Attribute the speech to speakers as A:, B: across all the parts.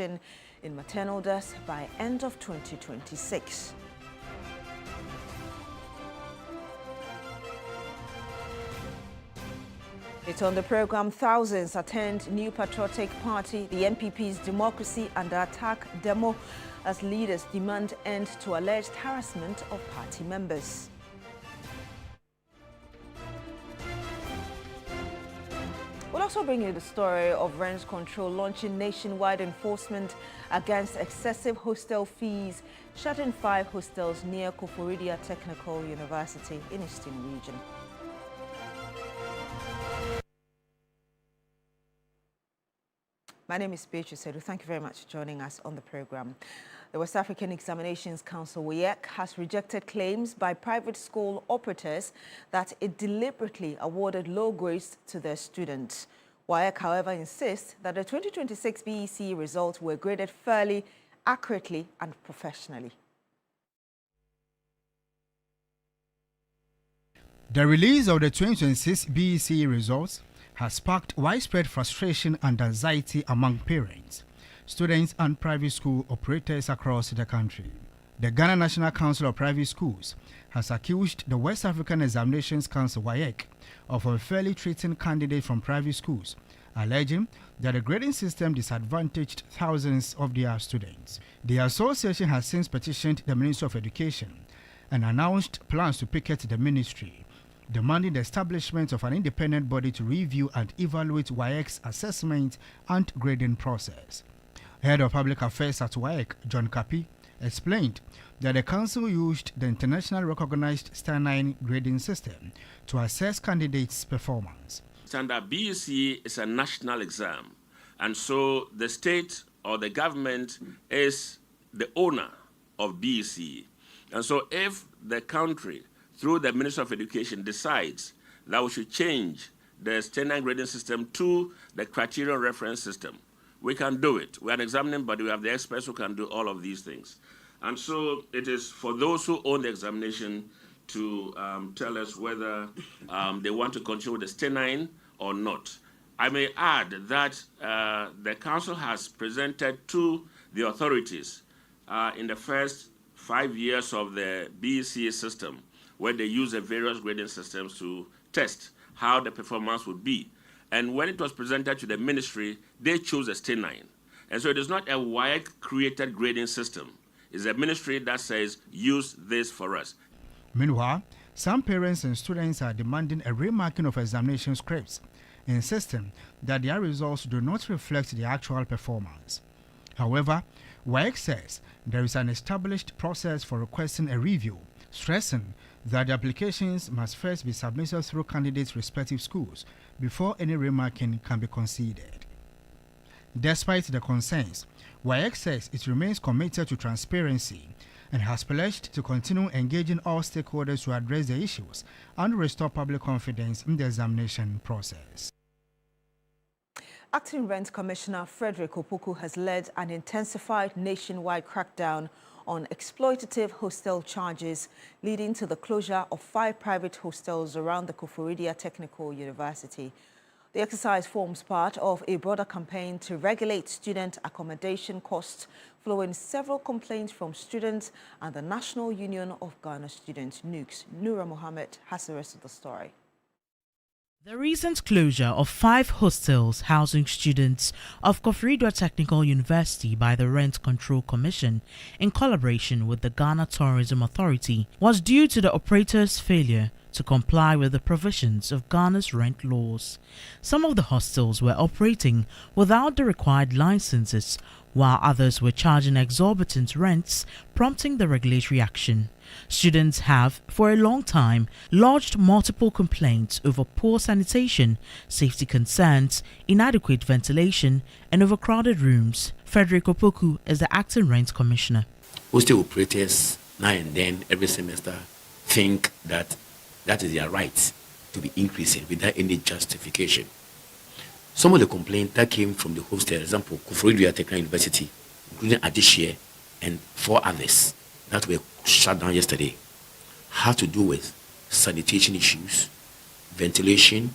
A: in maternal deaths by end of 2026. It's on the program. Thousands attend New Patriotic Party, the NPP's Democracy Under Attack demo, as leaders demand end to alleged harassment of party members. We'll also bring you the story of rent control launching nationwide enforcement against excessive hostel fees, shutting 5 hostels near Koforidia Technical University in Eastern Region. My name is Beatrice Sedu. Thank you very much for joining us on the program. The West African Examinations Council, WAEC, has rejected claims by private school operators that it deliberately awarded low grades to their students. WAEC, however, insists that the 2026 BEC results were graded fairly, accurately, and professionally.
B: The release of the 2026 BEC results has sparked widespread frustration and anxiety among parents, students and private school operators across the country. The Ghana National Council of Private Schools has accused the West African Examinations Council WAEC of unfairly treating candidates from private schools, alleging that the grading system disadvantaged thousands of their students. The association has since petitioned the Ministry of Education and announced plans to picket the ministry, demanding the establishment of an independent body to review and evaluate WAEC's assessment and grading process. Head of Public Affairs at WAEC, John Kapi, explained that the council used the internationally recognized Standard grading system to assess candidates' performance.
C: Standard BEC is a national exam, and so the state or the government is the owner of BEC. And so if the country, through the Ministry of Education, decides that we should change the standard grading system to the criterion reference system, we can do it. We are an examining body. We have the experts who can do all of these things. And so it is for those who own the examination to tell us whether they want to continue with the standard or not. I may add that the council has presented to the authorities in the first 5 years of the BEC system, where they use the various grading systems to test how the performance would be. And when it was presented to the ministry, they chose a state 9. And so it is not a WAEC-created grading system. It's a ministry that says, use this for us.
B: Meanwhile, some parents and students are demanding a remarking of examination scripts, insisting that their results do not reflect the actual performance. However, WAEC says there is an established process for requesting a review, stressing that the applications must first be submitted through candidates' respective schools before any remarking can be considered. Despite the concerns, WAEC says it remains committed to transparency and has pledged to continue engaging all stakeholders to address the issues and restore public confidence in the examination process.
A: Acting Rent Commissioner Frederick Opoku has led an intensified nationwide crackdown on exploitative hostel charges, leading to the closure of 5 private hostels around the Koforidia Technical University. The exercise forms part of a broader campaign to regulate student accommodation costs, following several complaints from students and the National Union of Ghana Students, NUGS. Noura Mohammed has the rest of the story.
D: The recent closure of 5 hostels housing students of Koforidia Technical University by the Rent Control Commission in collaboration with the Ghana Tourism Authority was due to the operator's failure to comply with the provisions of Ghana's rent laws. Some of the hostels were operating without the required licenses, while others were charging exorbitant rents, prompting the regulatory action. Students have, for a long time, lodged multiple complaints over poor sanitation, safety concerns, inadequate ventilation, and overcrowded rooms. Frederick Opoku is the acting rent commissioner.
E: Hostel operators now and then every semester think that is their right to be increasing without any justification. Some of the complaints that came from the hostel, for example, Koforidia Technical University, including Adishie and 4 others that were shut down yesterday, had to do with sanitation issues, ventilation,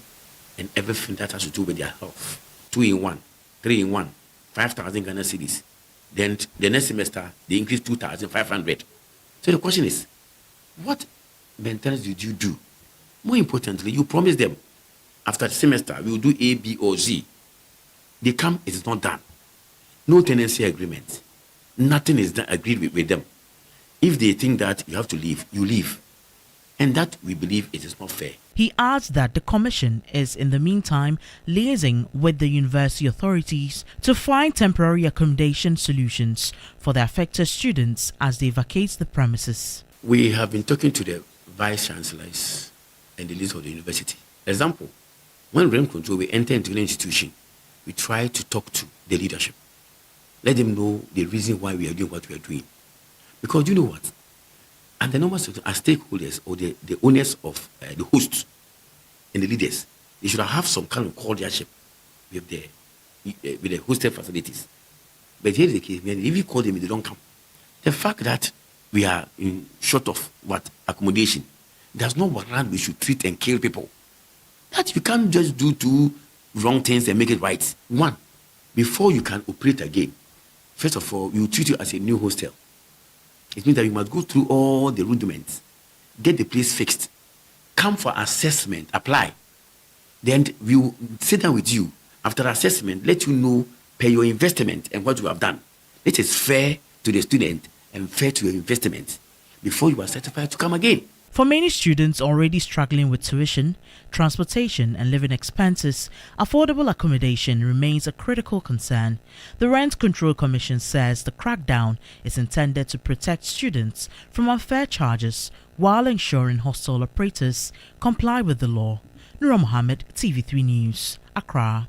E: and everything that has to do with their health. 2 in 1, 3 in 1, 5,000 Ghana cedis. Then the next semester, they increase 2,500. So the question is, what maintenance did you do? More importantly, you promised them, after the semester, we will do A, B, or Z. They come, it is not done. No tenancy agreement. Nothing is done, agreed with them. If they think that you have to leave, you leave. And that, we believe, it is not fair.
D: He adds that the Commission is in the meantime liaising with the university authorities to find temporary accommodation solutions for the affected students as they vacate the premises.
E: We have been talking to the vice chancellors and the leaders of the university. Example, when rent control, we enter into an institution, we try to talk to the leadership. Let them know the reason why we are doing what we are doing. Because you know what? And the normal stakeholders or the owners of the hosts and the leaders, they should have some kind of cordialship with the hosted facilities. But here is the case, if you call them, they don't come. The fact that we are short of accommodation does not warrant we should treat and kill people. That you can't just do two wrong things and make it right. One, before you can operate again, first of all, we will treat you as a new hostel. It means that you must go through all the rudiments, get the place fixed, come for assessment, apply. Then we will sit down with you after assessment, let you know per your investment and what you have done. It is fair to the student and fair to your investment before you are certified to come again.
D: For many students already struggling with tuition, transportation and living expenses, affordable accommodation remains a critical concern. The Rent Control Commission says the crackdown is intended to protect students from unfair charges while ensuring hostel operators comply with the law. Nura Mohammed, TV3 News, Accra.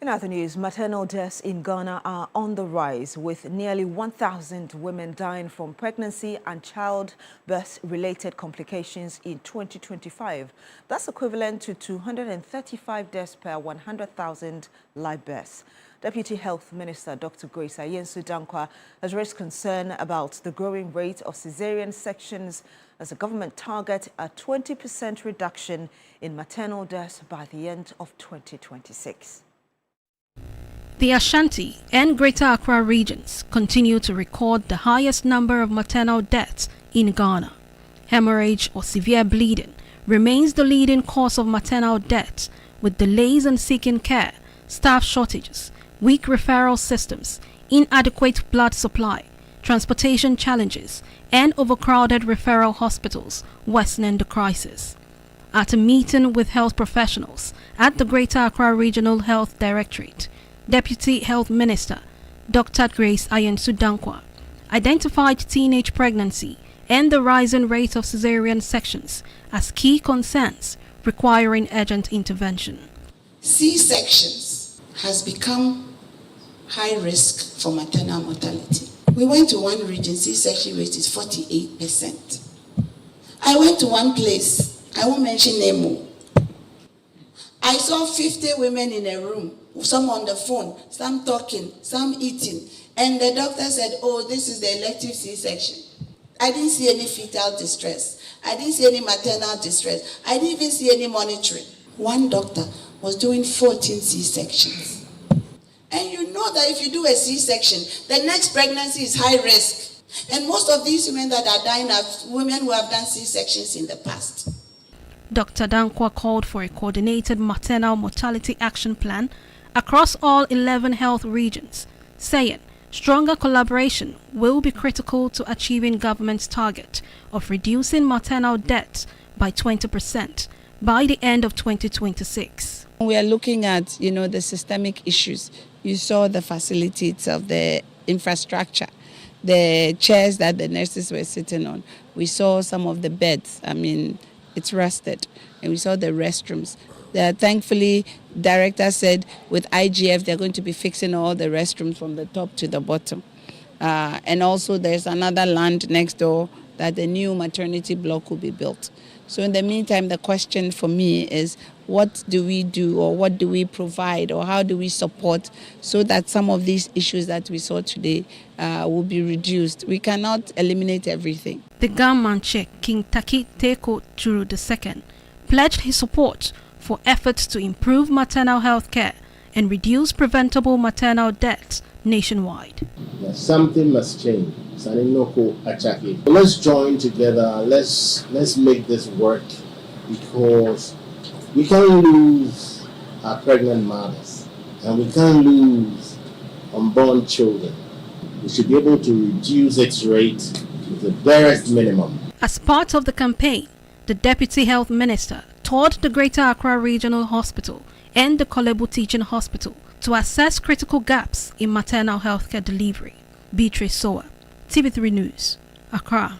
A: In other news, maternal deaths in Ghana are on the rise, with nearly 1,000 women dying from pregnancy and childbirth-related complications in 2025. That's equivalent to 235 deaths per 100,000 live births. Deputy Health Minister Dr. Grace Ayensu Dankwa has raised concern about the growing rate of cesarean sections as the government targets a 20% reduction in maternal deaths by the end of 2026.
F: The Ashanti and Greater Accra regions continue to record the highest number of maternal deaths in Ghana. Hemorrhage or severe bleeding remains the leading cause of maternal deaths, with delays in seeking care, staff shortages, weak referral systems, inadequate blood supply, transportation challenges, and overcrowded referral hospitals worsening the crisis. At a meeting with health professionals at the Greater Accra Regional Health Directorate, Deputy Health Minister Dr. Grace Ayensu Dankwa identified teenage pregnancy and the rising rate of cesarean sections as key concerns requiring urgent intervention.
G: C-sections has become high risk for maternal mortality. We went to one region, C-section rate is 48%. I went to one place, I won't mention name. I saw 50 women in a room, some on the phone, some talking, some eating. And the doctor said, oh, this is the elective C-section. I didn't see any fetal distress. I didn't see any maternal distress. I didn't even see any monitoring. One doctor was doing 14 C-sections. And you know that if you do a C-section, the next pregnancy is high risk. And most of these women that are dying are women who have done C-sections in the past.
F: Dr. Dankwa called for a coordinated maternal mortality action plan across all 11 health regions, saying stronger collaboration will be critical to achieving government's target of reducing maternal deaths by 20% by the end of 2026.
G: We are looking at, the systemic issues. You saw the facility itself, the infrastructure, the chairs that the nurses were sitting on. We saw some of the beds. It's rusted. And we saw the restrooms. Thankfully, director said with IGF, they're going to be fixing all the restrooms from the top to the bottom. And also there's another land next door that the new maternity block will be built. So in the meantime, the question for me is, what do we do, or what do we provide, or how do we support so that some of these issues that we saw today will be reduced? We cannot eliminate everything.
F: The Gamanche, King Taki Teko Churu II, pledged his support for efforts to improve maternal health care and reduce preventable maternal deaths nationwide.
H: Something must change. Saninoko Achaki. Let's join together. Let's make this work, because we can't lose our pregnant mothers and we can't lose unborn children. We should be able to reduce its rate to the barest minimum.
F: As part of the campaign, the Deputy Health Minister toured the Greater Accra Regional Hospital and the Kolebu Teaching Hospital to assess critical gaps in maternal healthcare delivery. Beatrice Soa, TV3 News, Accra.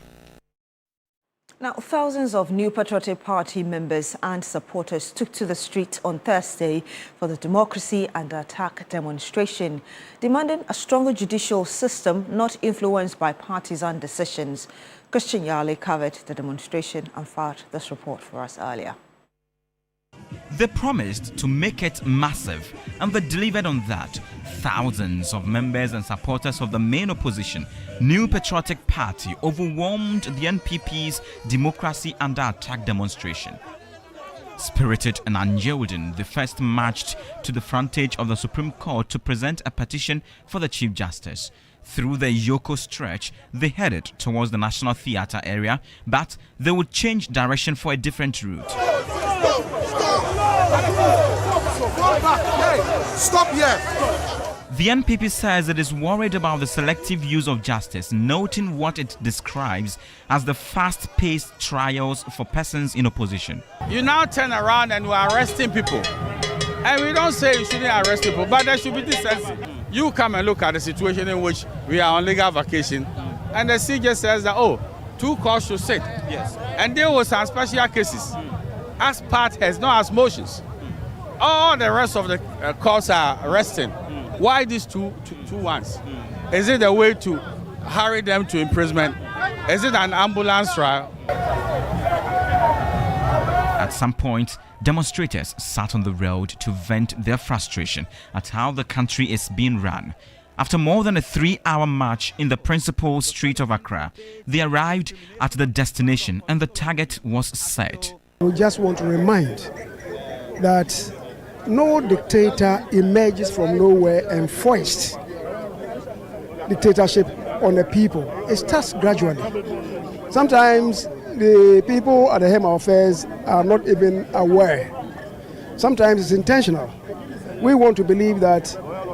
A: Now, thousands of New Patriotic Party members and supporters took to the street on Thursday for the Democracy Under Attack demonstration, demanding a stronger judicial system not influenced by partisan decisions. Christian Yale covered the demonstration and filed this report for us earlier.
I: They promised to make it massive, and they delivered on that. Thousands of members and supporters of the main opposition, New Patriotic Party, overwhelmed the NPP's Democracy Under Attack demonstration. Spirited and unyielding, they first marched to the frontage of the Supreme Court to present a petition for the Chief Justice. Through the Yoko stretch, they headed towards the National Theatre area, but they would change direction for a different route.
J: Stop here!
I: The NPP says it is worried about the selective use of justice, noting what it describes as the fast-paced trials for persons in opposition.
J: You now turn around and we're arresting people. And we don't say you shouldn't arrest people, but there should be decency. You come and look at the situation in which we are on legal vacation, and the CJ says that, oh, 2 courts should sit.
I: Yes.
J: And there were some special cases, as part has not as motions. All the rest of the courts are arresting. Why these two ones? Is it a way to hurry them to imprisonment? Is it an ambulance trial?
I: At some point, demonstrators sat on the road to vent their frustration at how the country is being run. After more than a 3-hour march in the principal street of Accra, they arrived at the destination and the target was set.
K: We just want to remind that no dictator emerges from nowhere and foists dictatorship on the people. It starts gradually. Sometimes the people at the helm of affairs are not even aware. Sometimes it's intentional. We want to believe that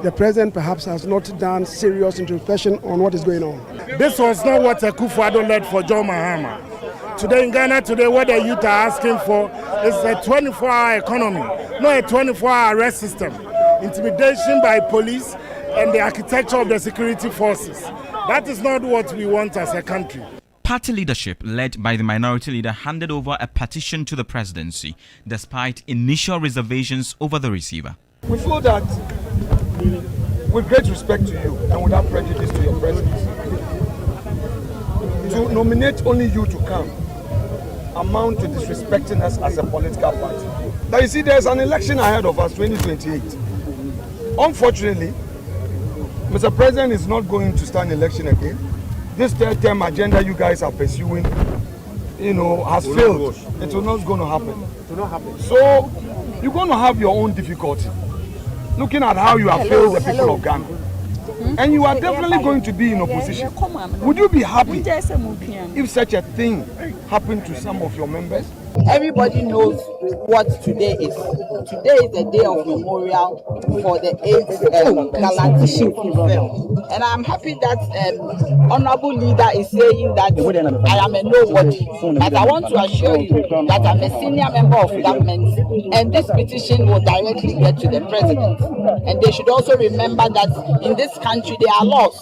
K: the president perhaps has not done serious introspection on what is going on.
L: This was not what Akufo-Addo led for John Mahama. Today in Ghana, what the youth are asking for is a 24-hour economy, not a 24-hour arrest system. Intimidation by police and the architecture of the security forces. That is not what we want as a country.
I: Party leadership, led by the minority leader, handed over a petition to the presidency, despite initial reservations over the receiver.
M: We feel that, with great respect to you and without prejudice to your presence, to nominate only you to come amount to disrespecting us as a political party. Now you see, there's an election ahead of us, 2028. Unfortunately, Mr. President is not going to stand election again. This third-term agenda you guys are pursuing, has failed. It will not going to happen. So you're going to have your own difficulty, looking at how you have failed the people of Ghana. And you are definitely going to be in opposition. Would you be happy if such a thing happened to some of your members?
N: Everybody knows what today is. Today is the day of memorial for the 8th gallant ship fell. And I'm happy that honorable leader is saying that I am a nobody. But I want to assure you that I'm a senior member of government, and this petition will directly get to the president. And they should also remember that in this country there are laws.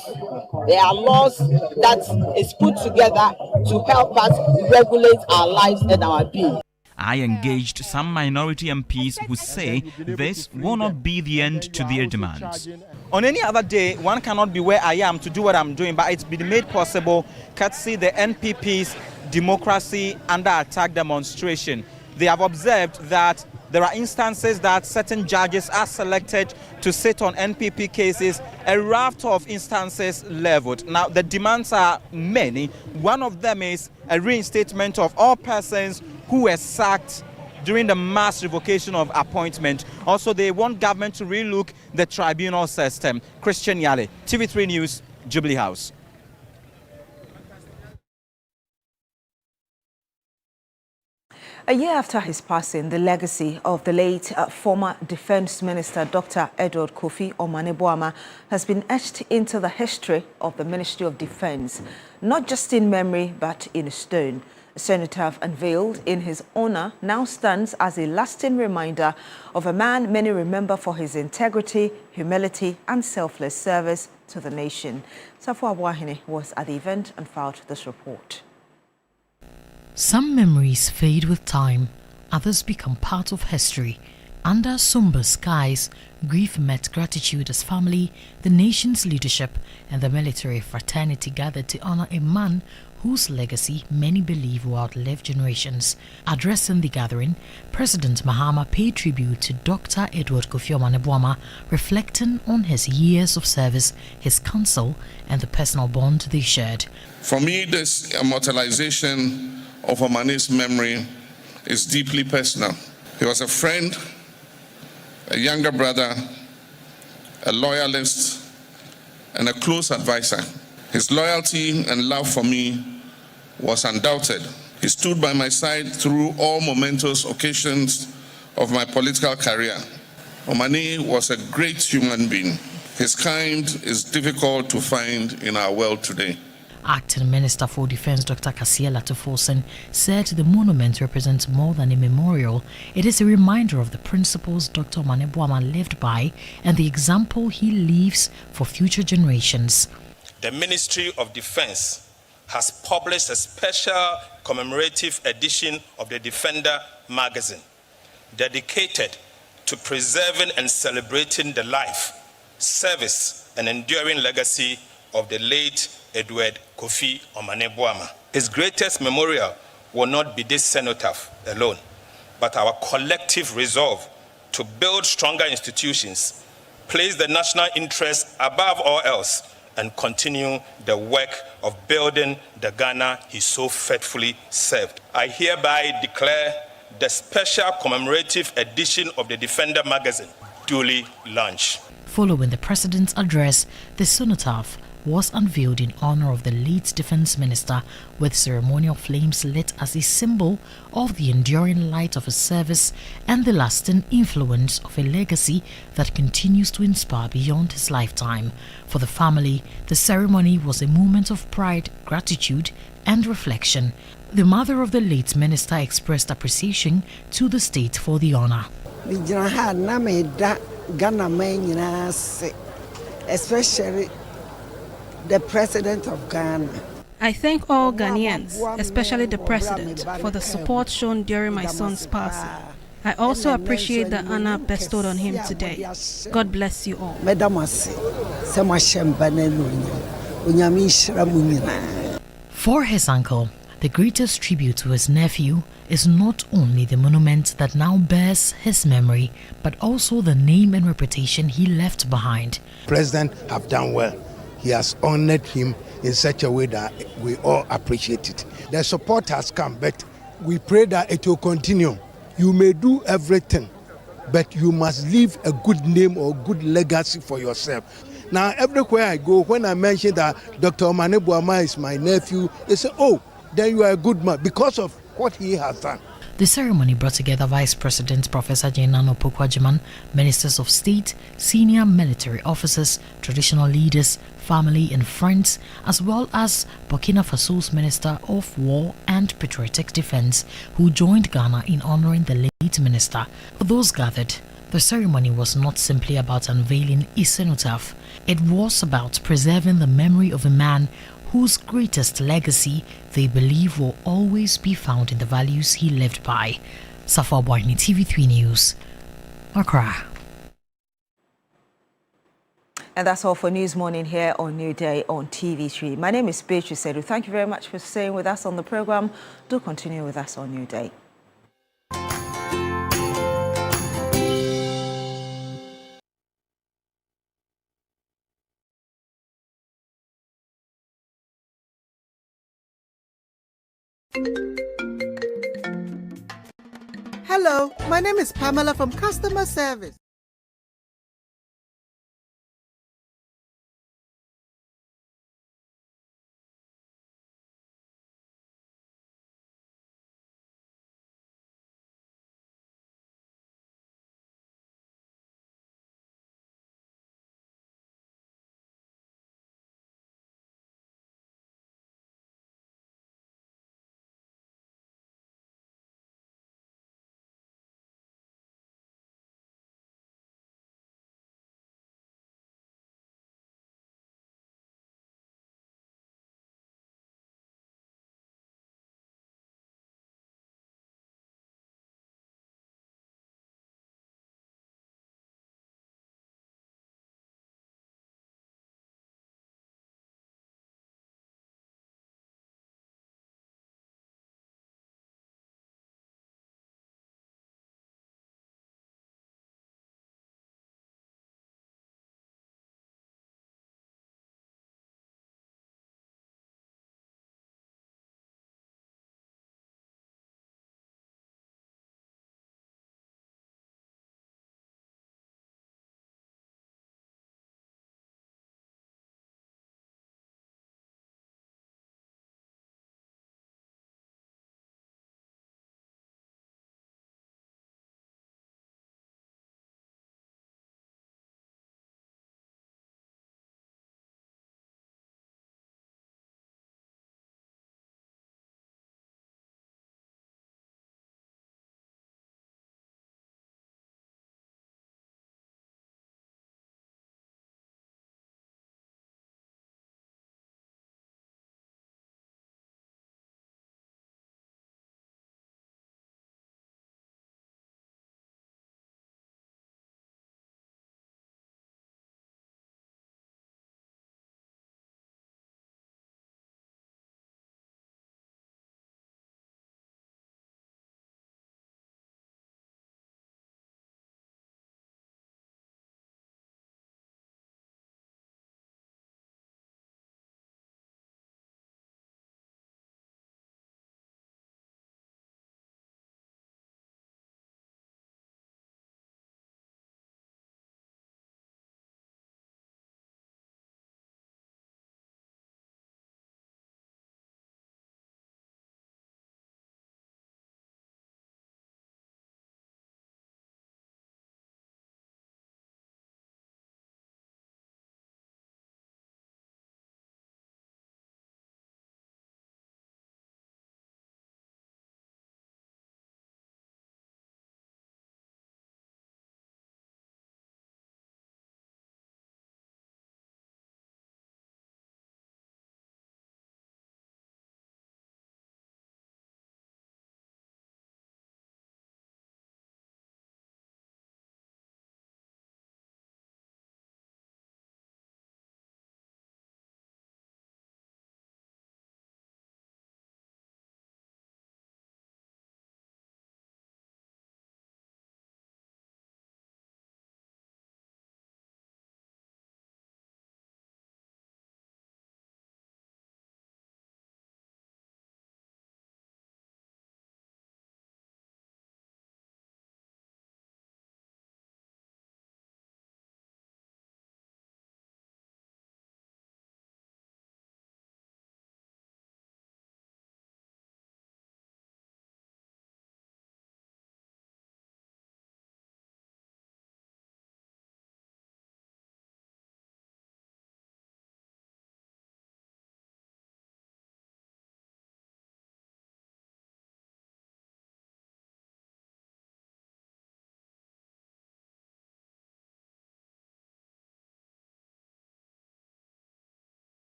N: There are laws that is put together to help us regulate our lives and our being.
I: I engaged some minority MPs who say this will not be the end to their demands.
O: On any other day, one cannot be where I am to do what I'm doing, but it's been made possible courtesy the NPP's Democracy Under Attack demonstration. They have observed that there are instances that certain judges are selected to sit on NPP cases, a raft of instances leveled. Now, the demands are many. One of them is a reinstatement of all persons who were sacked during the mass revocation of appointment. Also, they want government to relook the tribunal system. Christian Yale, TV3 News, Jubilee House.
A: A year after his passing, the legacy of the late former Defense Minister Dr. Edward Kofi Omane-Boamah has been etched into the history of the Ministry of Defense, not just in memory but in stone. A cenotaph unveiled in his honor now stands as a lasting reminder of a man many remember for his integrity, humility and selfless service to the nation. Safo Abuahene was at the event and filed this report.
P: Some memories fade with time, others become part of history. Under somber skies, grief met gratitude as family, the nation's leadership and the military fraternity gathered to honor a man whose legacy many believe will outlive generations. Addressing the gathering, President Mahama paid tribute to Dr. Edward Kofi Omane-Boamah, reflecting on his years of service, his counsel and the personal bond they shared.
Q: For me, this immortalization of Omane's memory is deeply personal. He was a friend, a younger brother, a loyalist, and a close advisor. His loyalty and love for me was undoubted. He stood by my side through all momentous occasions of my political career. Omane was a great human being. His kind is difficult to find in our world today.
P: Acting Minister for Defense Dr. Kasiela Tufosen said the monument represents more than a memorial. It is a reminder of the principles Dr. Omane-Boamah lived by and the example he leaves for future generations.
R: The Ministry of Defense has published a special commemorative edition of the Defender magazine dedicated to preserving and celebrating the life, service, and enduring legacy of the late Edward Kofi Omane-Boamah. His greatest memorial will not be this cenotaph alone, but our collective resolve to build stronger institutions, place the national interest above all else, and continue the work of building the Ghana he so faithfully served. I hereby declare the special commemorative edition of the Defender magazine duly launched.
P: Following the President's address, the cenotaph was unveiled in honor of the late Defense Minister, with ceremonial flames lit as a symbol of the enduring light of his service and the lasting influence of a legacy that continues to inspire beyond his lifetime. For the family, the ceremony was a moment of pride, gratitude and reflection. The mother of the late minister expressed appreciation to the state for the honor.
S: Especially the President of Ghana.
F: I thank all Ghanaians, especially the President, for the support shown during my son's passing. I also appreciate the honor bestowed on him today. God bless you all.
P: For his uncle, the greatest tribute to his nephew is not only the monument that now bears his memory, but also the name and reputation he left behind.
T: President have done well. He has honored him in such a way that we all appreciate it. The support has come, but we pray that it will continue. You may do everything, but you must leave a good name or good legacy for yourself. Now, everywhere I go, when I mention that Dr. Omane-Boamah is my nephew, they say, oh, then you are a good man because of what he has done.
P: The ceremony brought together Vice President Professor Jenano Pokwajiman, Ministers of State, senior military officers, traditional leaders, family and friends, as well as Burkina Faso's Minister of War and Patriotic Defense, who joined Ghana in honoring the late minister. For those gathered, the ceremony was not simply about unveiling a cenotaph. It was about preserving the memory of a man whose greatest legacy they believe will always be found in the values he lived by. Safo Abuahene, TV3 News, Accra.
A: And that's all for News Morning here on New Day on TV3. My name is Beatrice Sedu. Thank you very much for staying with us on the program. Do continue with us on New Day.
U: Hello, my name is Pamela from customer service.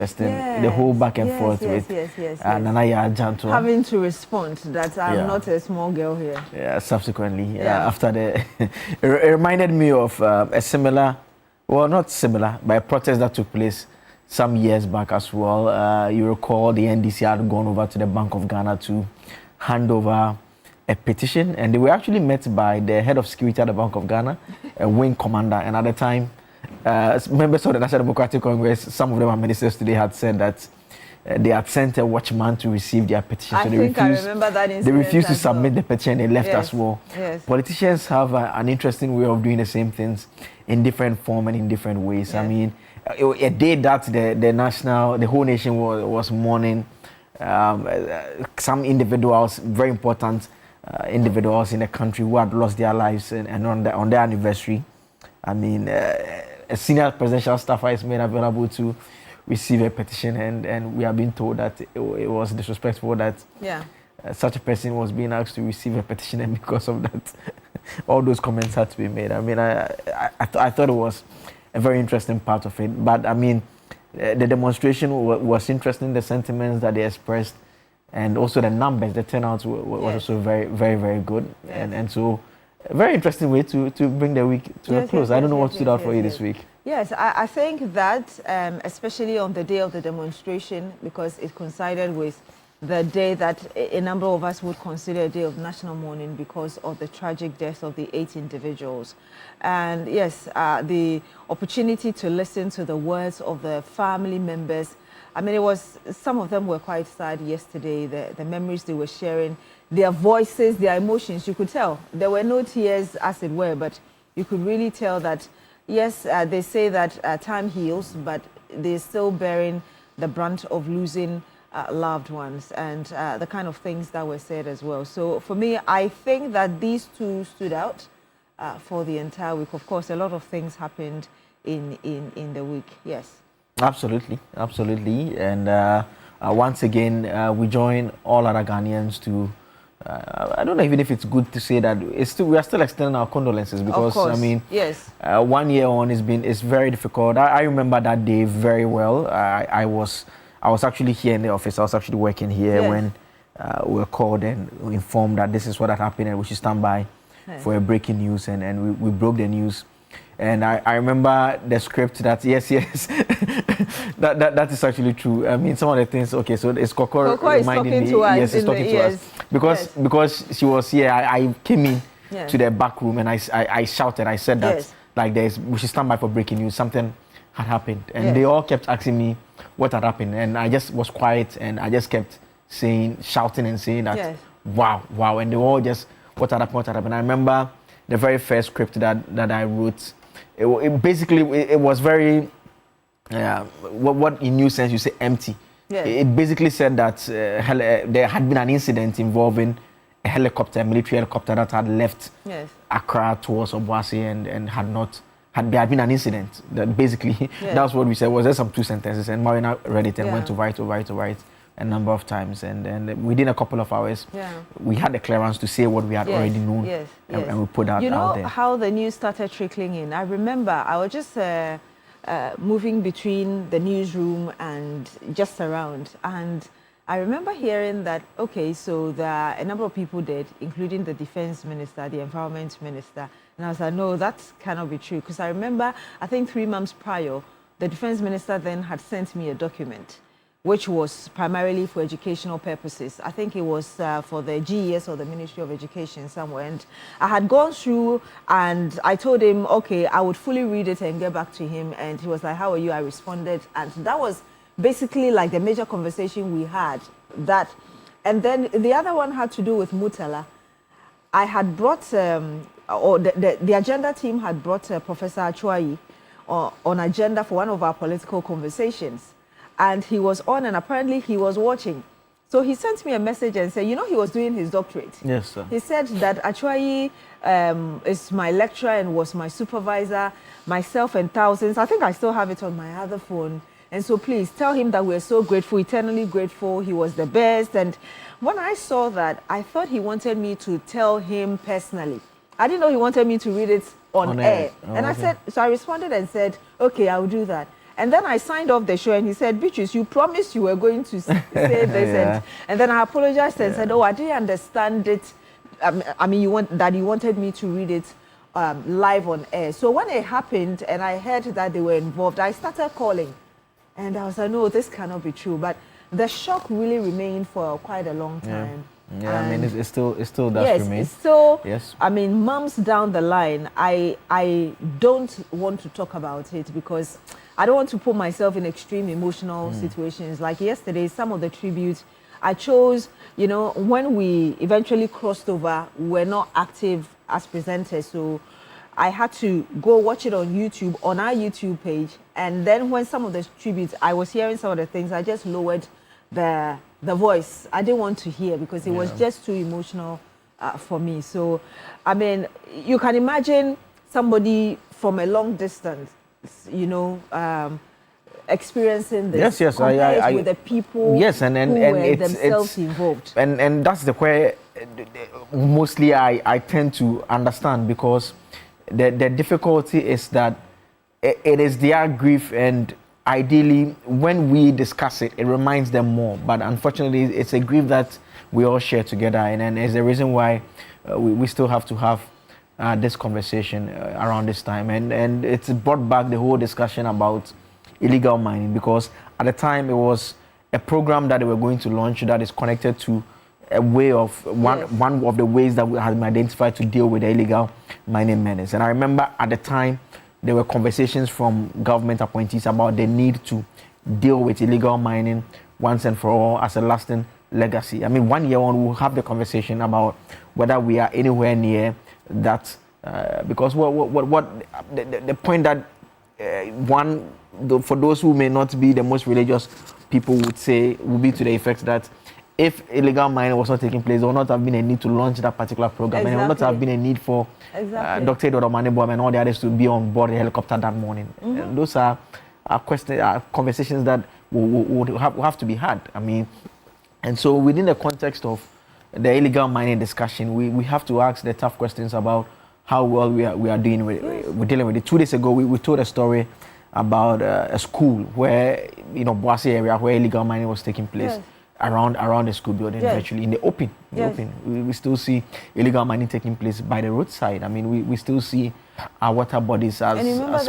C: The whole back and forth with Nana Janto.
A: Having to respond that I'm not a small girl here.
C: Yeah, subsequently, after the... it reminded me of a similar, well, not similar, but a protest that took place some years back as well. You recall the NDC had gone over to the Bank of Ghana to hand over a petition, and they were actually met by the head of security at the Bank of Ghana, a wing commander, and at the time, members of the National Democratic Congress, some of them are ministers today, had said that they had sent a watchman to receive their petition.
A: I remember that incident.
C: They refused to submit the petition, they left as well.
A: Yes.
C: Politicians have an interesting way of doing the same things in different form and in different ways. I mean, a day that the whole nation was mourning some individuals, very important individuals in the country who had lost their lives and on their anniversary. I mean, a senior presidential staffer is made available to receive a petition, and we have been told that it was disrespectful that such a person was being asked to receive a petition, and because of that, all those comments had to be made. I mean, I thought it was a very interesting part of it, but I mean, the demonstration was interesting, the sentiments that they expressed, and also the numbers, the turnout was also very, very, very good, and so a very interesting way to bring the week to a close. I don't know what stood out for you this week.
A: Yes, I think that especially on the day of the demonstration, because it coincided with the day that a number of us would consider a day of national mourning because of the tragic death of the 8 individuals. And yes, the opportunity to listen to the words of the family members. I mean, some of them were quite sad yesterday, the memories they were sharing, their voices, their emotions, you could tell. There were no tears, as it were, but you could really tell that, yes, they say that time heals, but they're still bearing the brunt of losing loved ones and the kind of things that were said as well. So for me, I think that these two stood out for the entire week. Of course, a lot of things happened in the week, yes. Absolutely,
C: absolutely. And once again, we join all other Ghanaians to, I don't know even if it's good to say that we are still extending our condolences, because I mean,
A: yes,
C: 1 year on it's very difficult. I remember that day very well. I was actually here in the office. I was actually working here when we were called and informed that this is what had happened and we should stand by for a breaking news, and we broke the news. And I remember the script that, yes, that is actually true. I mean, some of the things, okay, so it's Coco reminding me. Yes, he's talking to us. Because she was here, I came in to the back room and I shouted, I said that, like, we should stand by for breaking news, something had happened. And they all kept asking me what had happened. And I just was quiet and I just kept shouting and saying that, wow. And they all just, what had happened. I remember the very first script that I wrote, it basically was very, what in new sense you say empty. It basically said that there had been an incident involving a military helicopter that had left Accra towards Obuasi and had been an incident. That basically, that's what we said. Was there some 2 sentences, and Marina read it and went to write a number of times, and within a couple of hours, we had the clearance to say what we had already known, and we put that out there.
A: You know how the news started trickling in? I remember I was just moving between the newsroom and just around, and I remember hearing that, okay, so there are a number of people dead, including the defense minister, the environment minister, and I was like, no, that cannot be true, because I remember, I think 3 months prior, the defense minister then had sent me a document which was primarily for educational purposes. I think it was for the GES or the Ministry of Education somewhere. And I had gone through and I told him, okay, I would fully read it and get back to him. And he was like, how are you? I responded. And that was basically like the major conversation we had. And then the other one had to do with Mutala. I had brought, or the agenda team had brought Professor Achwai on agenda for one of our political conversations. And he was on, and apparently he was watching. So he sent me a message and said, you know, he was doing his doctorate.
C: Yes, sir.
A: He said that Achwai is my lecturer and was my supervisor, myself and thousands. I think I still have it on my other phone. And so please tell him that we're so grateful, eternally grateful. He was the best. And when I saw that, I thought he wanted me to tell him personally. I didn't know he wanted me to read it on air.
C: Oh,
A: and I said, so I responded and said, okay, I'll do that. And then I signed off the show, and he said, Beatrice, you promised you were going to say this. And then I apologized and said, oh, I didn't understand it. I mean, you wanted me to read it live on air. So when it happened and I heard that they were involved, I started calling. And I was like, no, this cannot be true. But the shock really remained for quite a long time.
C: Yeah, I mean, it still does remain.
A: It's still,
C: yes.
A: I mean, months down the line, I don't want to talk about it because I don't want to put myself in extreme emotional situations. Like yesterday, some of the tributes I chose, you know, when we eventually crossed over, we're not active as presenters. So I had to go watch it on YouTube, on our YouTube page. And then when some of the tributes, I was hearing some of the things, I just lowered the voice. I didn't want to hear because it was just too emotional for me. So, I mean, you can imagine somebody from a long distance, you know, experiencing this.
C: Yes,
A: I with the people
C: yes, and
A: who were
C: it's
A: themselves involved.
C: And that's the where mostly I tend to understand, because the difficulty is that it is their grief, and ideally when we discuss it, it reminds them more. But unfortunately, it's a grief that we all share together, and it's the reason why we still have to have this conversation around this time. And it's brought back the whole discussion about illegal mining, because at the time it was a program that they were going to launch that is connected to a way of one of the ways that we had identified to deal with the illegal mining menace. And I remember at the time there were conversations from government appointees about the need to deal with illegal mining once and for all as a lasting legacy. I mean, 1 year on, we'll have the conversation about whether we are anywhere near that, because the point that for those who may not be the most religious people would say would be to the effect that if illegal mining was not taking place, there would not have been a need to launch that particular program. And there would not have been a need for Dr. Dodo Manebom and all the others to be on board the helicopter that morning. And those are conversations that would have to be had. I mean, and so within the context of the illegal mining discussion, we have to ask the tough questions about how well we are doing we're dealing with it. 2 days ago, we told a story about a school where, you know, Boise area, where illegal mining was taking place. Around the school building, virtually in the open. We still see illegal mining taking place by the roadside. I mean, we still see our water bodies as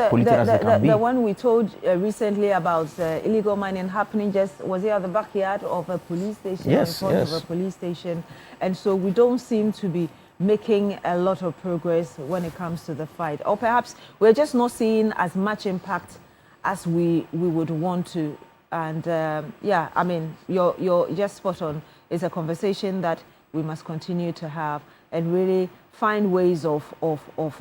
C: polluted as they can be.
A: The one we told recently about illegal mining happening was it at the backyard of a police station, in front of a police station, and so we don't seem to be making a lot of progress when it comes to the fight, or perhaps we're just not seeing as much impact as we would want to. And yeah, I mean, you're just spot on. It's a conversation that we must continue to have and really find ways of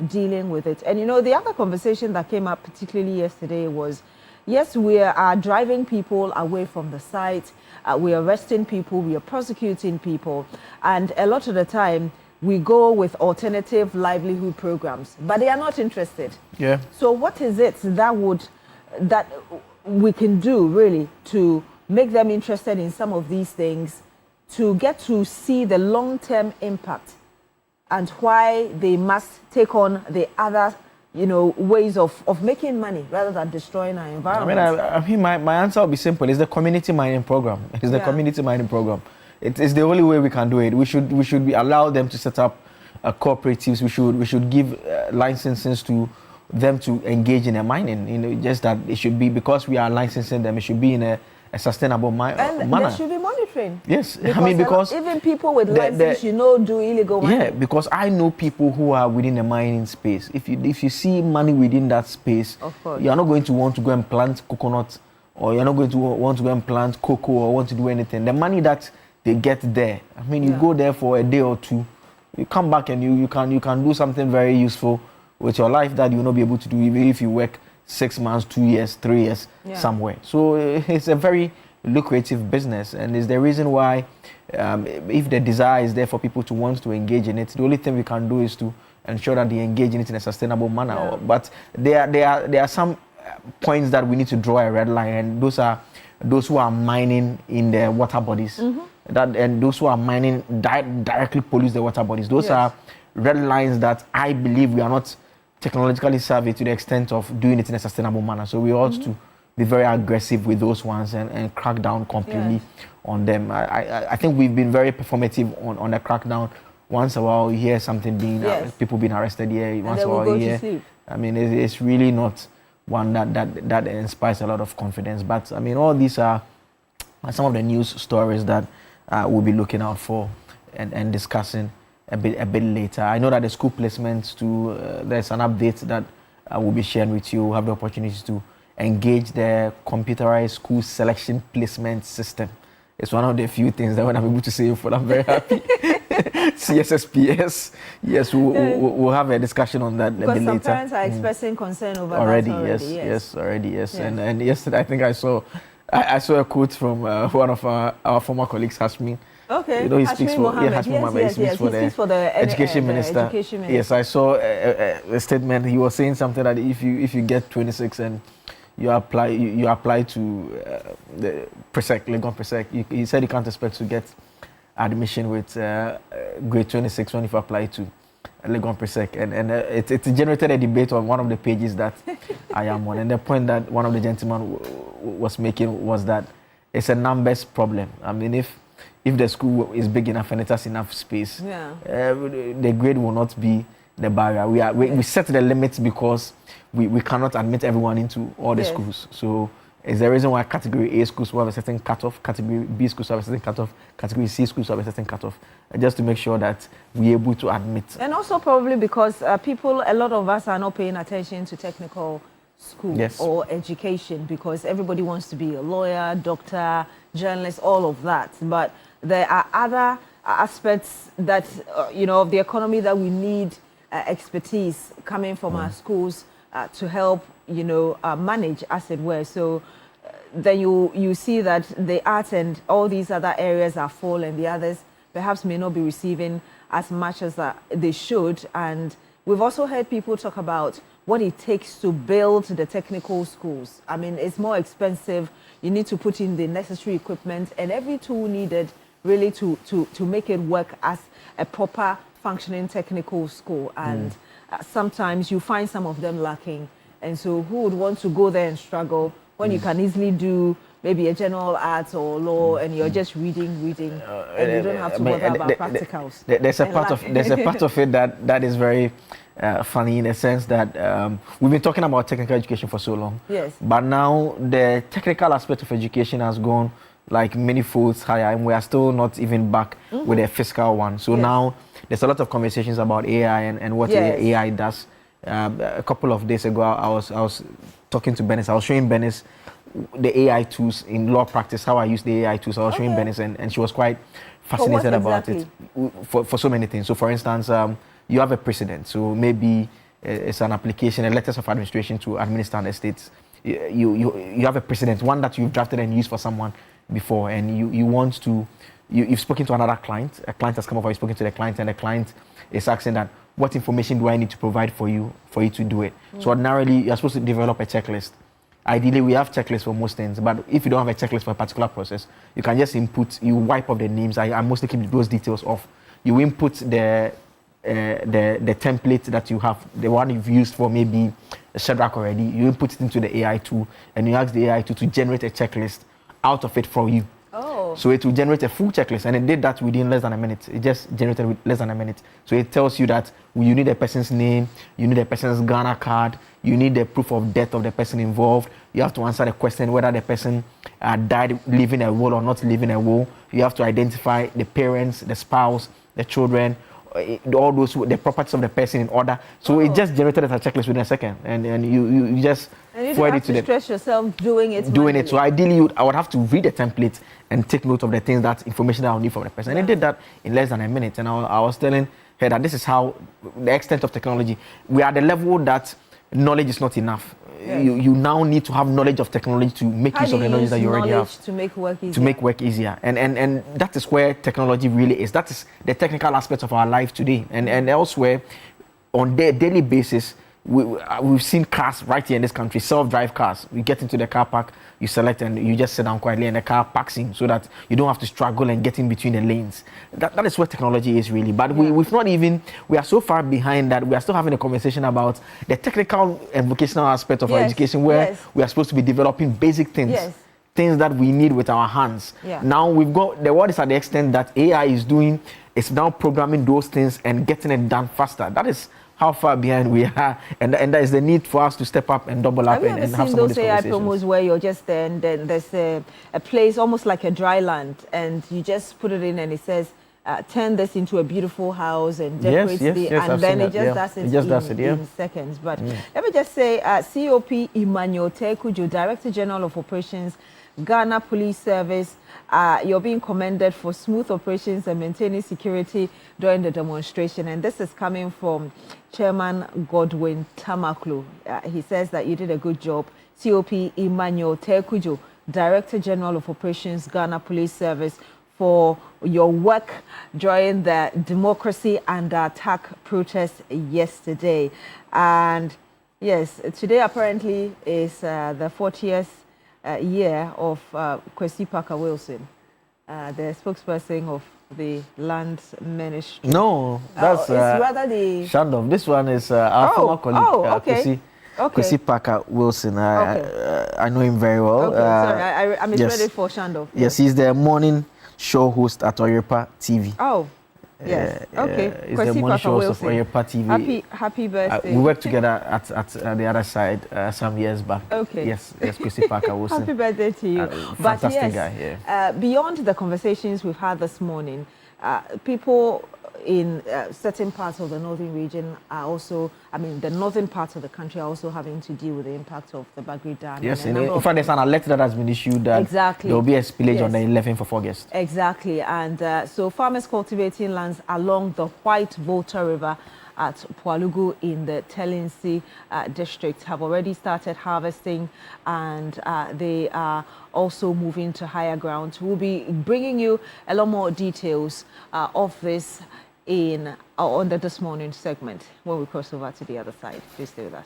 A: dealing with it. And you know, the other conversation that came up particularly yesterday was, yes, we are driving people away from the site, we are arresting people, we are prosecuting people, and a lot of the time we go with alternative livelihood programs, but they are not interested.
C: Yeah.
A: So what is it that we can do really to make them interested in some of these things, to get to see the long-term impact and why they must take on the other, you know, ways of making money rather than destroying our environment?
C: I mean, my answer will be simple. It's the community mining program. It's the community mining program. It's the only way we can do it. We should allow them to set up cooperatives. We should give licenses to them to engage in a mining. You know, just that it should be, because we are licensing them, it should be in a sustainable manner.
A: And there should be monitoring.
C: Yes,
A: because
C: I mean, because
A: even people with license, you know, do illegal mining.
C: Yeah, because I know people who are within the mining space. If you see money within that space,
A: of course,
C: you are not going to want to go and plant coconut, or you're not going to want to go and plant cocoa, or want to do anything. The money that they get there, I mean, you go there for a day or two, you come back and you can do something very useful with your life that you will not be able to do even if you work 6 months, 2 years, 3 years somewhere. So it's a very lucrative business, and it's the reason why if the desire is there for people to want to engage in it, the only thing we can do is to ensure that they engage in it in a sustainable manner. But there are some points that we need to draw a red line, and those are those who are mining in the water bodies, and those who are mining directly pollute the water bodies. Those are red lines that I believe we are not technologically savvy to the extent of doing it in a sustainable manner. So we ought be very aggressive with those ones and crack down completely on them. I think we've been very performative on the crackdown. Once a while you hear something being people being arrested here. Once a while you hear. I mean, it's really not one that inspires a lot of confidence. But I mean, all these are some of the news stories that we'll be looking out for and discussing a bit later. I know that the school placements too. There's an update that we'll be sharing with you. We'll have the opportunity to engage the computerized school selection placement system. It's one of the few things that when I'm able to say for, I'm very happy. CSSPS. Yes, we'll have a discussion on that a bit later.
A: Because some parents are expressing concern over
C: already,
A: that
C: already. Yes. And yesterday I think I saw a quote from one of our former colleagues, Hashmi.
A: Okay.
C: You know, he speaks for
A: Hashmi Mohammed.
C: He speaks for the education minister. Yes, I saw a statement. He was saying something that if you get 26 and you apply to the Presec, Legon Presec, he said you can't expect to get admission with grade 26 when you apply to Legon Presec, and it generated a debate on one of the pages that I am on, and the point that one of the gentlemen was making was that it's a numbers problem. I mean, if the school is big enough and it has enough space, the grade will not be the barrier. We set the limits because we cannot admit everyone into all the schools. So it's the reason why category A schools will have a certain cutoff, category B schools have a certain cutoff, category C schools have a certain cutoff, just to make sure that we're able to admit.
A: And also probably because a lot of us are not paying attention to technical school or education, because everybody wants to be a lawyer, doctor, journalist, all of that. But there are other aspects that, of the economy that we need expertise coming from our schools to help, manage, as it were. So then you see that the arts and all these other areas are full, and the others perhaps may not be receiving as much as they should. And we've also heard people talk about what it takes to build the technical schools. I mean, it's more expensive. You need to put in the necessary equipment and every tool needed really to make it work as a proper functioning technical school. And sometimes you find some of them lacking. And so who would want to go there and struggle when you can easily do maybe a general arts or law and you're just reading and you don't have to bother about practicals.
C: There's a part of it that is very funny, in a sense that we've been talking about technical education for so long.
A: Yes.
C: But now the technical aspect of education has gone like many folds higher, and we are still not even back with a fiscal one. So now there's a lot of conversations about AI and what AI does. A couple of days ago, I was talking to Benis. I was showing Benis the AI tools in law practice, how I use the AI tools. I was showing Benis, and she was quite fascinated about it for so many things. So, for instance, you have a precedent. So maybe it's an application, a letters of administration to administer an estate. You have a precedent, one that you've drafted and used for someone before, and you want to. You've spoken to another client. A client has come over. You've spoken to the client, and the client is asking that, what information do I need to provide for you to do it? So ordinarily, you're supposed to develop a checklist. Ideally, we have checklists for most things, but if you don't have a checklist for a particular process, you can just input. You wipe off the names. I mostly keep those details off. You input the template that you have, the one you've used for maybe a Shadrach already. You input it into the AI tool, and you ask the AI tool to generate a checklist out of it for you. So it will generate a full checklist, and it did that within less than a minute. It just generated with less than a minute. So it tells you that you need a person's name, you need a person's Ghana card, you need the proof of death of the person involved. You have to answer the question whether the person died leaving a will or not leaving a will. You have to identify the parents, the spouse, the children, all those, the properties of the person in order. So it just generated a checklist within a second, and you just forward it to them.
A: Stress yourself doing it.
C: So ideally, I would have to read the template and take note of the things, that information that I need from the person. And it did that in less than a minute. And I was telling her that this is how the extent of technology. We are at the level that knowledge is not enough. You now need to have knowledge of technology to make use of the knowledge that you already have.
A: To make work easier.
C: To make work easier. And that is where technology really is. That is the technical aspect of our life today. And elsewhere, on a daily basis, we've seen cars right here in this country, self-drive cars. You get into the car park, you select, and you just sit down quietly, and the car parks in, so that you don't have to struggle and get in between the lanes. That is where technology is really. But we are so far behind that we are still having a conversation about the technical and vocational aspect of our education, where we are supposed to be developing basic things. Things that we need with our hands. Now we've got the world is at the extent that AI is doing. It's now programming those things and getting it done faster. That is how far behind we are, and there is the need for us to step up and double up and have some of these conversations.
A: Have you ever seen those AI promos where you're just there and then there's a place almost like a dry land, and you just put it in and it says, turn this into a beautiful house and decorate and then it just does it in seconds. But let me just say, COP Emmanuel Tekujo, Director General of Operations, Ghana Police Service, you're being commended for smooth operations and maintaining security during the demonstration. And this is coming from Chairman Godwin Tamaklo. He says that you did a good job. COP Emmanuel Tekujo, Director General of Operations, Ghana Police Service, for your work during the democracy under attack protest yesterday. And yes, today apparently is the 40th year of Kwesi Parker Wilson, the spokesperson of the Land Ministry.
C: No, that's
A: it's rather the
C: Shandov. This one is our former colleague, Kwesi Parker Wilson. I know him very well.
A: Okay, sorry, I misread it for Shandov.
C: Yes, he's the morning show host at Oyepa TV.
A: Oh. Yes. Okay.
C: It's the morning show host of Oyepa TV.
A: Happy birthday.
C: We worked together at the other side some years back.
A: Okay.
C: Yes, Kwesi Parker Wilson.
A: Happy birthday to you.
C: Fantastic guy. Yeah.
A: Beyond the conversations we've had this morning, people in certain parts of the northern region are also, the northern parts of the country are also having to deal with the impact of the Bagri Dam.
C: Yes, in fact, there's an alert that has been issued that there will be a spillage on the 11th of August.
A: Exactly, and so farmers cultivating lands along the White Volta River at Pualugu in the Telensi district have already started harvesting, and they are also moving to higher ground. We'll be bringing you a lot more details of this on the This Morning segment when we cross over to the other side. Please stay with us.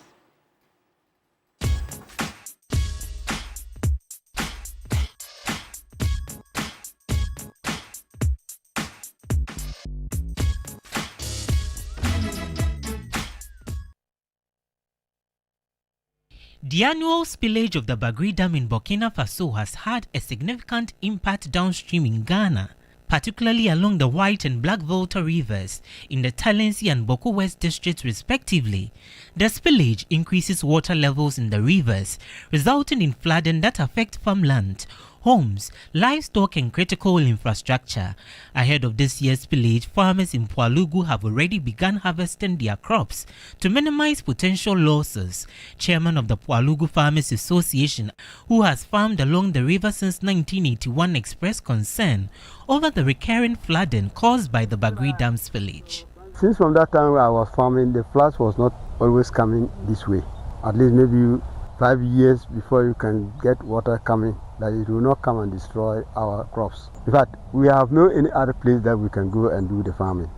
B: The annual spillage of the Bagri Dam in Burkina Faso has had a significant impact downstream in Ghana, particularly along the White and Black Volta rivers in the Talensi and Boko West districts respectively. The spillage increases water levels in the rivers, resulting in flooding that affect farmland, homes, livestock and critical infrastructure. Ahead of this year's spillage, farmers in Pualugu have already begun harvesting their crops to minimize potential losses. Chairman of the Pualugu Farmers Association, who has farmed along the river since 1981, expressed concern over the recurring flooding caused by the Bagri Dam spillage.
V: Since from that time I was farming, the floods was not always coming this way. At least maybe 5 years before you can get water coming, that it will not come and destroy our crops. In fact, we have no any other place that we can go and do the farming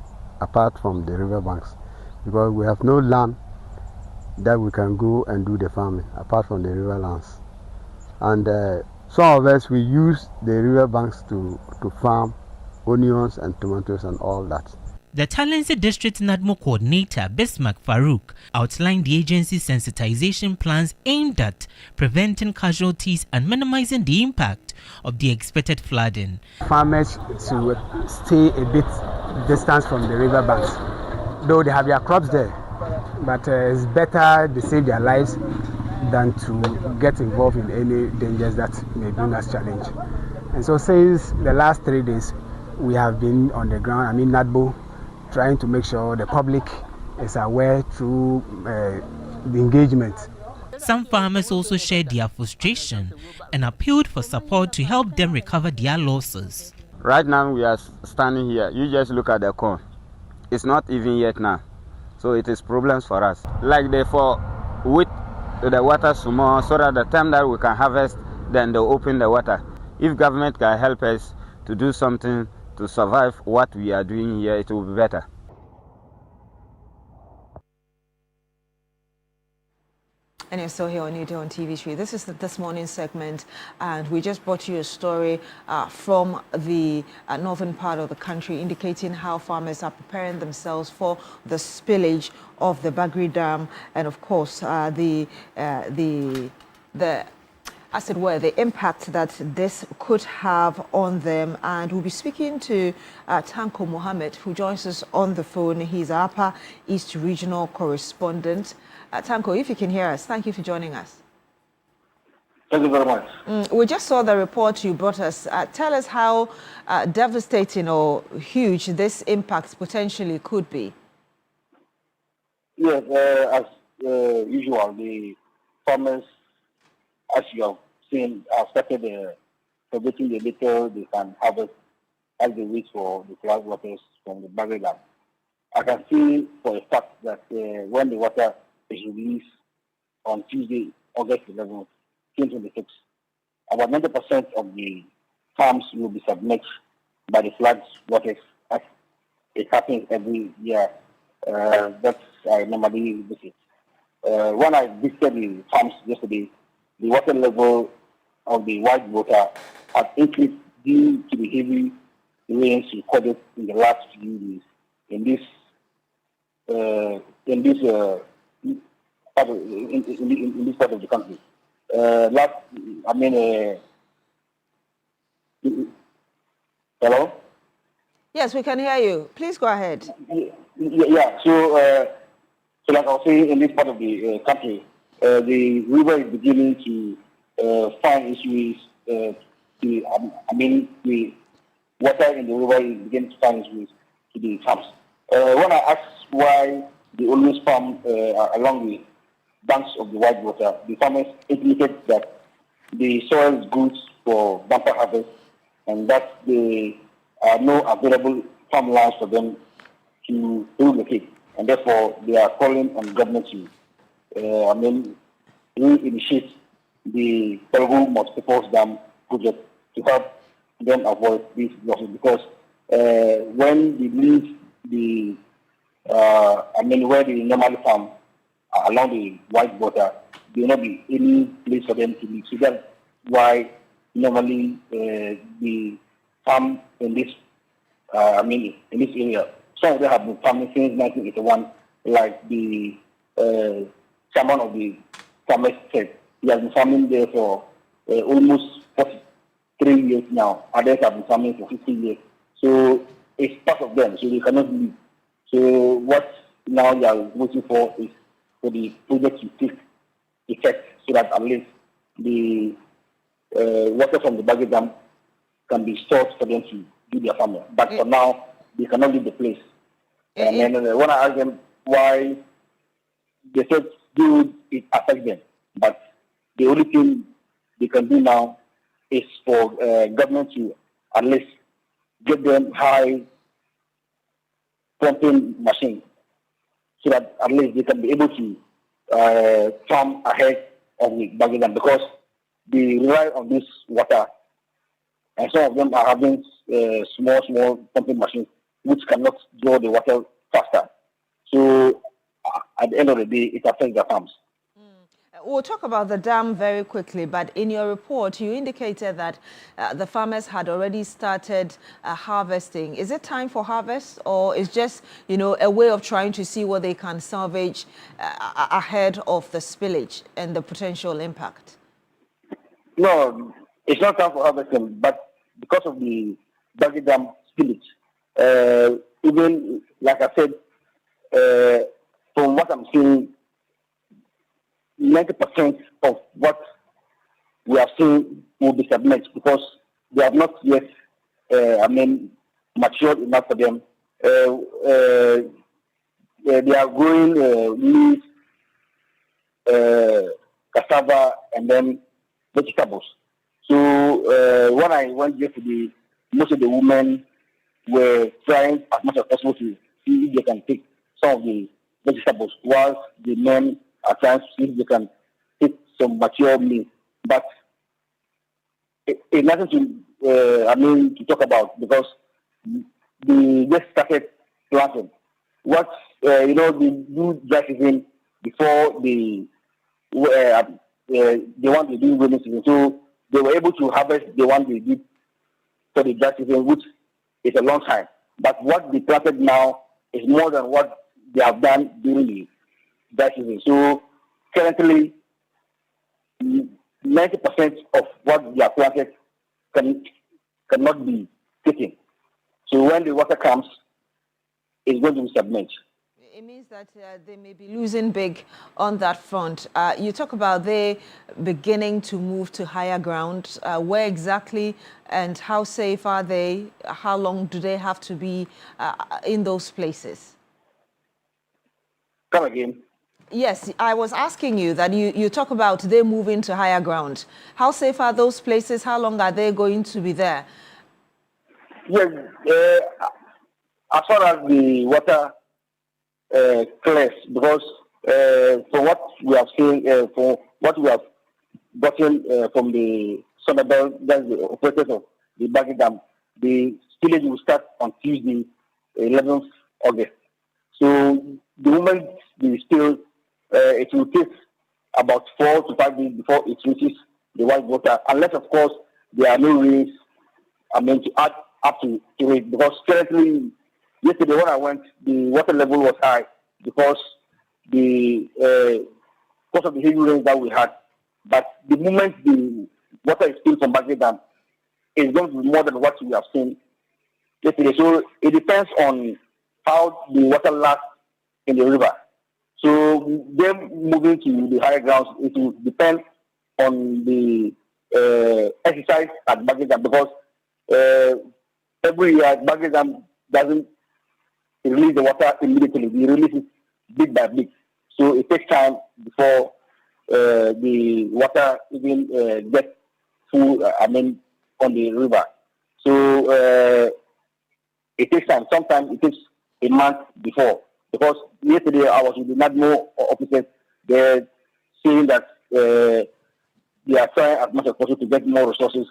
V: apart from the river banks, because we have no land that we can go and do the farming apart from the river lands. And some of us, we use the river banks to farm onions and tomatoes and all that.
B: The Talensi District NADMO Coordinator, Bismarck Farouk, outlined the agency's sensitization plans aimed at preventing casualties and minimizing the impact of the expected flooding.
V: Farmers to stay a bit distant from the river banks, though they have their crops there, but it's better they save their lives than to get involved in any dangers that may bring us challenge. And so since the last 3 days, we have been on the ground, NADMO, trying to make sure the public is aware through the engagement.
B: Some farmers also shared their frustration and appealed for support to help them recover their losses.
W: Right now we are standing here. You just look at the corn. It's not even yet now. So it is problems for us. Like with the water small, so that the time that we can harvest, then they open the water. If government can help us to do something to survive what we are doing here, it will be better.
A: And you're still here on Newday on TV3. This is the This Morning segment, and we just brought you a story from the northern part of the country indicating how farmers are preparing themselves for the spillage of the Bagri Dam, and of course as it were, the impact that this could have on them. And we'll be speaking to Tanko Mohammed, who joins us on the phone. He's our Upper East Regional Correspondent. Tanko, if you can hear us, thank you for joining us.
D: Thank you very much.
A: We just saw the report you brought us. Tell us how devastating or huge this impact potentially could be.
D: Yes, as usual, the farmers, as you have seen, have started forgetting the little they can harvest as they wait for the flood waters from the Bagri Dam. I can see for a fact that when the water is released on Tuesday, August 11th, 2026, about 90% of the farms will be submerged by the flood waters as it happens every year. That's I normally visit. When I visited the farms yesterday, the water level of the white water had increased due to the heavy rains recorded in the last few days in this part of the country. Hello?
A: Yes, we can hear you. Please go ahead.
D: Yeah. So like I was saying, in this part of the country, the river is beginning to find its ways. The water in the river is beginning to find its ways to the farms. When I asked why they always farm along the banks of the white water, the farmers indicated that the soil is good for bumper harvest and that there are no available farmlands for them to relocate, and therefore they are calling on government to reinitiate the Telugu Multipurpose Dam project to help them avoid these losses, because when they leave the where they normally farm along the white water, there will not be any place for them to live. So that's why normally the farm in this in this area. Some of them have been farming since 1981, like the chairman of the farmers said. He has been farming there for almost 43 years now. Others have been farming for 50 years. So it's part of them, so they cannot leave. So what now they are waiting for is for the project to take effect so that at least the water from the Bagri Dam can be stored for them to do their farming. But for now, they cannot leave the place. And then when I asked them why, they said it affects them. But the only thing they can do now is for government to at least give them high pumping machine so that at least they can be able to farm ahead of the Bagri Dam, because they rely on this water, and some of them are having small pumping machines which cannot draw the water faster. So at the end of the day, it affects the farms.
A: We'll talk about the dam very quickly, but in your report, you indicated that the farmers had already started harvesting. Is it time for harvest, or is just, a way of trying to see what they can salvage ahead of the spillage and the potential impact?
D: No, it's not time for harvesting, but because of the Bagri Dam spillage, even like I said, from what I'm seeing, 90% of what we have seen will be submerged because they have not yet, matured enough for them. They are growing leaves, cassava, and then vegetables. So when I went yesterday, most of the women were trying as much as possible to see if they can take some of the vegetables, whilst the men are trying to see if they can take some mature meat. But it's nothing to talk about, because they just started planting. What they do dry season before the the one they do rainy season. So they were able to harvest the one they did for the dry season, which is a long time. But what they planted now is more than what they have done during the dry season. So currently, 90% of what they have planted cannot be taken. So when the water comes, it's going to be submerged.
A: It means that they may be losing big on that front. You talk about they beginning to move to higher ground. Where exactly and how safe are they? How long do they have to be in those places?
D: Come again.
A: Yes, I was asking you that you talk about they moving to higher ground. How safe are those places? How long are they going to be there?
D: Yes, as far as the water clears, because from what we have seen, from what we have gotten from the Sonabel, that's the operators of the Baggy Dam, the spillage will start on Tuesday, 11th August. So the moment the spill, it will take about 4 to 5 days before it reaches the white water, unless, of course, there are no rains, to add up to it. Because currently, yesterday when I went, the water level was high because of the heavy rains that we had. But the moment the water is spilled from Baggy Dam, it's going to be more than what we have seen yesterday. So it depends on how the water lasts in the river. So them moving to the higher grounds, it will depend on the exercise at Baggy Dam, because every year Baggy Dam doesn't release the water immediately. We release it bit by bit. So it takes time before the water even gets full, on the river. So it takes time. Sometimes it takes a month before. Because yesterday I was with the NADMO officers. They're saying that they are trying as much as possible to get more resources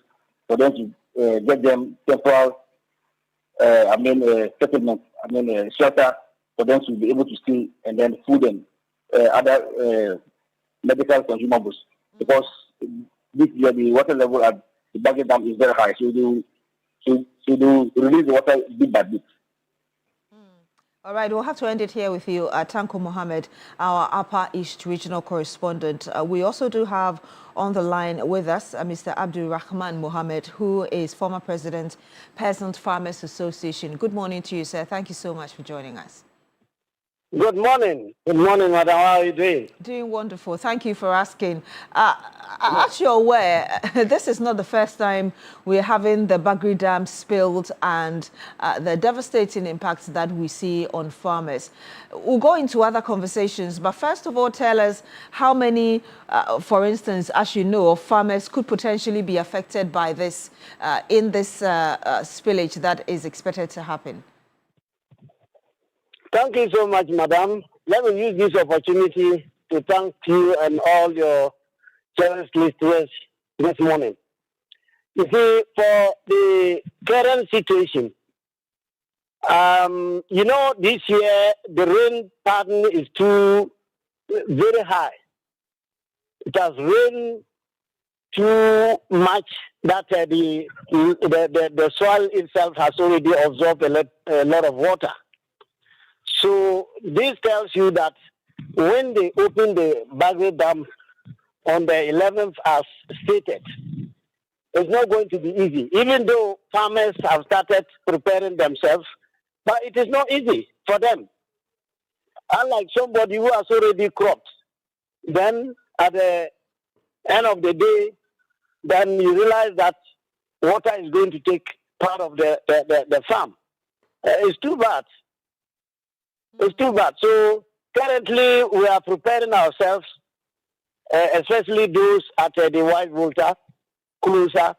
D: for them to get them temporal settlement, shelter for them to be able to stay, and then food and other medical consumables. Because this year the water level at the Baggy Dam is very high, so they release the water bit by bit.
A: All right, we'll have to end it here with you, Tanko Mohammed, our Upper East Regional Correspondent. We also do have on the line with us Mr. Abdul Rahman Mohammed, who is former president, Peasant Farmers Association. Good morning to you, sir. Thank you so much for joining us.
E: Good morning. Good morning, madam. How are you doing?
A: Doing wonderful. Thank you for asking. As you're aware, this is not the first time we're having the Bagri Dam spilled and the devastating impacts that we see on farmers. We'll go into other conversations, but first of all, tell us how many, for instance, as you know, farmers could potentially be affected by this in this spillage that is expected to happen.
E: Thank you so much, madam. Let me use this opportunity to thank you and all your journalist listeners this morning. You see, for the current situation, this year the rain pattern is very high. It has rained too much that the soil itself has already absorbed a lot of water. So this tells you that when they open the Bagri Dam on the 11th as stated, it's not going to be easy, even though farmers have started preparing themselves, but it is not easy for them. Unlike somebody who has already cropped, then at the end of the day, then you realize that water is going to take part of the farm. It's too bad. It's too bad. So currently we are preparing ourselves, especially those at the white water, closer.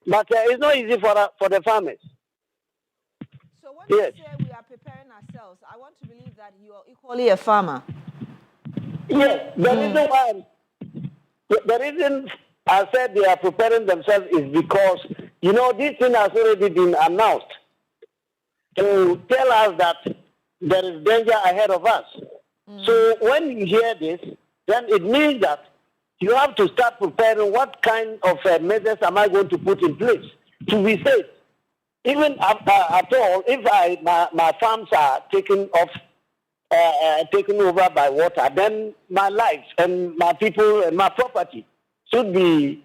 E: But it's not easy for the farmers.
A: So when you say we are preparing ourselves, I want to believe that you are equally a farmer.
E: Yes, the reason I said they are preparing themselves is because, this thing has already been announced to tell us that there is danger ahead of us. So when you hear this, then it means that you have to start preparing what kind of measures am I going to put in place to be safe. Even at all, if my farms are taken over by water, then my life and my people and my property should be,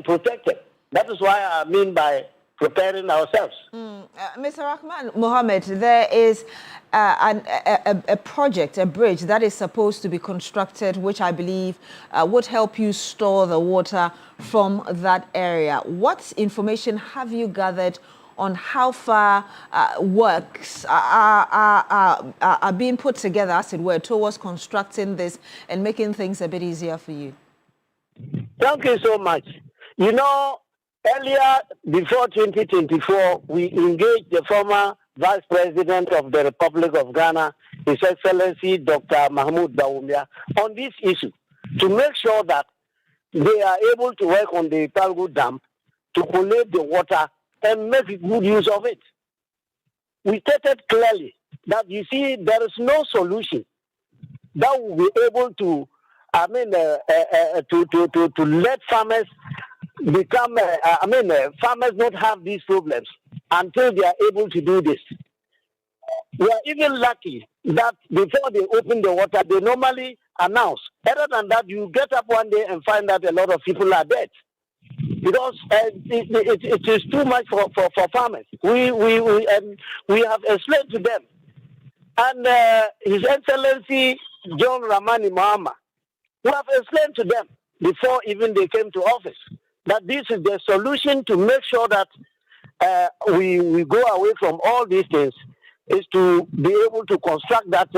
E: protected. That is why I mean by preparing ourselves.
A: Mr. Rahman Mohammed, there is a project, a bridge that is supposed to be constructed, which I believe would help you store the water from that area. What information have you gathered on how far works are being put together, as it were, towards constructing this and making things a bit easier for you?
E: Thank you so much. You know, earlier, before 2024, we engaged the former Vice President of the Republic of Ghana, His Excellency Dr. Mahmoud Bawumia, on this issue to make sure that they are able to work on the Talgu Dam to collect the water and make good use of it. We stated clearly that, you see, there is no solution that will be able to, to let farmers become, farmers not have these problems until they are able to do this. We are even lucky that before they open the water, they normally announce. Other than that, you get up one day and find that a lot of people are dead. Because it is too much for farmers. We have explained to them. And His Excellency John Ramani Mahama, we have explained to them before even they came to office that this is the solution to make sure that we go away from all these things, is to be able to construct that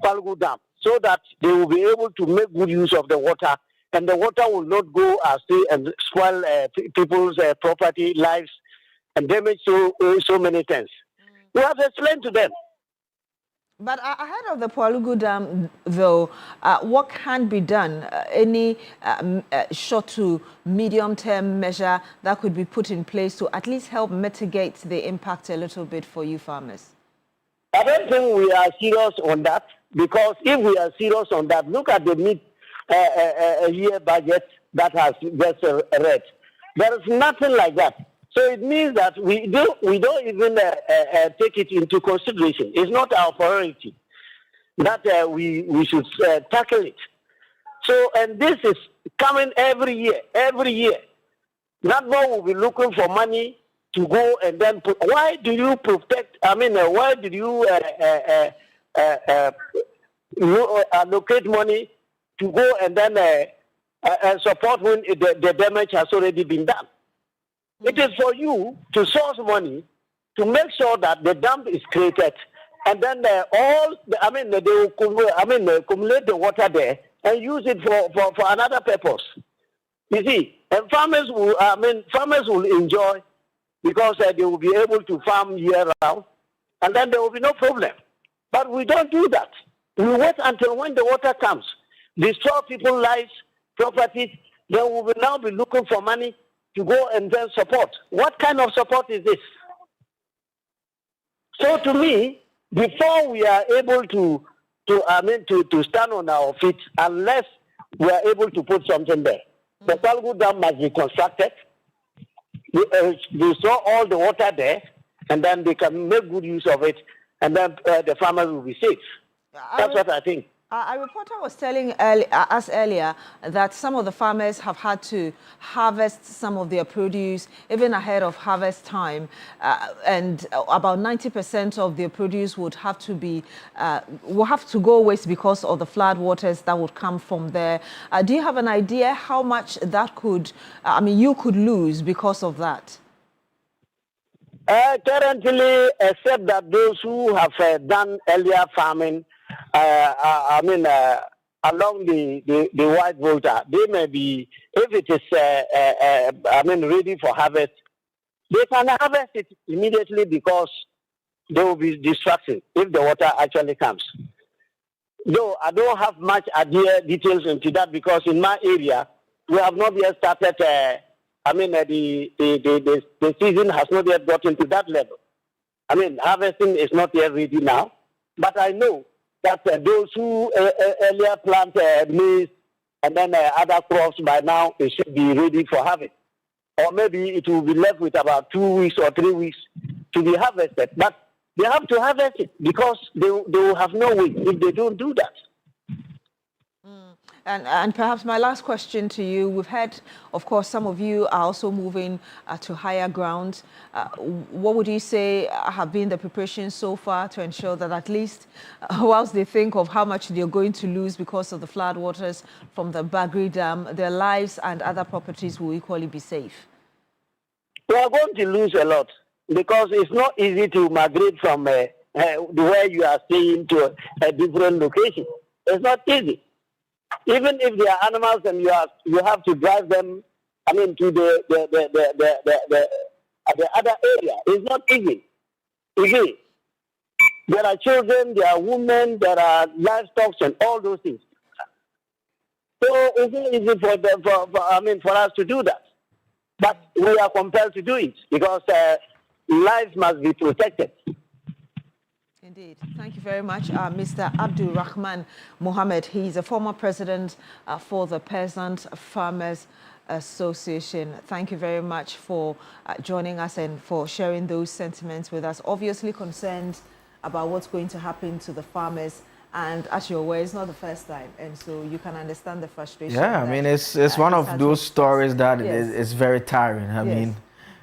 E: Talgu Dam so that they will be able to make good use of the water, and the water will not go astray and spoil people's property, lives, and damage so many things. We have explained to them.
A: But ahead of the Talgu Dam, though, what can be done? Any short to medium-term measure that could be put in place to at least help mitigate the impact a little bit for you farmers?
E: I don't think we are serious on that, because if we are serious on that, look at the mid-year budget that has just read. There is nothing like that. So it means that we don't even take it into consideration. It's not our priority that we should tackle it. So, and this is coming every year. That one will be looking for money to go and then put. Why do you protect? Why did you allocate money to go and then support when the damage has already been done? It is for you to source money to make sure that the dam is created, and then they will accumulate the water there and use it for another purpose. You see, and farmers will enjoy, because they will be able to farm year round, and then there will be no problem. But we don't do that. We wait until when the water comes, destroy people's lives, property. Then we will now be looking for money to go and then support. What kind of support is this? So to me, before we are able to stand on our feet, unless we are able to put something there, the Talgu Dam must be constructed. We store all the water there, and then they can make good use of it, and then the farmers will be safe. That's what I think.
A: A reporter was telling us earlier that some of the farmers have had to harvest some of their produce even ahead of harvest time, and about 90% of their produce would have to go waste because of the flood waters that would come from there. Do you have an idea how much that could, you could lose because of that?
E: Currently, except that those who have done earlier farming, along the White Volta, they may be, if it is, ready for harvest, they can harvest it immediately, because there will be destruction if the water actually comes. Though I don't have much details into that, because in my area, we have not yet started, the season has not yet gotten to that level. Harvesting is not yet ready now, but I know that those who earlier plant maize and then other crops by now, it should be ready for harvest. Or maybe it will be left with about 2 weeks or 3 weeks to be harvested. But they have to harvest it because they will have no way if they don't do that.
A: And perhaps my last question to you, we've heard, of course, some of you are also moving to higher ground. What would you say have been the preparations so far to ensure that at least whilst they think of how much they're going to lose because of the flood waters from the Bagri Dam, their lives and other properties will equally be safe?
E: We are going to lose a lot because it's not easy to migrate from where you are staying to a different location. It's not easy. Even if they are animals and you have to drive them, to the other area. It's not easy. There are children, there are women, there are livestock and all those things. So it's not easy for us to do that. But we are compelled to do it because lives must be protected.
A: Indeed. Thank you very much, Mr. Abdul Rahman Mohammed. He's a former president for the Peasant Farmers Association. Thank you very much for joining us and for sharing those sentiments with us. Obviously concerned about what's going to happen to the farmers. And as you're aware, it's not the first time. And so you can understand the frustration.
C: Yeah, I mean, it's one of those stories that is very tiring. I mean,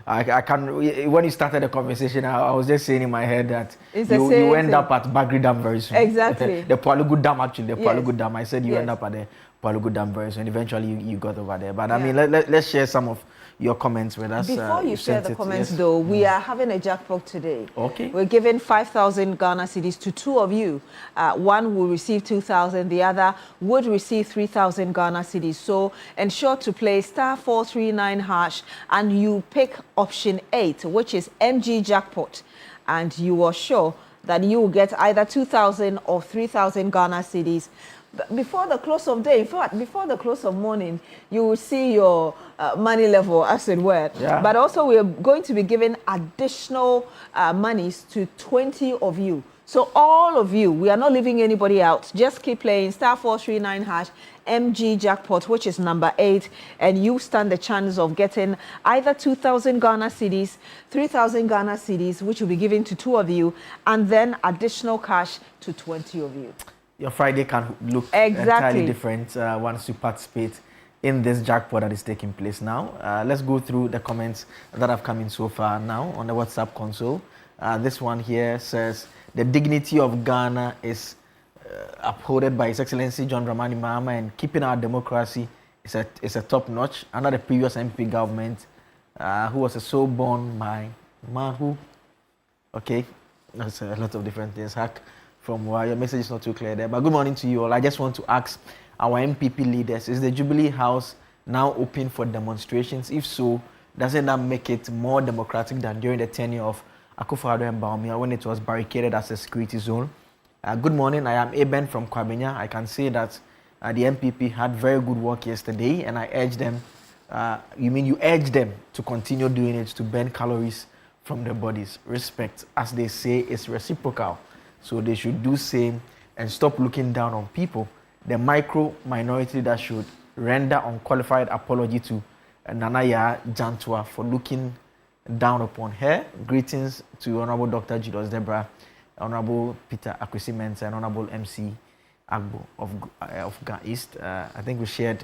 C: I can. When you started the conversation, I was just saying in my head that you end up at Bagri Dam very soon.
A: Exactly.
C: The Palugu Dam, actually, the Palugu Dam. I said you end up at the Palugu Dam very soon. Eventually, you got over there. But I mean, let's share some of your comments with us.
A: Before you share the comments, though, we are having a jackpot today.
C: Okay.
A: We're giving 5,000 Ghana cedis to two of you. One will receive 2,000. The other would receive 3,000 Ghana cedis. So ensure to play *439# and you pick option 8, which is MG jackpot. And you are sure that you will get either 2,000 or 3,000 Ghana cedis. Before the close of day, in fact, before the close of morning, you will see your money level, as it were.
C: Yeah.
A: But also, we are going to be giving additional monies to 20 of you. So all of you, we are not leaving anybody out. Just keep playing *439# MG jackpot, which is number 8, and you stand the chance of getting either 2,000 Ghana cedis, 3,000 Ghana cedis, which will be given to 2 of you, and then additional cash to 20 of you.
C: Your Friday can look entirely different once you participate in this jackpot that is taking place now. Let's go through the comments that have come in so far now on the WhatsApp console. This one here says, the dignity of Ghana is upholded by His Excellency John Dramani Mahama, and keeping our democracy is a top notch. Under the previous MP government, who was a soul-born man who, okay, that's a lot of different things. From where your message is not too clear there. But good morning to you all. I just want to ask our MPP leaders, is the Jubilee House now open for demonstrations? If so, doesn't that make it more democratic than during the tenure of Akufo-Addo and Bawumia when it was barricaded as a security zone? Good morning, I am Eben from Kwabenya. I can say that the MPP had very good work yesterday, and I urge them, you urge them to continue doing it, to burn calories from their bodies. Respect, as they say, is reciprocal. So they should do same and stop looking down on people. The micro minority that should render unqualified apology to Nanaya Jantua for looking down upon her. Greetings to Honorable Dr. Julius Debra, Honorable Peter Akwesi-Mensah, and Honorable MC Agbo of Ghana East. I think we shared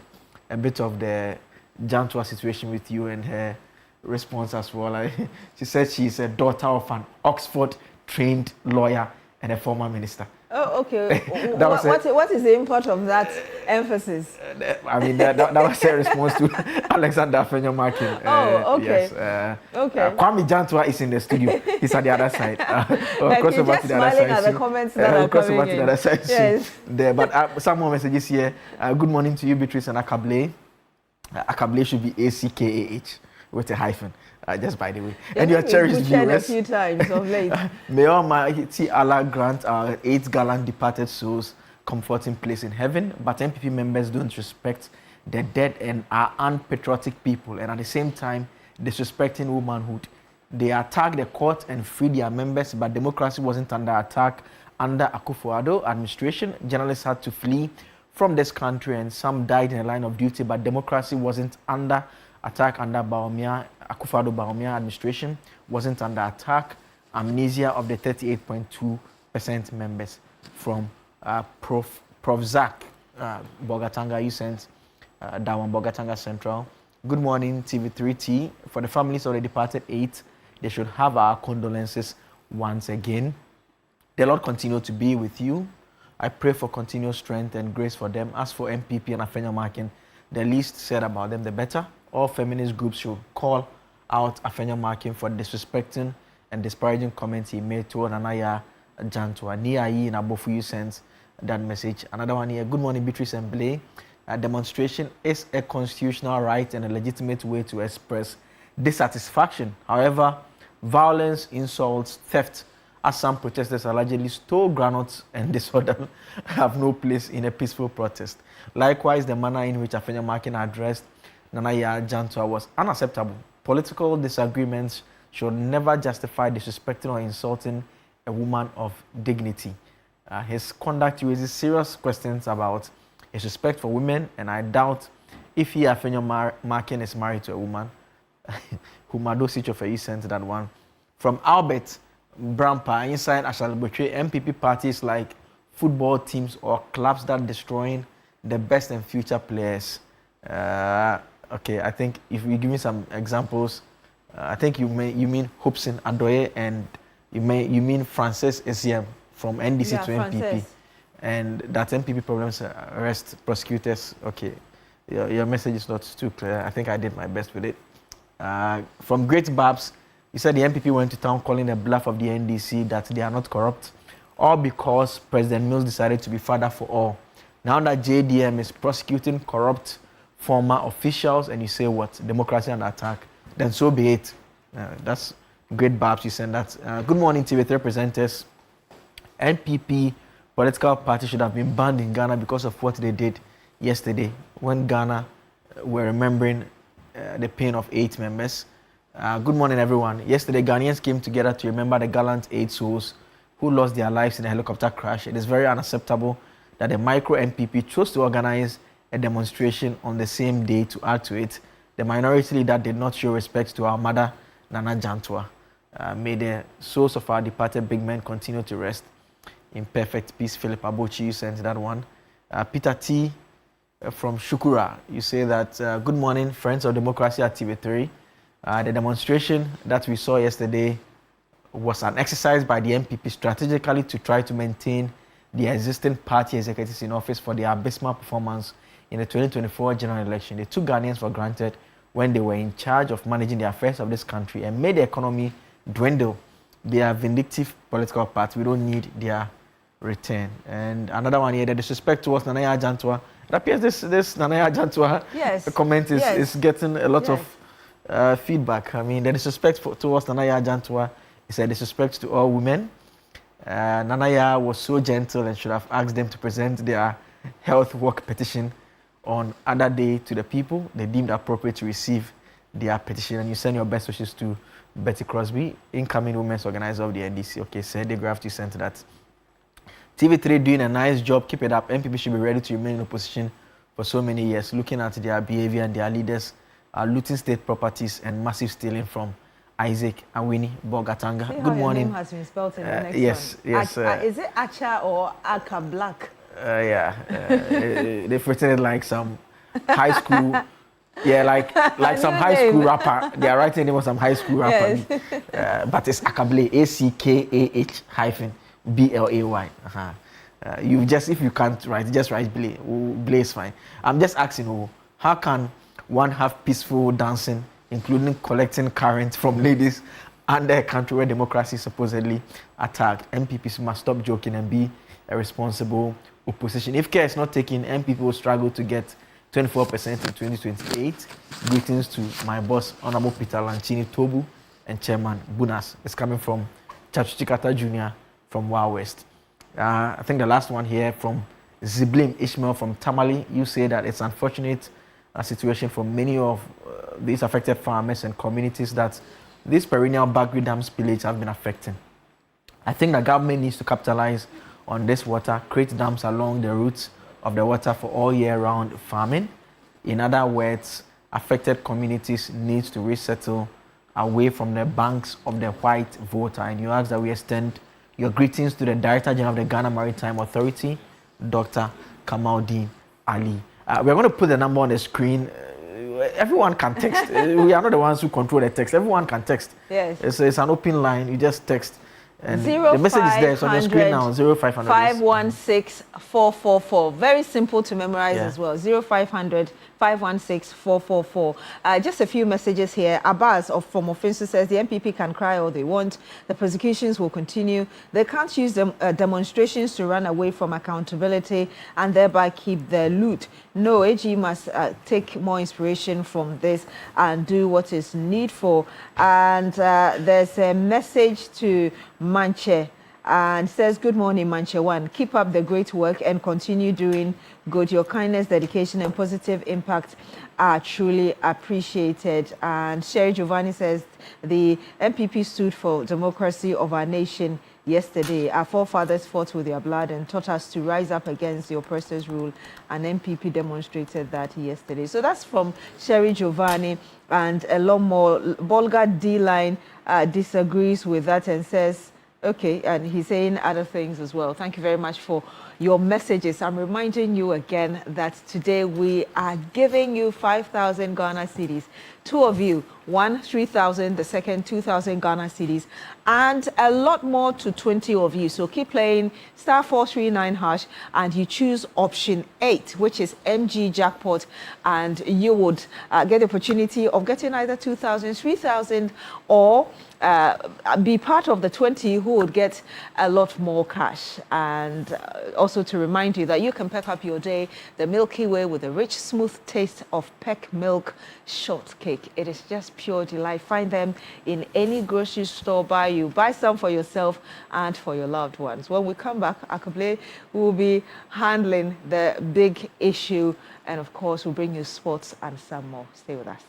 C: a bit of the Jantua situation with you and her response as well. She said she is a daughter of an Oxford-trained lawyer and a former minister.
A: Oh, okay. What is the import of that emphasis?
C: I mean, that was a response to Alexander Afenyo-Markin.
A: Oh, okay.
C: Yes.
A: Okay.
C: Kwame Jantua is in the studio. He's at the other side.
A: Cross over to the other side. At the comments that are
C: cross
A: coming
C: over to the other side.
A: Yes.
C: There, but some more messages here. Good morning to you, Beatrice and Akable. Akable should be ACKAH with a hyphen. Just by the way. And your cherished viewers.
A: A few times of late.
C: May Almighty Allah grant our 8 gallant departed souls comforting place in heaven. But MPP members don't respect the dead and are unpatriotic people, and at the same time disrespecting womanhood. They attacked the court and freed their members, but democracy wasn't under attack under Akufo-Addo administration. Journalists had to flee from this country, and some died in the line of duty, but democracy wasn't under attack under Akufo-Addo Bawumia administration, wasn't under attack. Amnesia of the 38.2% members from Prof Zach Bogatanga. You sent that one, Bogatanga Central. Good morning, TV3T. For the families of the departed 8, they should have our condolences once again. The Lord continue to be with you. I pray for continued strength and grace for them. As for MPP and Afenya Markin, the least said about them, the better. All feminist groups should call out Afenya Markin for disrespecting and disparaging comments he made toward Anaya Jantua. Niayi Nabofu, you sent that message. Another one here. Good morning, Beatrice and Blay. A demonstration is a constitutional right and a legitimate way to express dissatisfaction. However, violence, insults, theft, as some protesters allegedly stole granules and disorder, have no place in a peaceful protest. Likewise, the manner in which Afenya Markin addressed Nanaya Jantua was unacceptable. Political disagreements should never justify disrespecting or insulting a woman of dignity. His conduct raises serious questions about his respect for women, and I doubt if he, Afenya Markin, is married to a woman. Humado Sichofe, you sent that one. From Albert Brampa, inside I shall betray MPP parties like football teams or clubs that destroying the best and future players. Okay, I think if you give me some examples, I think you mean Hobson Adoye, and you mean Frances Essiem from NDC to MPP. Frances. And that MPP problems arrest prosecutors. Okay, your message is not too clear. I think I did my best with it. From Great Babs, you said the MPP went to town calling the bluff of the NDC that they are not corrupt, all because President Mills decided to be father for all. Now that JDM is prosecuting corrupt former officials, and you say what? Democracy under attack, then so be it. That's Great Babs, you send that. Good morning, TV3 presenters. NPP political party should have been banned in Ghana because of what they did yesterday when Ghana were remembering the pain of 8 members. Good morning, everyone. Yesterday, Ghanaians came together to remember the gallant 8 souls who lost their lives in a helicopter crash. It is very unacceptable that the micro MPP chose to organize a demonstration on the same day to add to it. The minority leader did not show respect to our mother, Nana Jantua. May the souls of our departed big men continue to rest in perfect peace. Philip Abochi, you sent that one. Peter T. From Shukura, you say that, good morning, friends of democracy at TV3. The demonstration that we saw yesterday was an exercise by the MPP strategically to try to maintain the existing party executives in office for their abysmal performance in the 2024 general election. They took Ghanaians for granted when they were in charge of managing the affairs of this country and made the economy dwindle. They are vindictive political party. We don't need their return. And another one here, the disrespect towards Nanaya Jantua. It appears this Nanaya Jantua comment is getting a lot of feedback. I mean, the disrespect towards Nanaya Jantua is a disrespect to all women. Nanaya was so gentle and should have asked them to present their health work petition on other day to the people. They deemed appropriate to receive their petition, and you send your best wishes to Betty Crosby, incoming women's organizer of the NDC. Okay, so they graft you sent that. TV3 doing a nice job. Keep it up. MPP should be ready to remain in opposition for so many years, looking at their behavior and their leaders are looting state properties and massive stealing from Isaac Awini Bogatanga.
A: See
C: Good morning.
A: Your name has been spelled in the next
C: yes,
A: one.
C: Yes.
A: Is it Acha or Aka Black?
C: They've written it like some high school. Yeah, like some high school rapper. They are writing it was some high school rapper. Yes. But it's Akable, ACKAH-BLAY. You just, if you can't write, just write Blay. Blay is fine. I'm just asking, how can one have peaceful dancing, including collecting current from ladies, under a country where democracy is supposedly attacked? MPPs must stop joking and be a responsible opposition. If care is not taken, MPP will struggle to get 24% in 2028. Greetings to my boss, Honorable Peter Lanchini Tobu, and Chairman Bunas. It's coming from Chachuchikata Jr. from Wild West. I think the last one here from Ziblim Ishmael from Tamale. You say that it's unfortunate situation for many of these affected farmers and communities that these perennial Bagri Dam spillage have been affecting. I think the government needs to capitalize on this water, create dams along the routes of the water for all year round farming. In other words, affected communities need to resettle away from the banks of the white voter. And you ask that we extend your greetings to the Director General of the Ghana Maritime Authority, Dr. Kamaldeen Ali. We're going to put the number on the screen. Everyone can text. We are not the ones who control the text. Everyone can text.
A: Yes.
C: It's an open line. You just text. And the message is there. It's on your screen now. 0500
A: 516 444. Very simple to memorize as well. 0500 516 444. Just a few messages here. Abbas from Ofinsu says the MPP can cry all they want. The prosecutions will continue. They can't use demonstrations to run away from accountability and thereby keep their loot. No, AG must take more inspiration from this and do what is needful. And there's a message to Manche and says, good morning, Manche One. Keep up the great work and continue doing good. Your kindness, dedication, and positive impact are truly appreciated. And Sherry Giovanni says, the MPP stood for democracy of our nation yesterday. Our forefathers fought with their blood and taught us to rise up against the oppressor's rule. And MPP demonstrated that yesterday. So that's from Sherry Giovanni, and a lot more. Bolga D-Line disagrees with that and says, okay, and he's saying other things as well. Thank you very much for your messages. I'm reminding you again that today we are giving you 5,000 Ghana cedis. Two of you, one 3,000, the second 2,000 Ghana cedis, and a lot more to 20 of you. So keep playing *439# and you choose option 8, which is MG jackpot, and you would get the opportunity of getting either 2,000, 3,000, or be part of the 20 who would get a lot more cash. And also to remind you that you can pack up your day the Milky Way with a rich, smooth taste of peck milk shortcake. It is just pure delight. Find them in any grocery store by you. Buy some for yourself and for your loved ones. When we come back, Akable will be handling the big issue, and of course we'll bring you sports and some more. Stay with us.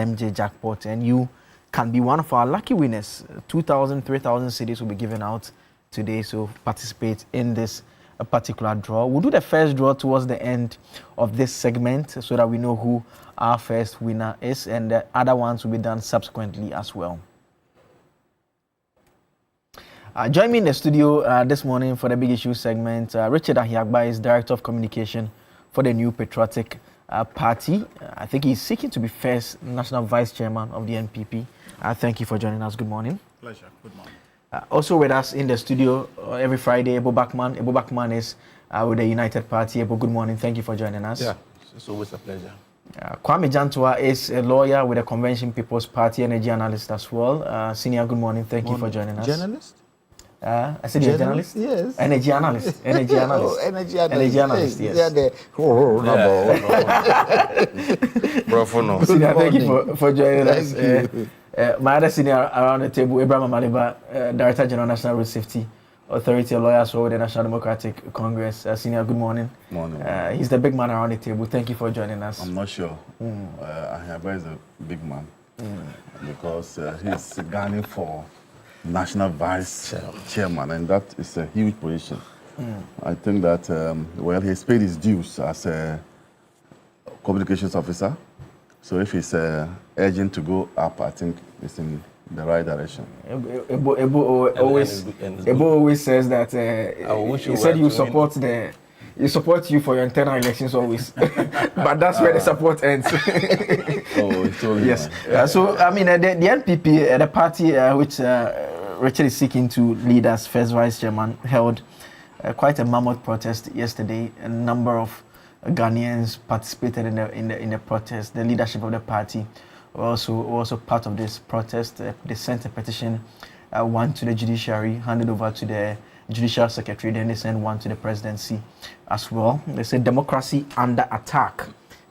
C: MJ jackpot, and you can be one of our lucky winners. 2,000, 3,000 cedis will be given out today, so participate in this particular draw. We'll do the first draw towards the end of this segment so that we know who our first winner is, and the other ones will be done subsequently as well. Join me in the studio this morning for the Big Issue segment. Richard Ahiagba is Director of Communication for the New Patriotic Party. I think he's seeking to be first National Vice Chairman of the NPP. Thank you for joining us. Good morning.
G: Pleasure. Good morning.
C: Also with us in the studio every Friday, Ebo Bachman. Ebo Bachman is with the United Party. Ebo, good morning. Thank you for joining us.
G: Yeah, it's always a pleasure.
C: Kwame Jantua is a lawyer with the Convention People's Party, energy analyst as well. Senior, good morning. Thank you for joining us.
G: Journalist?
C: I said you're a journalist?
G: Yes.
C: Energy analyst. Energy analyst.
G: Oh, energy analyst.
C: Energy analyst, yes.
G: Yeah,
C: Senior, thank you for joining us. My other senior around the table, Abraham Amaliba, Director General National Road Safety Authority, a lawyer for the National Democratic Congress. Senior, good morning.
G: Morning.
C: He's the big man around the table. Thank you for joining us.
G: I'm not sure. Ahiagba is a big man because he's gunning for National Vice Chairman, and that is a huge position. I think that, well, he's paid his dues as a communications officer. So if he's urgent to go up, I think it's in the right direction.
C: Ebo always says that he said you support you for your internal elections always, but that's where the support ends.
G: It's totally
C: yes. So I mean, the NPP, the party which Richard is seeking to lead as first vice chairman, held quite a mammoth protest yesterday. A number of Ghanaians participated in the protest. The leadership of the party were also part of this protest. They sent a petition, one to the judiciary, handed over to the judicial secretary, then they sent one to the presidency as well. They said democracy under attack,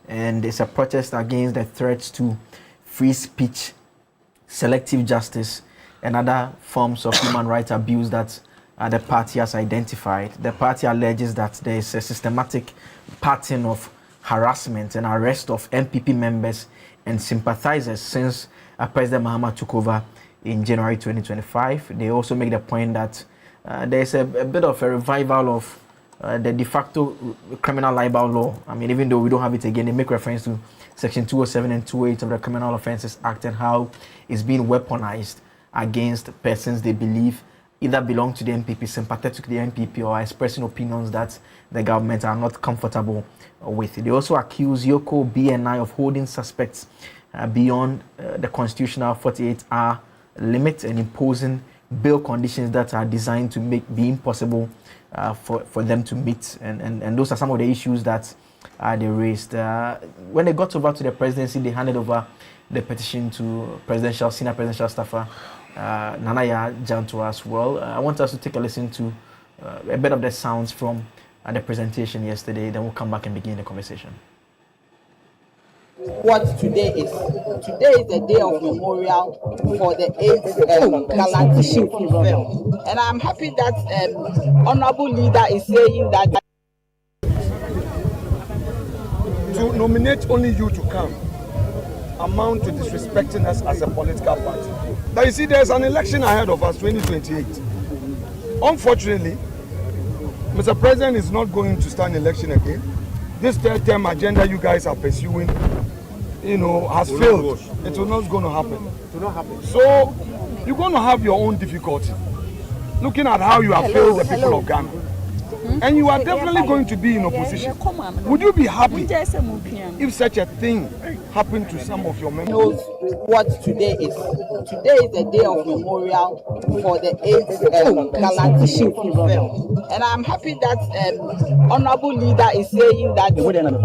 C: and it's a protest against the threats to free speech, selective justice, and other forms of human rights abuse that the party has identified. The party alleges that there is a systematic pattern of harassment and arrest of NPP members and sympathizers since President Mahama took over in January 2025. They also make the point that there is a bit of a revival of the de facto criminal libel law. I mean, even though we don't have it again, they make reference to Section 207 and 208 of the Criminal Offences Act and how it's being weaponized against persons they believe either belong to the NPP, sympathetic to the NPP, or are expressing opinions that the government are not comfortable with. They also accuse Yoko BNI of holding suspects beyond the constitutional 48-hour limit and imposing bail conditions that are designed to be impossible for them to meet. And those are some of the issues that they raised. When they got over to the presidency, they handed over the petition to senior presidential staffer Nanaya Jantua as well. I want us to take a listen to a bit of the sounds from the presentation yesterday, then we'll come back and begin the conversation.
N: What today is the day of memorial for the 8th gallant ship fell. And I'm happy that honorable leader is saying that
M: to nominate only you to come amount to disrespecting us as a political party. But you see, there's an election ahead of us, 2028. Unfortunately, Mr. President is not going to stand election again. This third-term agenda you guys are pursuing, has failed. It will not going to happen. So you're going to have your own difficulty. Looking at how you have failed the people of Ghana. And you are definitely going to be in opposition. Would you be happy if such a thing happened to some of your members?
N: Knows what today is. Today is the day of memorial for the 8th gallant ship fell. And I'm happy that honorable leader is saying that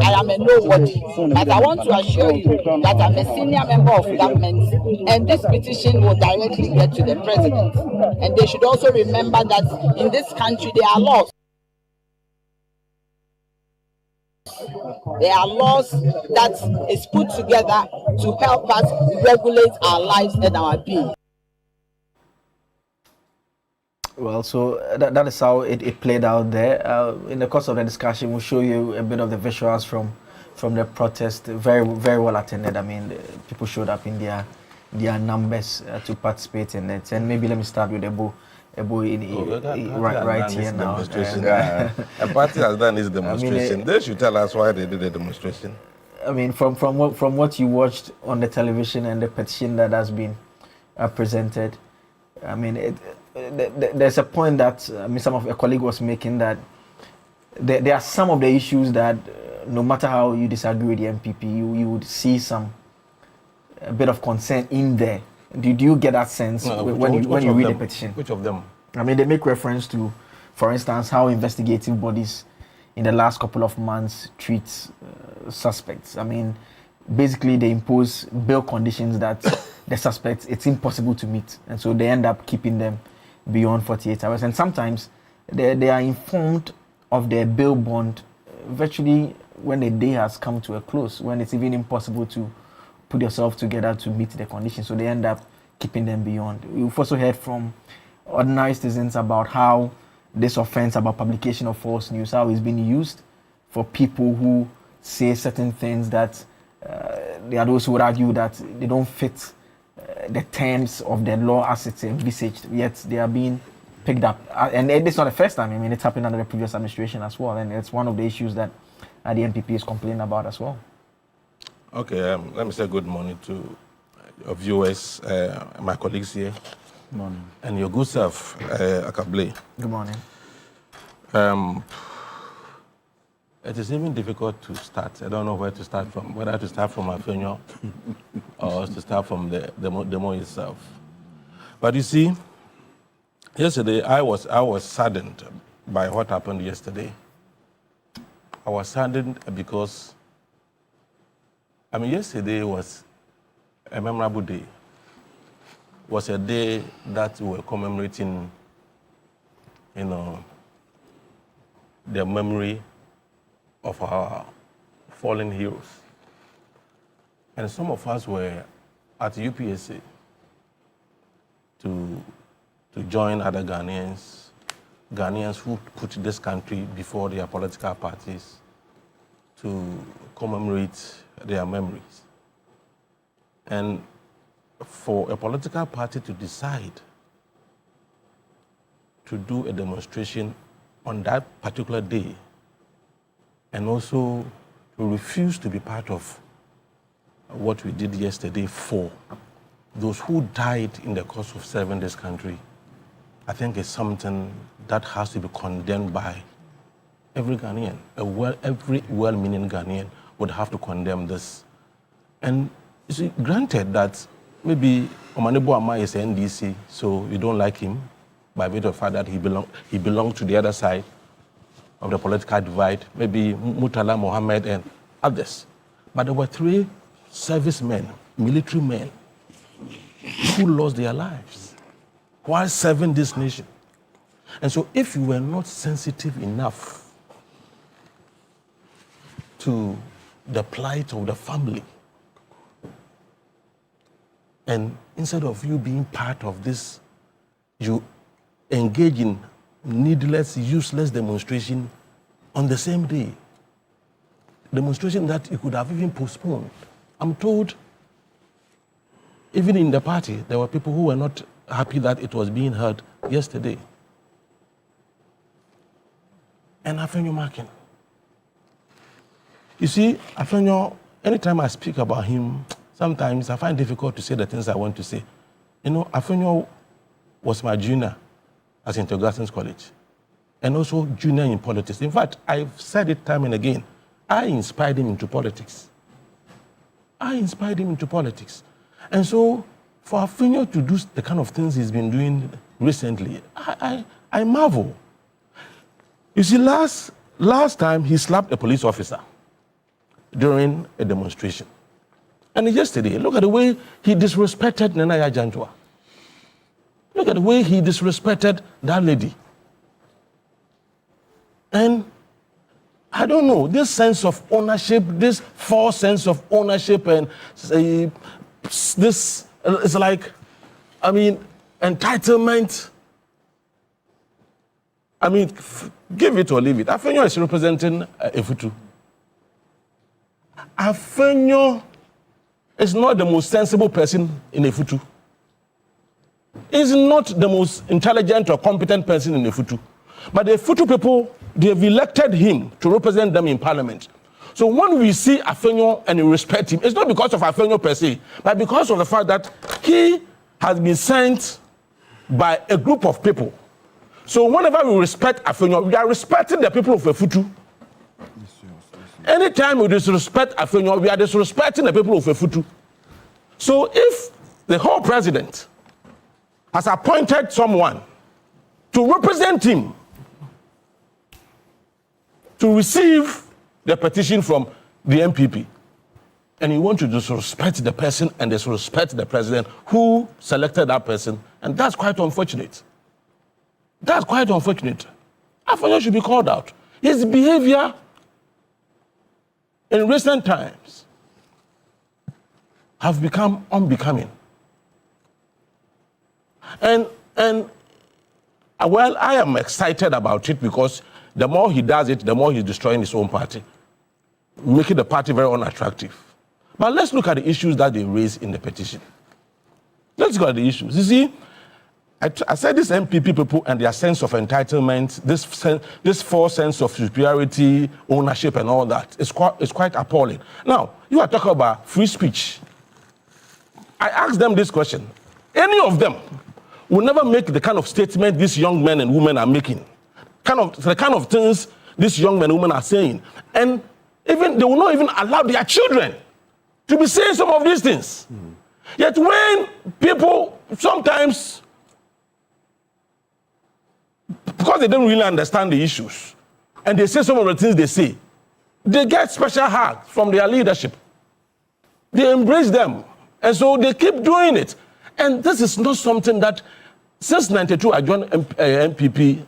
N: I am a nobody. But I want to assure you that I'm a senior member of government, and this petition will directly get to the president. And they should also remember that in this country there are laws. There are laws that is put together to help us regulate our lives and our being.
C: Well, so that is how it played out there. In the course of the discussion, we'll show you a bit of the visuals from from the protest, very, very well attended. I mean, people showed up in their numbers to participate in it. And maybe let me start with Ebo right here now.
H: A party has done its demonstration. I mean, they should tell us why they did the demonstration.
C: I mean, from what you watched on the television and the petition that has been presented, I mean, there's a point that some of your colleague was making that there are some of the issues that no matter how you disagree with the MPP, you would see a bit of concern in there. Did you get that sense when you read the petition?
H: Which of them?
C: I mean, they make reference to, for instance, how investigative bodies in the last couple of months treat suspects. I mean, basically they impose bail conditions that the suspects, it's impossible to meet. And so they end up keeping them beyond 48 hours. And sometimes they are informed of their bail bond virtually when the day has come to a close, when it's even impossible to put yourself together to meet the conditions. So they end up keeping them beyond. We've also heard from ordinary citizens about how this offense about publication of false news, how it's been used for people who say certain things that there are those who would argue that they don't fit the terms of the law as it's envisaged, yet they are being picked up. And it's not the first time. I mean, it's happened under the previous administration as well. And it's one of the issues that the NPP is complaining about as well.
H: Okay, let me say good morning to your viewers, my colleagues here.
C: Good morning.
H: And your good self, Akable.
C: Good morning.
H: It is even difficult to start. I don't know where to start from, whether to start from Afenyo or to start from the demo itself. But you see, yesterday I was saddened by what happened yesterday. I was saddened because, I mean, yesterday was a memorable day. It was a day that we were commemorating, the memory of our fallen heroes. And some of us were at UPSA to join other Ghanaians who put this country before their political parties to commemorate their memories. And for a political party to decide to do a demonstration on that particular day and also to refuse to be part of what we did yesterday for those who died in the course of serving this country, I think it's something that has to be condemned by every Ghanaian. Every well-meaning Ghanaian would have to condemn this. And you see, granted that maybe Omanebo Ama is NDC, so you don't like him by way of the fact that he belonged to the other side of the political divide, maybe Murtala Mohammed and others. But there were 3 servicemen, military men, who lost their lives while serving this nation. And so if you were not sensitive enough to the plight of the family, and instead of you being part of this, you engage in needless, useless demonstration on the same day. Demonstration that you could have even postponed. I'm told, even in the party, there were people who were not happy that it was being held yesterday. And Afenyo Markin. You see, Afenyo, anytime I speak about him, sometimes I find it difficult to say the things I want to say. You know, Afenyo was my junior at Integrations College, and also junior in politics. In fact, I've said it time and again, I inspired him into politics. And so, for Afenyo to do the kind of things he's been doing recently, I marvel. You see, last time he slapped a police officer during a demonstration. And yesterday, look at the way he disrespected Nenaya Janjua. Look at the way he disrespected that lady. And I don't know, this sense of ownership, this false sense of ownership, and this is like, I mean, entitlement. I mean, give it or leave it. Afenyo is representing Efutu. Afenyo is not the most sensible person in Efutu. He's not the most intelligent or competent person in Efutu. But the Efutu people, they have elected him to represent them in parliament. So when we see Afenyo and we respect him, it's not because of Afenyo per se, but because of the fact that he has been sent by a group of people. So whenever we respect Afenyo, we are respecting the people of Efutu. Anytime we disrespect Afenyo, we are disrespecting the people of Efutu. So if the whole president has appointed someone to represent him to receive the petition from the MPP, and you want to disrespect the person and disrespect the president who selected that person, and that's quite unfortunate. That's quite unfortunate. Afenyo should be called out. His behavior in recent times have become unbecoming. And well, I am excited about it because the more he does it, the more he's destroying his own party, making the party very unattractive. But let's look at the issues that they raise in the petition. Let's look at the issues. You see, I said this MPP people and their sense of entitlement, this false sense of superiority, ownership and all that, is quite appalling. Now, you are talking about free speech. I asked them this question. Any of them will never make the kind of statement these young men and women are making, the kind of things these young men and women are saying. And even they will not even allow their children to be saying some of these things. Yet when people sometimes, because they don't really understand the issues, and they say some of the things they say, they get special hugs from their leadership. They embrace them, and so they keep doing it. And this is not something that, since 92 I joined MPP,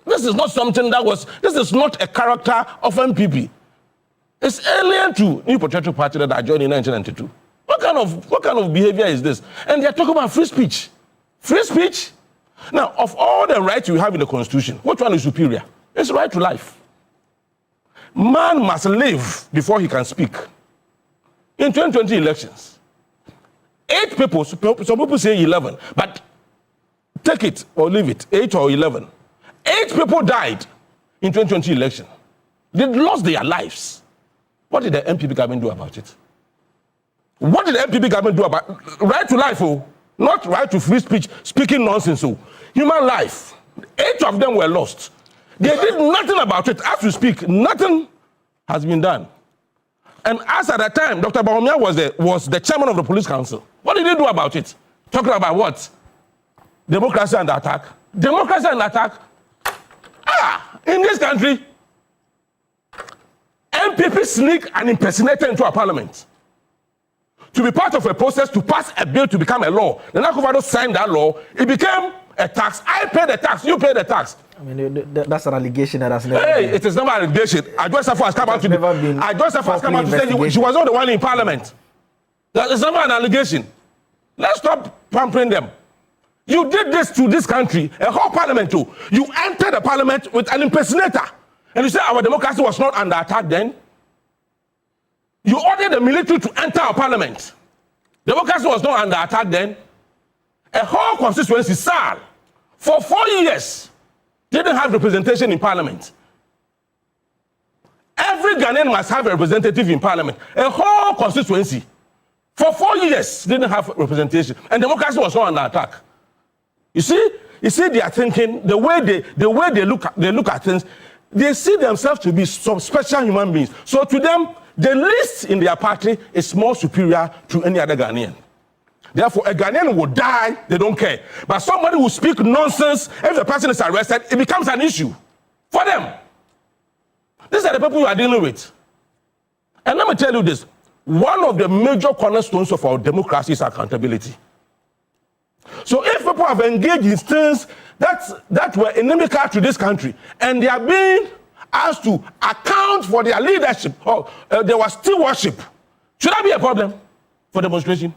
H: this is not something that was, this is not a character of MPP. It's alien to New Patriotic Party that I joined in 1992. What kind of behavior is this? And they're talking about free speech. Free speech? Now, of all the rights we have in the Constitution, which one is superior? It's the right to life. Man must live before he can speak. In 2020 elections, 8 people, some people say 11, but take it or leave it, 8 or 11. 8 people died in 2020 election. They lost their lives. What did the MPP government do about it? What did the MPP government do about it? Right to life, oh, not right to free speech, speaking nonsense, oh. Human life. 8 of them were lost. They did nothing about it. As we speak, nothing has been done. And as at that time, Dr. Bawumia was the chairman of the police council. What did he do about it? Talking about what? Democracy and attack. Democracy and attack. In this country, MPP sneak and impersonated into our parliament to be part of a process to pass a bill to become a law. The Nakufado signed that law. It became a tax. I pay the tax. You pay the tax.
C: I mean, that's an allegation that has never
H: been. It is never an allegation. Ajosafo has come out to say she was not the one in parliament. That is never an allegation. Let's stop pampering them. You did this to this country, a whole parliament too. You entered the parliament with an impersonator. And you say our democracy was not under attack then. You ordered the military to enter our parliament. Democracy was not under attack then. A whole constituency, SAL, for 4 years, didn't have representation in parliament. Every Ghanaian must have a representative in parliament. A whole constituency, for 4 years, didn't have representation. And democracy was not under attack. You see they are thinking, the way they look at things, they see themselves to be some special human beings. So to them, the least in their party is more superior to any other Ghanaian. Therefore, a Ghanaian will die, they don't care. But somebody will speak nonsense, if the person is arrested, it becomes an issue for them. These are the people you are dealing with. And let me tell you this, one of the major cornerstones of our democracy is accountability. So if people have engaged in things that were inimical to this country, and they are being asked to account for their leadership, or there was stewardship, should that be a problem for demonstration?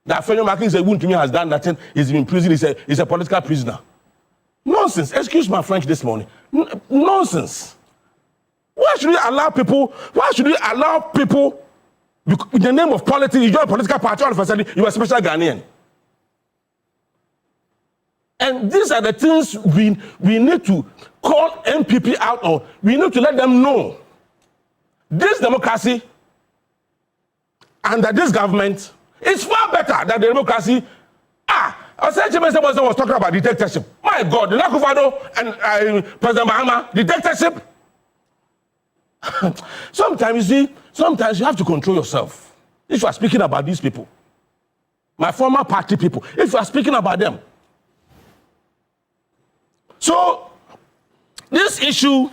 H: That Fenyo Makin Wontumi has done nothing, he's in prison, he's a political prisoner. Nonsense. Excuse my French this morning. Nonsense. Why should we allow people In the name of politics, you join a political party, all of a sudden, you are a special Ghanaian. And these are the things we need to call MPP out on. We need to let them know this democracy under this government is far better than the democracy. was talking about dictatorship. My God, the Nakufado and President Mahama, dictatorship. Sometimes you have to control yourself. If you are speaking about these people, my former party people, if you are speaking about them. So, this issue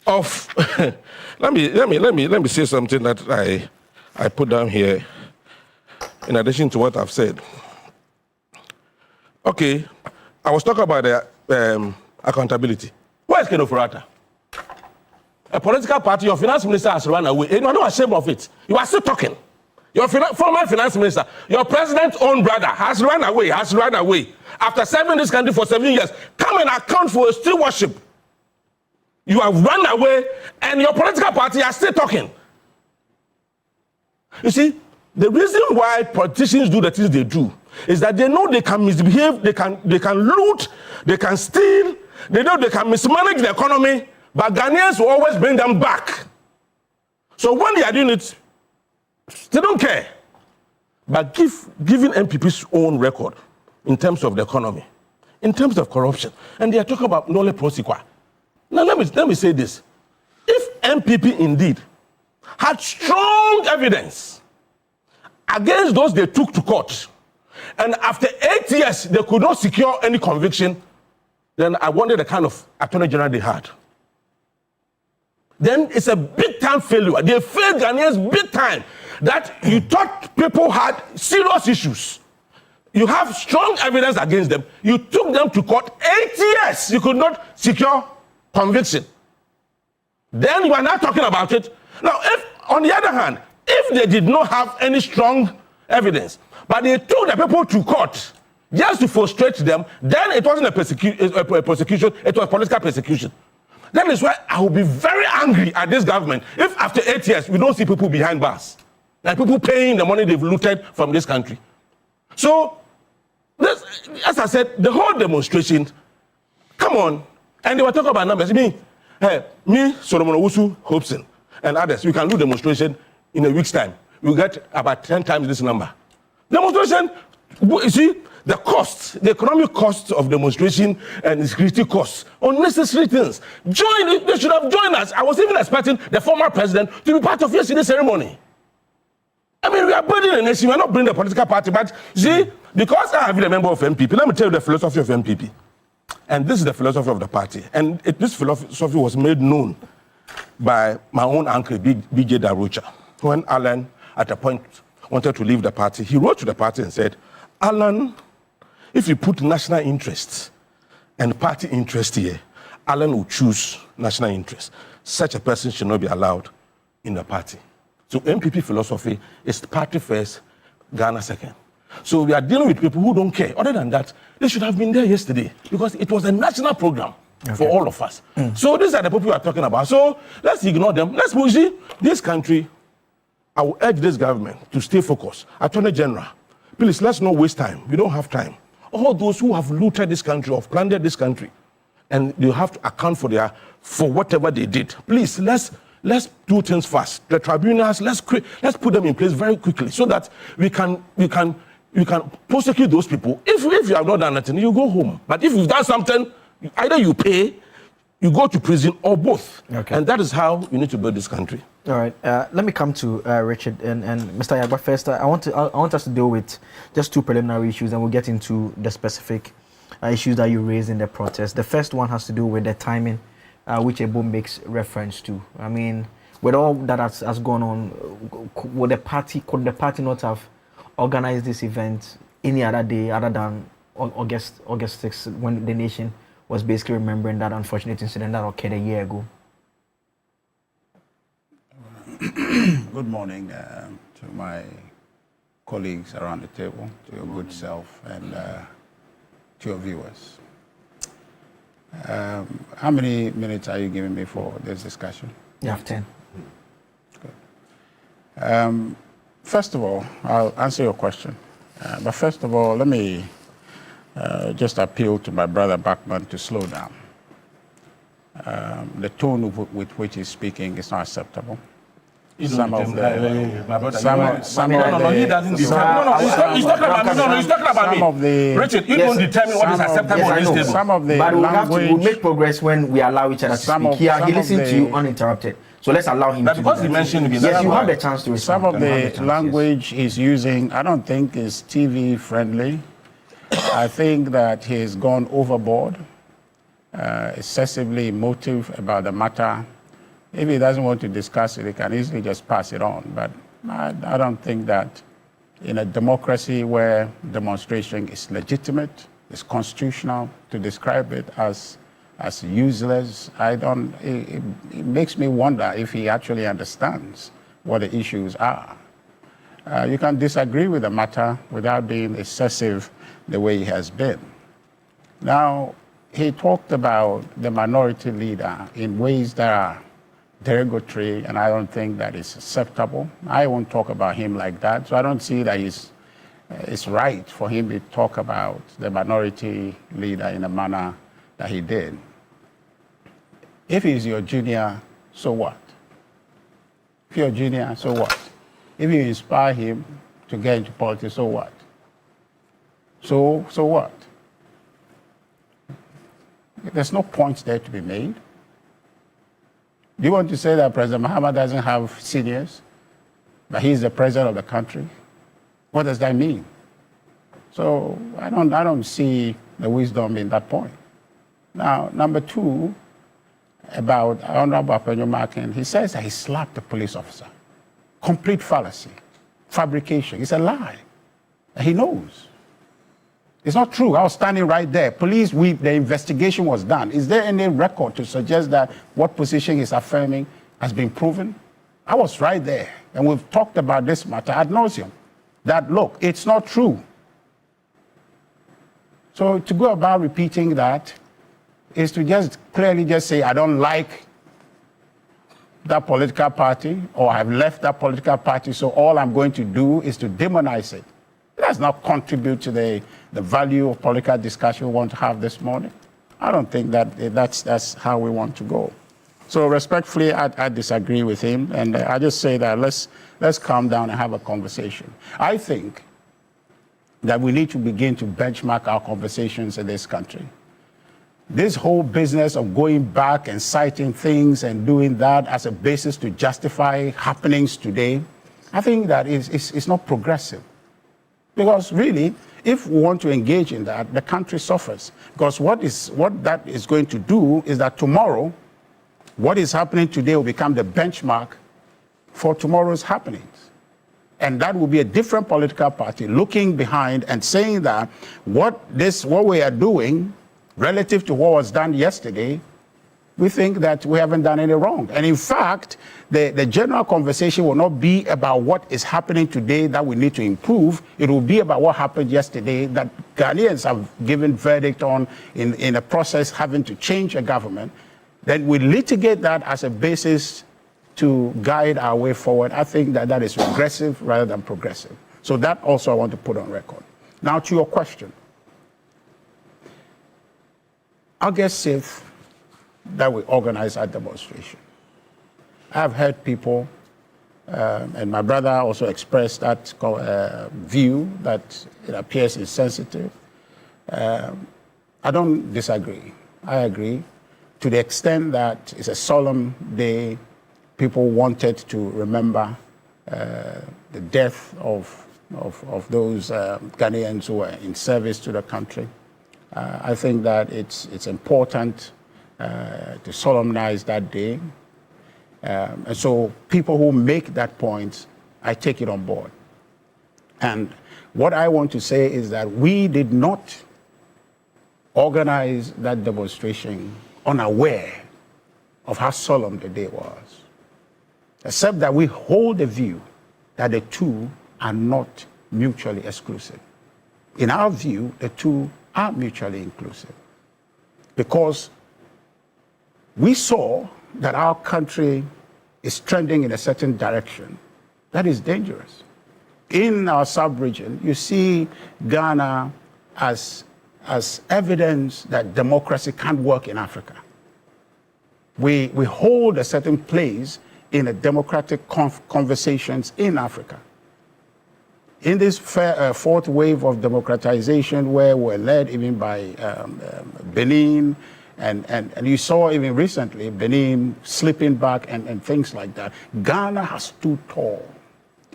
H: of let me say something that I put down here in addition to what I've said. Okay, I was talking about the accountability. Where is Keno Furata? A political party, your finance minister has run away. You are not ashamed of it. You are still talking. Your former finance minister, your president's own brother has run away, After serving this country for 7 years, come and account for stewardship. You have run away and your political party are still talking. You see, the reason why politicians do the things they do is that they know they can misbehave, they can loot, they can steal, they know they can mismanage the economy, but Ghanaians will always bring them back. So when they are doing it, they don't care. But giving MPP's own record in terms of the economy, in terms of corruption, and they are talking about nole prosequa. Now let me say this. If MPP indeed had strong evidence against those they took to court, and after 8 years they could not secure any conviction, then I wonder the kind of attorney general they had. Then it's a big time failure. They failed Ghanaians big time. That you thought people had serious issues. You have strong evidence against them. You took them to court 8 years. You could not secure conviction. Then you are not talking about it. Now, if, on the other hand, if they did not have any strong evidence, but they took the people to court just to frustrate them, then it wasn't a persecution, it was political persecution. That is why I will be very angry at this government if after 8 years we don't see people behind bars. Like people paying the money they've looted from this country. So, this, as I said, the whole demonstration, come on, and they were talking about numbers. Me, Solomon Owusu, Hobson, and others, we can do demonstration in a week's time. We get about 10 times this number. Demonstration, you see, the costs, the economic costs of demonstration and the security costs, unnecessary things. They should have joined us. I was even expecting the former president to be part of yesterday's ceremony. I mean, we are building a nation, we are not building a political party, but see, because I have been a member of MPP, let me tell you the philosophy of MPP. And this is the philosophy of the party. And this philosophy was made known by my own uncle, B.J. Darocha. When Alan, at a point, wanted to leave the party, he wrote to the party and said, Alan, if you put national interests and party interest here, Alan will choose national interest. Such a person should not be allowed in the party. So MPP philosophy is party first, Ghana second. So we are dealing with people who don't care. Other than that, they should have been there yesterday because it was a national program for all of us. So these are the people we are talking about. So let's ignore them. Let's move. See, this country, I will urge this government to stay focused. Attorney General, please, let's not waste time. We don't have time. All those who have looted this country, have plundered this country, and they have to account for whatever they did. Please, let's do things fast. The tribunals, let's put them in place very quickly so that we can prosecute those people. If you have not done nothing, you go home. But if you've done something, either you pay, you go to prison, or both. Okay. And that is how we need to build this country.
C: All right. Let me come to Richard and Mr. Yagba first. I want us to deal with just two preliminary issues, and we'll get into the specific issues that you raised in the protest. The first one has to do with the timing, which Ebo makes reference to. I mean, with all that has gone on, could the party not have organized this event any other day other than August 6th, when the nation was basically remembering that unfortunate incident that occurred a year ago?
J: Good morning to my colleagues around the table, to your good self, and to your viewers. How many minutes are you giving me for this discussion?
C: You have 10.
J: Good. First of all, I'll answer your question. But first of all, let me just appeal to my brother Bachman to slow down. The tone with which he's speaking is not acceptable. Some of the,
H: he doesn't determine. No, he's talking about me. No, he's talking about me. Richard, you don't determine what is acceptable on this table.
C: Some of the but we'll make progress when we allow each other to speak. He listened to you uninterrupted. So let's allow him to
H: because he mentioned
C: yes, you have the chance to respond.
J: Some of the language he's using, I don't think is TV friendly. I think that he's gone overboard, excessively emotive about the matter. If he doesn't want to discuss it, he can easily just pass it on. But I don't think that in a democracy where demonstration is legitimate, is constitutional, to describe it as useless, it makes me wonder if he actually understands what the issues are. You can disagree with the matter without being excessive the way he has been. Now, he talked about the minority leader in ways that are derogatory, and I don't think that is acceptable. I won't talk about him like that, so I don't see that it's right for him to talk about the minority leader in a manner that he did. If he's your junior, so what? If you're a junior, so what? If you inspire him to get into politics, so what? So what? There's no points there to be made. Do you want to say that President Mahama doesn't have seniors, but he's the president of the country? What does that mean? So I don't see the wisdom in that point. Now, number two, about Honorable Apenyo-Markin, he says that he slapped a police officer. Complete fallacy, fabrication. It's a lie. He knows. It's not true. I was standing right there. Police, the investigation was done. Is there any record to suggest that what position he's affirming has been proven? I was right there. And we've talked about this matter ad nauseum. That, look, it's not true. So to go about repeating that is to just clearly just say, I don't like that political party, or I've left that political party, so all I'm going to do is to demonize it. It does not contribute to the value of political discussion we want to have this morning. I don't think that's how we want to go. So respectfully, I disagree with him, and I just say that let's calm down and have a conversation. I think that we need to begin to benchmark our conversations in this country. This whole business of going back and citing things and doing that as a basis to justify happenings today, I think that it's not progressive. Because really, if we want to engage in that, the country suffers. Because what that is going to do is that tomorrow, what is happening today will become the benchmark for tomorrow's happenings. And that will be a different political party looking behind and saying that what we are doing relative to what was done yesterday, we think that we haven't done any wrong. And in fact, the general conversation will not be about what is happening today that we need to improve. It will be about what happened yesterday that Ghanaians have given verdict on in a process having to change a government. Then we litigate that as a basis to guide our way forward. I think that is regressive rather than progressive. So that also I want to put on record. Now to your question. August 6th, that we organized our demonstration. I've heard people, and my brother also expressed that view that it appears insensitive. I don't disagree. I agree to the extent that it's a solemn day. People wanted to remember the death of those Ghanaians who were in service to the country. I think that it's important to solemnize that day. And so people who make that point, I take it on board. And what I want to say is that we did not organize that demonstration unaware of how solemn the day was, except that we hold the view that the two are not mutually exclusive. In our view, the two are mutually inclusive, because we saw that our country is trending in a certain direction That is dangerous. In our sub-region, you see Ghana as evidence that democracy can't work in Africa. We hold a certain place in the democratic conversations in Africa. In this fourth wave of democratization, where we're led even by Benin, and you saw even recently Benin slipping back and things like that, Ghana has stood tall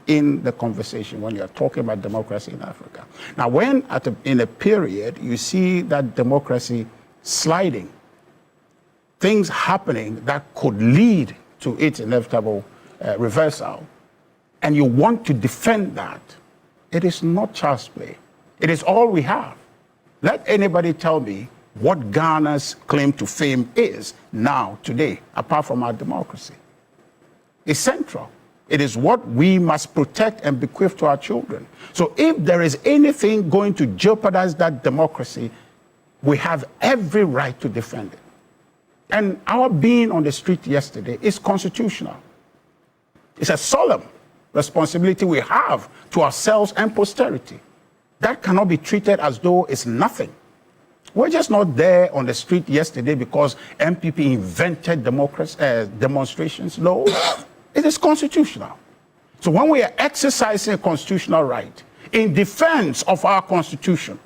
J: in the conversation when you're talking about democracy in Africa. Now, when in a period you see that democracy sliding, things happening that could lead to its inevitable reversal, and you want to defend that, it is not child's play. It is all we have. Let anybody tell me what Ghana's claim to fame is now, today, apart from our democracy. It's central. It is what we must protect and bequeath to our children. So if there is anything going to jeopardize that democracy, we have every right to defend it. And our being on the street yesterday is constitutional. It's a solemn responsibility we have to ourselves and posterity. That cannot be treated as though it's nothing. We're just not there on the street yesterday because MPP invented demonstrations. No, it is constitutional. So when we are exercising a constitutional right in defense of our constitution,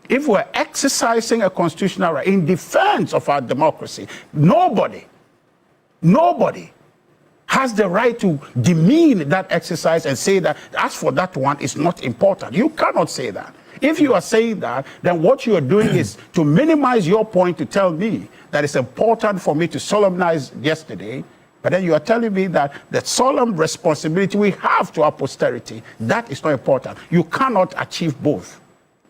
J: if we're exercising a constitutional right in defense of our democracy, nobody has the right to demean that exercise and say that, as for that one, it's not important. You cannot say that. If you are saying that, then what you are doing is to minimize your point to tell me that it's important for me to solemnize yesterday, but then you are telling me that the solemn responsibility we have to our posterity, that is not important. You cannot achieve both.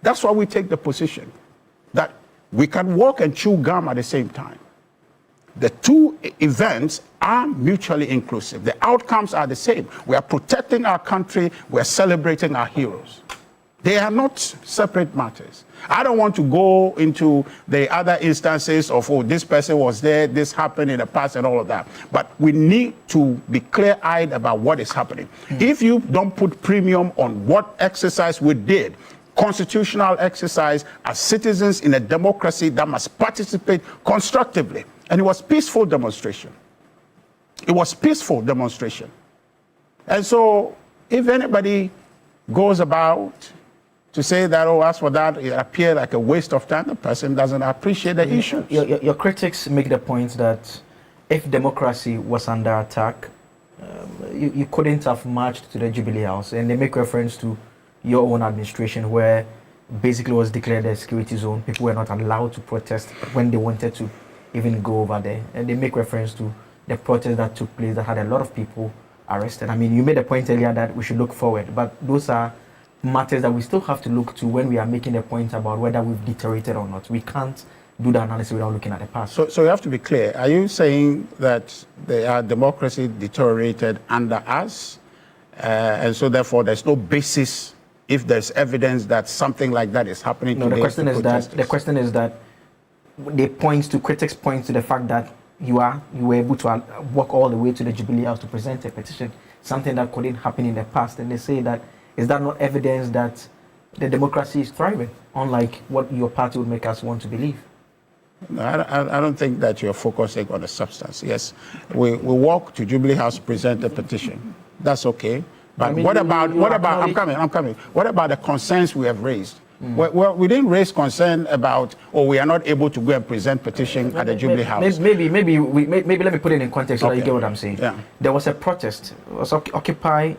J: That's why we take the position that we can walk and chew gum at the same time. The two events are mutually inclusive. The outcomes are the same. We are protecting our country. We are celebrating our heroes. They are not separate matters. I don't want to go into the other instances of, oh, this person was there, this happened in the past and all of that. But we need to be clear-eyed about what is happening. If you don't put premium on what exercise we did, constitutional exercise as citizens in a democracy that must participate constructively. And it was peaceful demonstration. It was peaceful demonstration. And so if anybody goes about to say that, oh, as for that, it appeared like a waste of time, the person doesn't appreciate the issue.
C: Your critics make the point that if democracy was under attack, you couldn't have marched to the Jubilee House. And they make reference to your own administration, where basically was declared a security zone. People were not allowed to protest when they wanted to even go over there. And they make reference to the protest that took place that had a lot of people arrested. I mean, you made a point earlier that we should look forward, but those are matters that we still have to look to when we are making a point about whether we've deteriorated or not. We can't do the analysis without looking at the past.
J: So you have to be clear. Are you saying that our democracy deteriorated under us, and so therefore there's no basis if there's evidence that something like that is happening?
C: No, the question is that critics point to the fact that you were able to walk all the way to the Jubilee House to present a petition, something that couldn't happen in the past, and they say that is that not evidence that the democracy is thriving, unlike what your party would make us want to believe?
J: No, I don't think that you're focusing on the substance. Yes, we walk to Jubilee House to present a petition. That's okay. But I mean, what about I'm coming. What about the concerns we have raised? Well, we didn't raise concern about, we are not able to go and present petition at the Jubilee House.
C: Maybe let me put it in context so that you get what I'm saying.
J: Yeah.
C: There was a protest, it was Occupy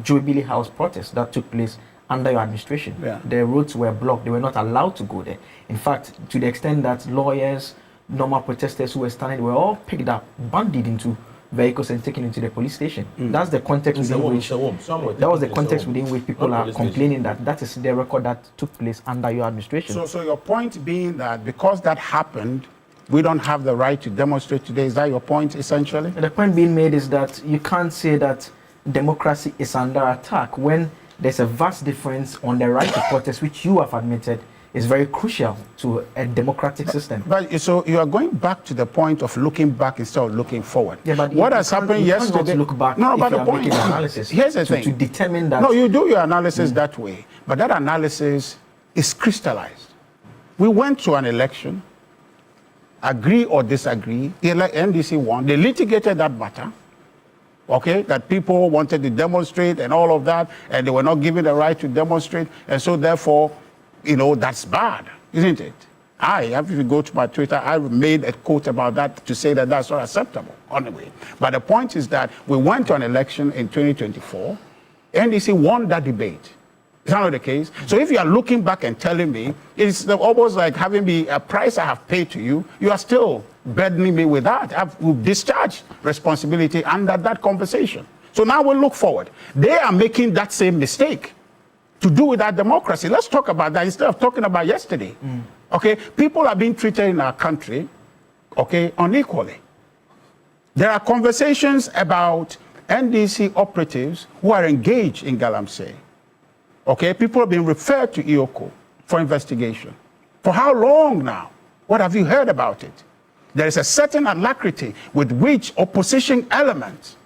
C: Jubilee House protest that took place under your administration.
J: Yeah.
C: The roads were blocked. They were not allowed to go there. In fact, to the extent that lawyers, normal protesters who were standing, were all picked up, banded into vehicles and taken into the police station. That's the context within which people are complaining that is the record that took place under your administration.
J: So your point being that because that happened, we don't have the right to demonstrate today. Is that your point, essentially?
C: The point being made is that you can't say that democracy is under attack when there's a vast difference on the right to protest, which you have admitted is very crucial to a democratic system.
J: But so you are going back to the point of looking back instead of looking forward.
C: Yeah, but
J: what has happened yesterday?
C: Look back.
J: No,
C: if
J: but
C: you
J: the
C: are
J: point
C: making analysis.
J: Here's the thing.
C: To determine that.
J: No, you do your analysis that way, but that analysis is crystallized. We went to an election, agree or disagree. The NDC won. They litigated that matter. Okay, that people wanted to demonstrate and all of that, and they were not given the right to demonstrate, and so therefore, you know, that's bad, isn't it? If you go to my Twitter, I made a quote about that to say that that's not acceptable, anyway. But the point is that we went to an election in 2024, NDC won that debate. Is that not the case? So if you are looking back and telling me, it's almost like having me a price I have paid to you, you are still burdening me with that. I've discharged responsibility under that conversation. So now we'll look forward. They are making that same mistake to do with our democracy. Let's talk about that instead of talking about yesterday. Okay, people are being treated in our country, okay, unequally. There are conversations about NDC operatives who are engaged in Galamsey. Okay, people have been referred to EOCO for investigation. For how long now? What have you heard about it? There is a certain alacrity with which opposition elements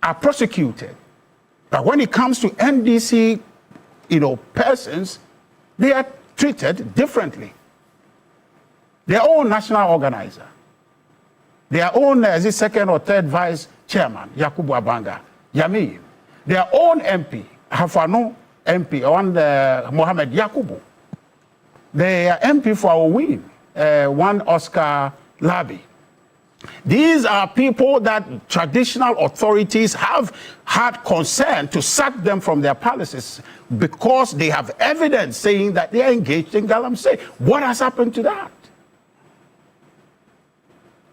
J: are prosecuted. But when it comes to NDC, persons, they are treated differently. Their own national organizer, their own second or third vice chairman, Yakubu Abanga, Yami, their own MP, Hafano MP, Mohamed Yakubu, the MP for our win, one Oscar Labi. These are people that traditional authorities have had concern to sack them from their palaces because they have evidence saying that they are engaged in Galamsey. What has happened to that?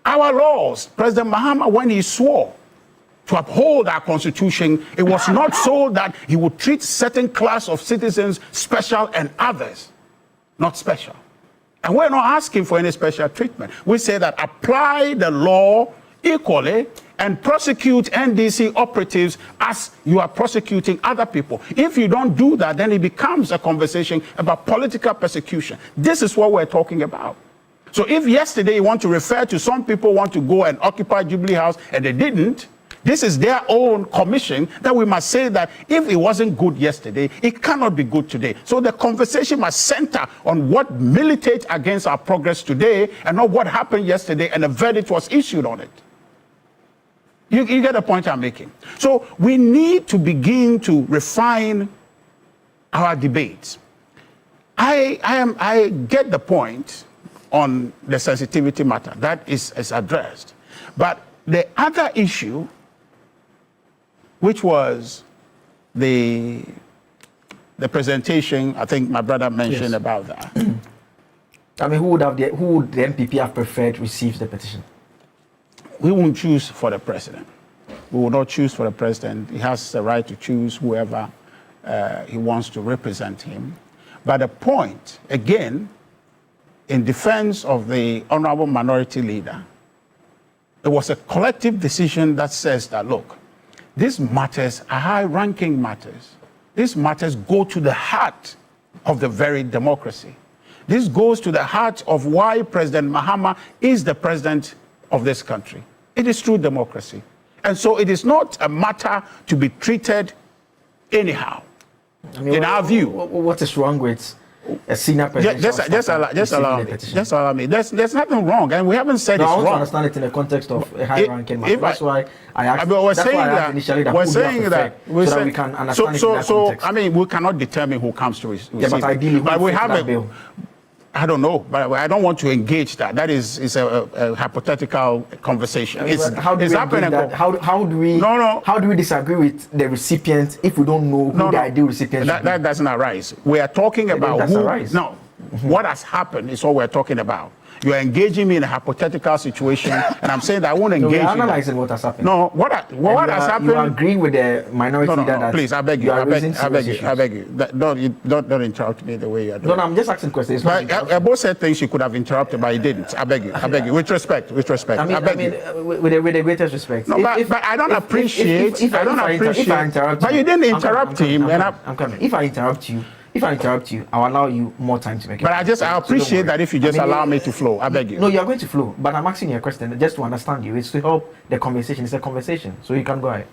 J: Our laws, President Mahama, when he swore to uphold our constitution, it was not so that he would treat certain class of citizens special and others not special. And we're not asking for any special treatment. We say that apply the law equally and prosecute NDC operatives as you are prosecuting other people. If you don't do that, then it becomes a conversation about political persecution. This is what we're talking about. So if yesterday you want to refer to some people want to go and occupy Jubilee House and they didn't, this is their own commission that we must say that if it wasn't good yesterday, it cannot be good today. So the conversation must center on what militates against our progress today and not what happened yesterday and a verdict was issued on it. You get the point I'm making. So we need to begin to refine our debates. I get the point on the sensitivity matter. That is addressed. But the other issue, which was the presentation, I think my brother mentioned about that.
C: I mean, who would the MPP have preferred receives the petition?
J: We won't choose for the president. We will not choose for the president. He has the right to choose whoever he wants to represent him. But the point, again, in defense of the Honorable Minority Leader, it was a collective decision that says that, look, these matters are high-ranking matters. These matters go to the heart of the very democracy. This goes to the heart of why President Mahama is the president of this country. It is true democracy. And so it is not a matter to be treated anyhow, in our view.
C: What is wrong with a senior president?
J: Just allow me. There's nothing wrong, and we haven't said it's wrong.
C: I want to understand it in the context of a high-ranking matter. That's why I asked.
J: We're saying that
C: so that we can understand it in that context.
J: I mean, we cannot determine who comes to receive.
C: Yeah, but ideally,
J: but we have
C: that bill?
J: I don't know, but I don't want to engage that. That is a hypothetical conversation.
C: How do we disagree with the recipient if we don't know who the ideal recipient is?
J: That doesn't arise. We are talking about who. No, what has happened is what we're talking about. You are engaging me in a hypothetical situation, and I'm saying that I won't engage you.
C: We're analyzing what has happened.
J: No, what has happened?
C: You agree with the minority leader?
J: No, please, I beg you. I beg you. Don't interrupt me the way you are doing.
C: No, I'm just asking questions.
J: I both said things you could have interrupted, but you didn't. I beg you. With respect. With
C: the greatest respect.
J: No, but I don't appreciate.
C: If I interrupt
J: but you didn't interrupt him.
C: I'm coming. If I interrupt you, If I interrupt you, I'll allow you more time to make it.
J: But I appreciate that if you just allow me to flow. I beg you.
C: No, you are going to flow. But I'm asking you a question just to understand you. It's to help the conversation. It's a conversation. So you can go ahead.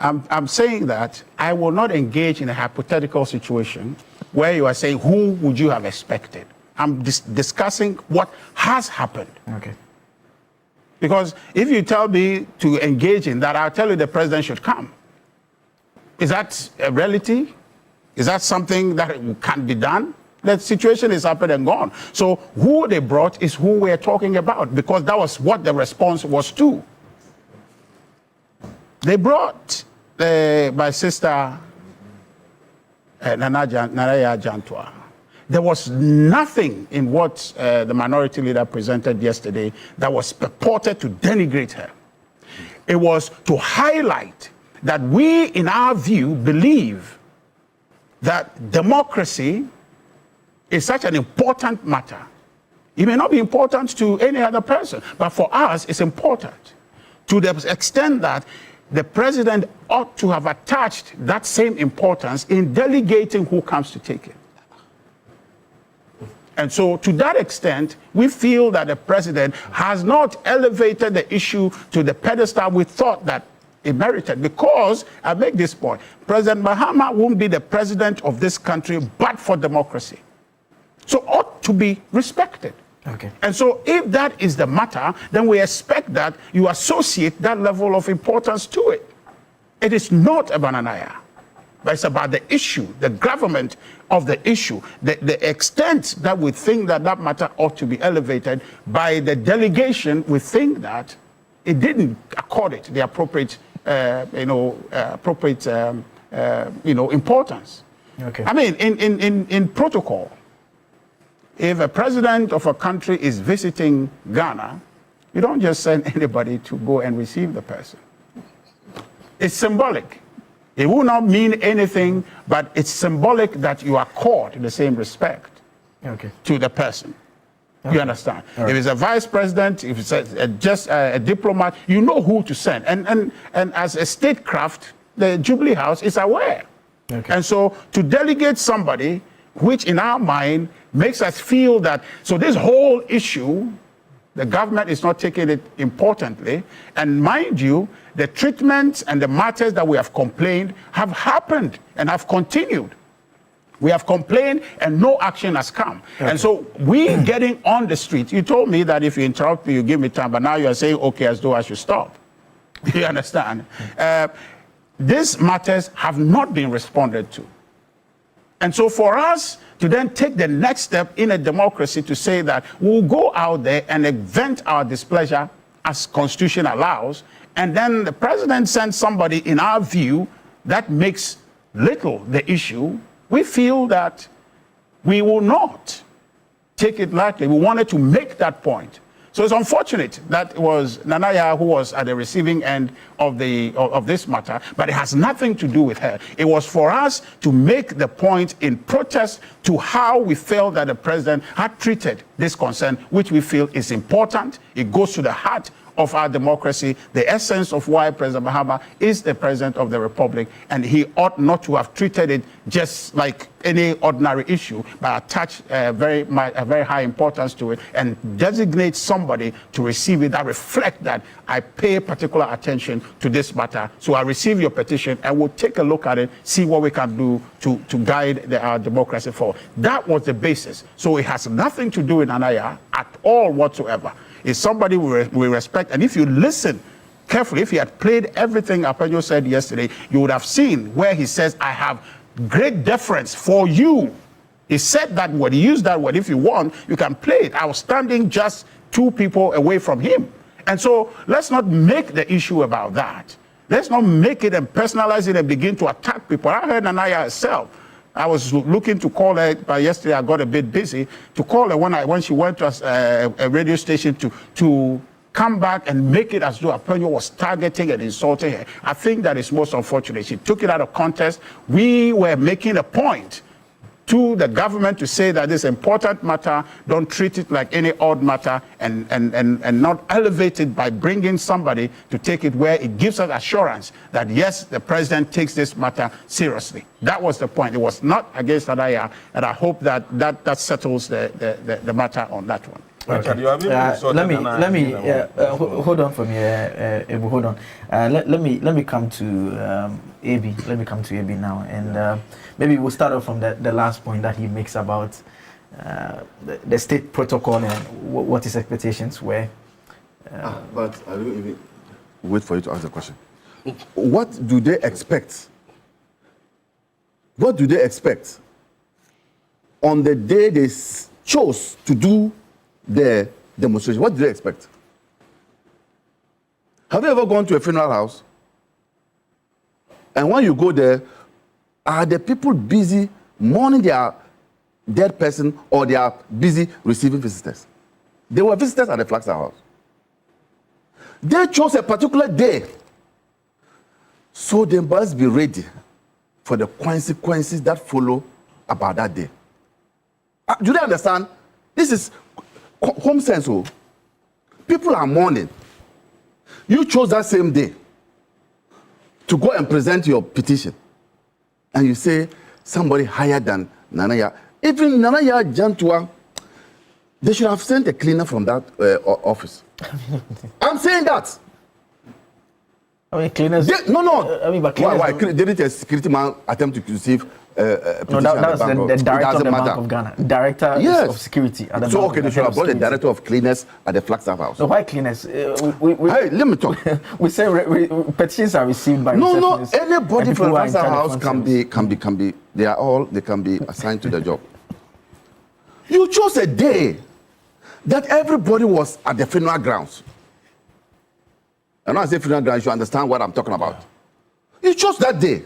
J: I'm saying that I will not engage in a hypothetical situation where you are saying, who would you have expected? I'm discussing what has happened.
C: Okay.
J: Because if you tell me to engage in that, I'll tell you the president should come. Is that a reality? Is that something that can be done? The situation is up and gone. So who they brought is who we're talking about, because that was what the response was to. They brought my sister Nanaya Jantua. There was nothing in what the minority leader presented yesterday that was purported to denigrate her. It was to highlight that we, in our view, believe that democracy is such an important matter. It may not be important to any other person, but for us, it's important to the extent that the president ought to have attached that same importance in delegating who comes to take it. And so to that extent, we feel that the president has not elevated the issue to the pedestal we thought that it merited, because, I make this point, President Mahama won't be the president of this country but for democracy. So ought to be respected.
C: Okay.
J: And so if that is the matter, then we expect that you associate that level of importance to it. It is not about Nanaya, but it's about the issue, the government of the issue, the extent that we think that that matter ought to be elevated by the delegation. We think that it didn't accord it the appropriate, importance.
C: Okay.
J: I mean, in protocol, if a president of a country is visiting Ghana, you don't just send anybody to go and receive the person. It's symbolic. It will not mean anything, but it's symbolic that you accord the same respect to the person. You understand? Right. If it's a vice president, if it's just a diplomat, you know who to send. And as a statecraft, the Jubilee House is aware. And so to delegate somebody, which in our mind makes us feel that, so this whole issue, the government is not taking it importantly. And mind you, the treatments and the matters that we have complained have happened and have continued. We have complained and no action has come. And so we getting on the street, you told me that if you interrupt me, you give me time, but now you are saying, okay, as though I should stop. You understand? These matters have not been responded to. And so for us to then take the next step in a democracy to say that we'll go out there and vent our displeasure as Constitution allows, and then the president sends somebody, in our view, that makes little the issue, we feel that we will not take it lightly. We wanted to make that point. So it's unfortunate that it was Nanaya who was at the receiving end of this matter, but it has nothing to do with her. It was for us to make the point in protest to how we felt that the president had treated this concern, which we feel is important. It goes to the heart of our democracy, the essence of why President Mahama is the president of the republic, and he ought not to have treated it just like any ordinary issue, but attach a very high importance to it and designate somebody to receive it that reflect that I pay particular attention to this matter. So I receive your petition and we'll take a look at it, see what we can do to guide our democracy forward. That was the basis. So it has nothing to do with Anaya at all whatsoever. It's somebody we respect. And if you listen carefully, if he had played everything Apenyo said yesterday, you would have seen where he says, I have great deference for you. He said that word, he used that word. If you want, you can play it. I was standing just 2 people away from him. And so let's not make the issue about that. Let's not make it and personalize it and begin to attack people. I heard Nanaya herself. I was looking to call her, but yesterday I got a bit busy, to call her when she went to a radio station to come back and make it as though Apenyo was targeting and insulting her. I think that is most unfortunate. She took it out of context. We were making a point to the government to say that this important matter, don't treat it like any odd matter, and not elevate it by bringing somebody to take it where it gives us assurance that, yes, the president takes this matter seriously. That was the point. It was not against Nanaya, and I hope that settles the matter on that one.
C: Okay. Let me hold on for me, Ebu, hold on. Let me come to AB. Let me come to AB now, and maybe we'll start off from the last point that he makes about the state protocol and what his expectations were.
G: But I don't even wait for you to ask the question. What do they expect? What do they expect on the day they chose to do the demonstration? What do they expect? Have you ever gone to a funeral house? And when you go there, are the people busy mourning their dead person, or they are busy receiving visitors? They were visitors at the Flagstaff House. They chose a particular day, so they must be ready for the consequences that follow about that day. Do they understand? This is home sense. Oh. People are mourning. You chose that same day to go and present your petition, and you say somebody higher than Nanaya. Even Nanaya Jantua, they should have sent a cleaner from that office. I'm saying that.
C: I mean, cleaners.
G: But cleaners. Why didn't a security man attempt to receive?
C: No, that was the director of the Bank of Ghana. Director of security at the
G: so,
C: Bank
G: okay, they should have brought the director of cleaners at the Flagstaff House.
C: So why cleaners?
G: Hey, let me talk.
C: We say petitions are received by
G: receptionists. No, anybody from the Flagstaff House can be. They can be assigned to the job. You chose a day that everybody was at the funeral grounds. And when I say funeral grounds, you understand what I'm talking about. You chose that day.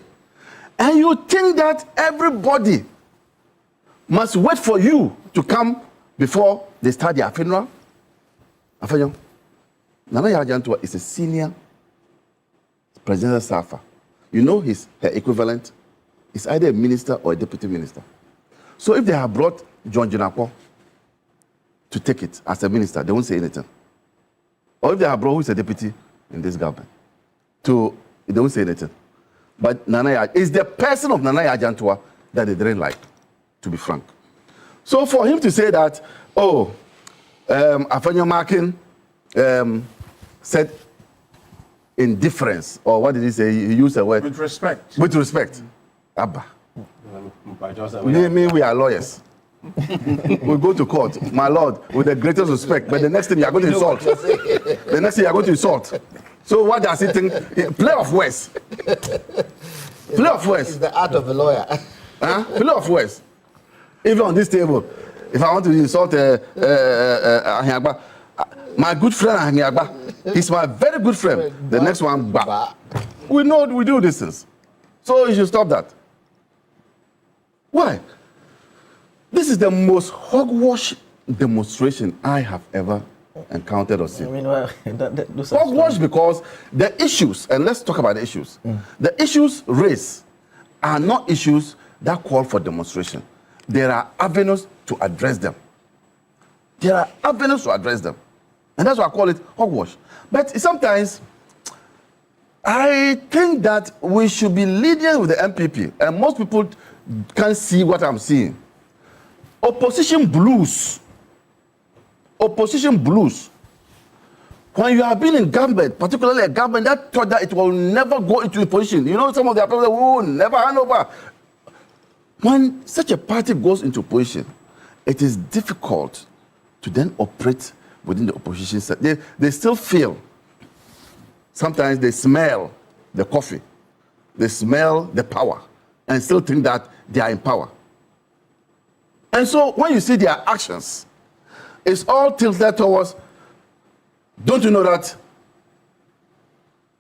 G: And you think that everybody must wait for you to come before they start their funeral? Afenyo, Nana Yar'Adua is a senior presidential staffer. You know her equivalent is either a minister or a deputy minister. So if they have brought John Jinakpo to take it as a minister, they won't say anything. Or if they have brought who is a deputy in this government, they won't say anything. But Nanaya is the person of Nana Yar'Adua that they didn't like, to be frank. So for him to say that, Afenyo Markin said indifference, or what did he say? He used a word.
J: With respect.
G: With respect. Abba. We are lawyers. We go to court, my lord, with the greatest respect. But the next thing you are going to insult. The next thing you are going to insult. So what does he think? Play of words. Play of words.
I: It's the art of a lawyer.
G: Play of words. Even on this table, if I want to insult Ahiagba, my good friend Ahiagba, he's my very good friend. The next one, bah. We know we do these things. So you should stop that. Why? This is the most hogwash demonstration I have ever encountered or seen. Hogwash because the issues, and let's talk about the issues. The issues raised are not issues that call for demonstration. There are avenues to address them. There are avenues to address them. And that's why I call it hogwash. But sometimes, I think that we should be lenient with the MPP. And most people can't see what I'm seeing. Opposition blues. Opposition blues. When you have been in government, particularly a government that thought that it will never go into a position, you know, some of their people will never hand over. When such a party goes into position, it is difficult to then operate within the opposition set. They still feel. Sometimes they smell the coffee. They smell the power and still think that they are in power. And so when you see their actions, it's all tilted towards, don't you know that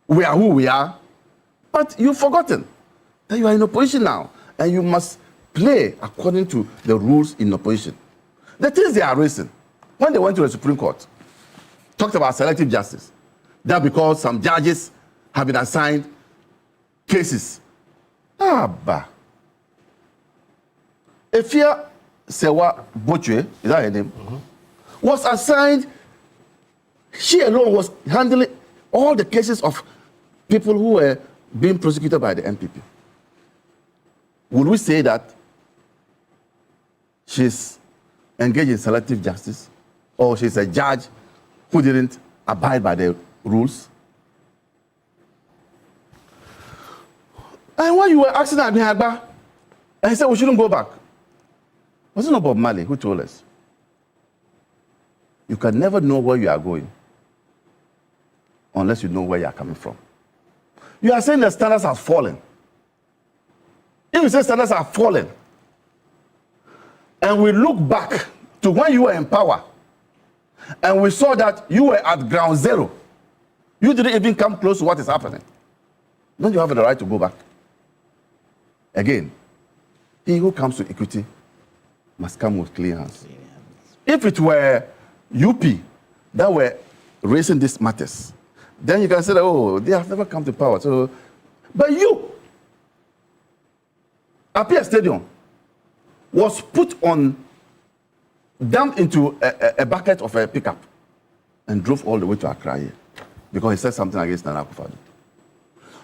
G: we are who we are? But you've forgotten that you are in opposition now, and you must play according to the rules in opposition. The things they are raising, when they went to the Supreme Court, talked about selective justice. That because some judges have been assigned cases. Efia Sewa Bochwe, is that her name? Was assigned, she alone was handling all the cases of people who were being prosecuted by the NPP. Would we say that she's engaged in selective justice, or she's a judge who didn't abide by the rules? And when you were asking Abi Agba, and he said we shouldn't go back, was it not Bob Marley who told us? You can never know where you are going unless you know where you are coming from. You are saying the standards have fallen. If you say standards have fallen, and we look back to when you were in power, and we saw that you were at ground zero, you didn't even come close to what is happening. Don't you have the right to go back? Again, he who comes to equity must come with clean hands. If it were UP that were raising these matters, then you can say that, oh, they have never come to power. So, but you, Apia Stadium was put on, dumped into a bucket of a pickup and drove all the way to Accra here because he said something against Nana Akufo-Addo.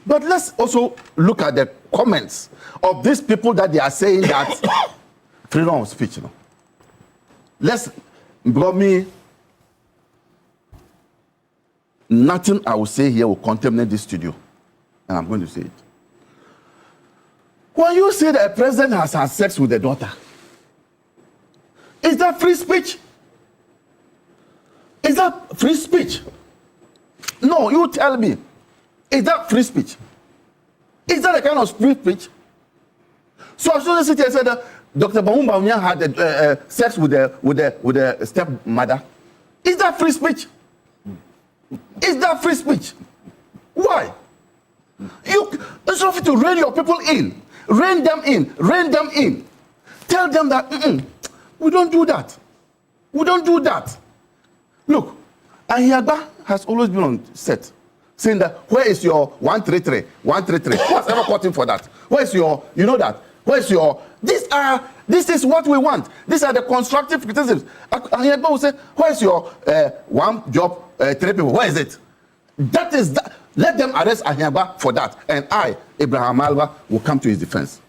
G: But let's also look at the comments of these people that they are saying that freedom of speech. You know. Let's, because me, nothing I will say here will contaminate this studio. And I'm going to say it. When you say that a president has had sex with a daughter, is that free speech? Is that free speech? No, you tell me. Is that free speech? Is that a kind of free speech? So as soon as it said that Dr. Bawumia had sex with a stepmother, is that free speech? Is that free speech? Why? It's not to rein your people in. Rein them in. Rein them in. Tell them that we don't do that. We don't do that. Look, Ahiagba has always been on set saying that, where is your 133? 133. Who has ever caught him for that? Where is your, you know that? Where is your, this is what we want. These are the constructive criticisms. Ahiagba will say, where is your one job, 3 people? Where is it? That is that. Let them arrest Ahiagba for that. And I, Abraham Alba, will come to his defense.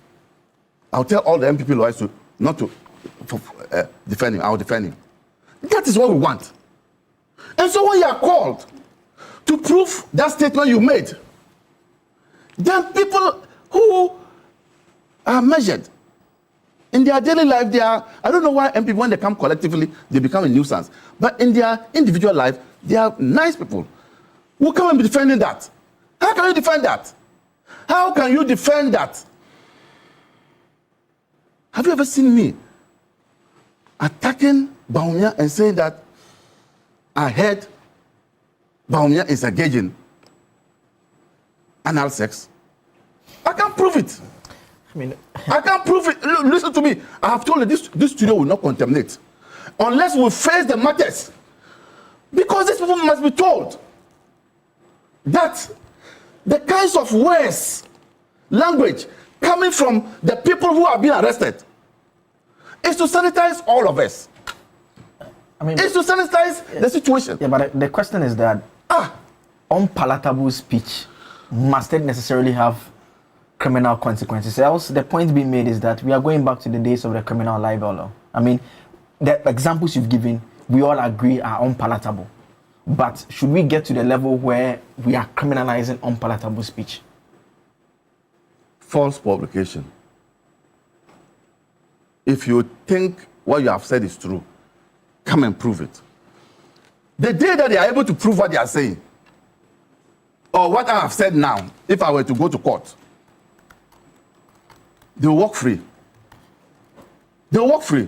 G: I'll tell all the MPP lawyers to not to defend him. I'll defend him. That is what we want. And so when you are called to prove that statement you made, then people who are measured in their daily life, they are, I don't know why MPP, when they come collectively, they become a nuisance. But in their individual life, they are nice people who come and be defending that. How can you defend that? How can you defend that? Have you ever seen me attacking Bawumia and saying that I heard Bawumia is engaging anal sex? I can't prove it. I can't prove it. Listen to me. I have told you this studio will not contaminate unless we face the matters. Because these people must be told that the kinds of words, language coming from the people who are being arrested is to sanitize all of us. It's to sanitize the situation.
C: Yeah, but the question is that unpalatable speech must it necessarily have criminal consequences? Else, the point being made is that we are going back to the days of the criminal libel law. I mean, the examples you've given, we all agree are unpalatable. But should we get to the level where we are criminalizing unpalatable speech?
G: False publication. If you think what you have said is true, come and prove it. The day that they are able to prove what they are saying, or what I have said now, if I were to go to court, they will walk free. They will walk free.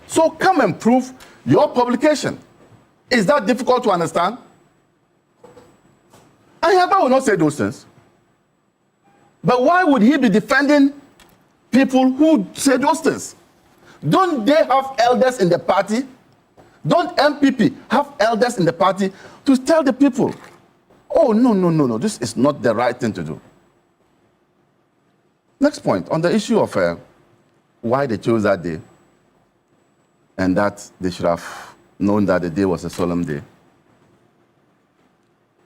G: So come and prove your publication. Is that difficult to understand? Ahiagba will not say those things. But why would he be defending people who say those things? Don't they have elders in the party? Don't MPP have elders in the party to tell the people, oh, no, this is not the right thing to do? Next point, on the issue of why they chose that day and that they should have known that the day was a solemn day.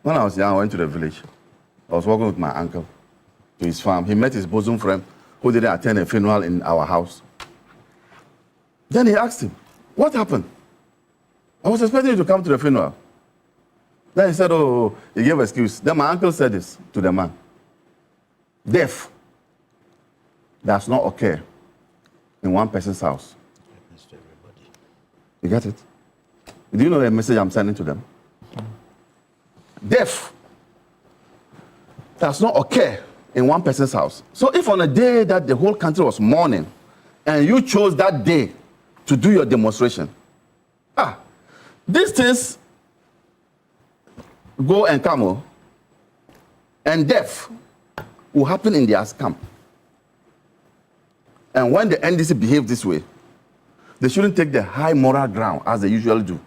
G: When I was young, I went to the village. I was walking with my uncle to his farm. He met his bosom friend who didn't attend a funeral in our house. Then he asked him, what happened? I was expecting you to come to the funeral. Then he said, oh, he gave an excuse. Then my uncle said this to the man. Death does not occur in one person's house. You get it? Do you know the message I'm sending to them? Death does not occur in one person's house. So if on a day that the whole country was mourning and you chose that day to do your demonstration, these things go and come, and death will happen in their camp. And when the NDC behave this way, they shouldn't take the high moral ground as they usually do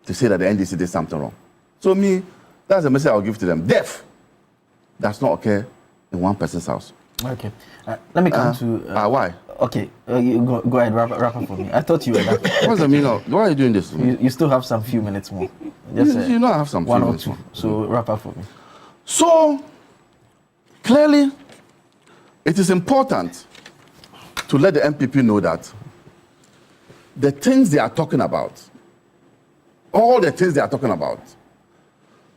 G: to say that the NDC did something wrong. So me, that's the message I'll give to them. Death does not occur in one person's house.
C: Okay. Let me come to...
G: why?
C: Okay, you go ahead, wrap up for me. I thought you were done.
G: What's the meaning of... Why are you doing this to me?
C: You still have some few minutes more. Just,
G: you know I have some
C: one
G: few
C: or
G: minutes
C: two.
G: more.
C: So wrap up for me.
G: So, clearly, it is important to let the MPP know that the things they are talking about, all the things they are talking about,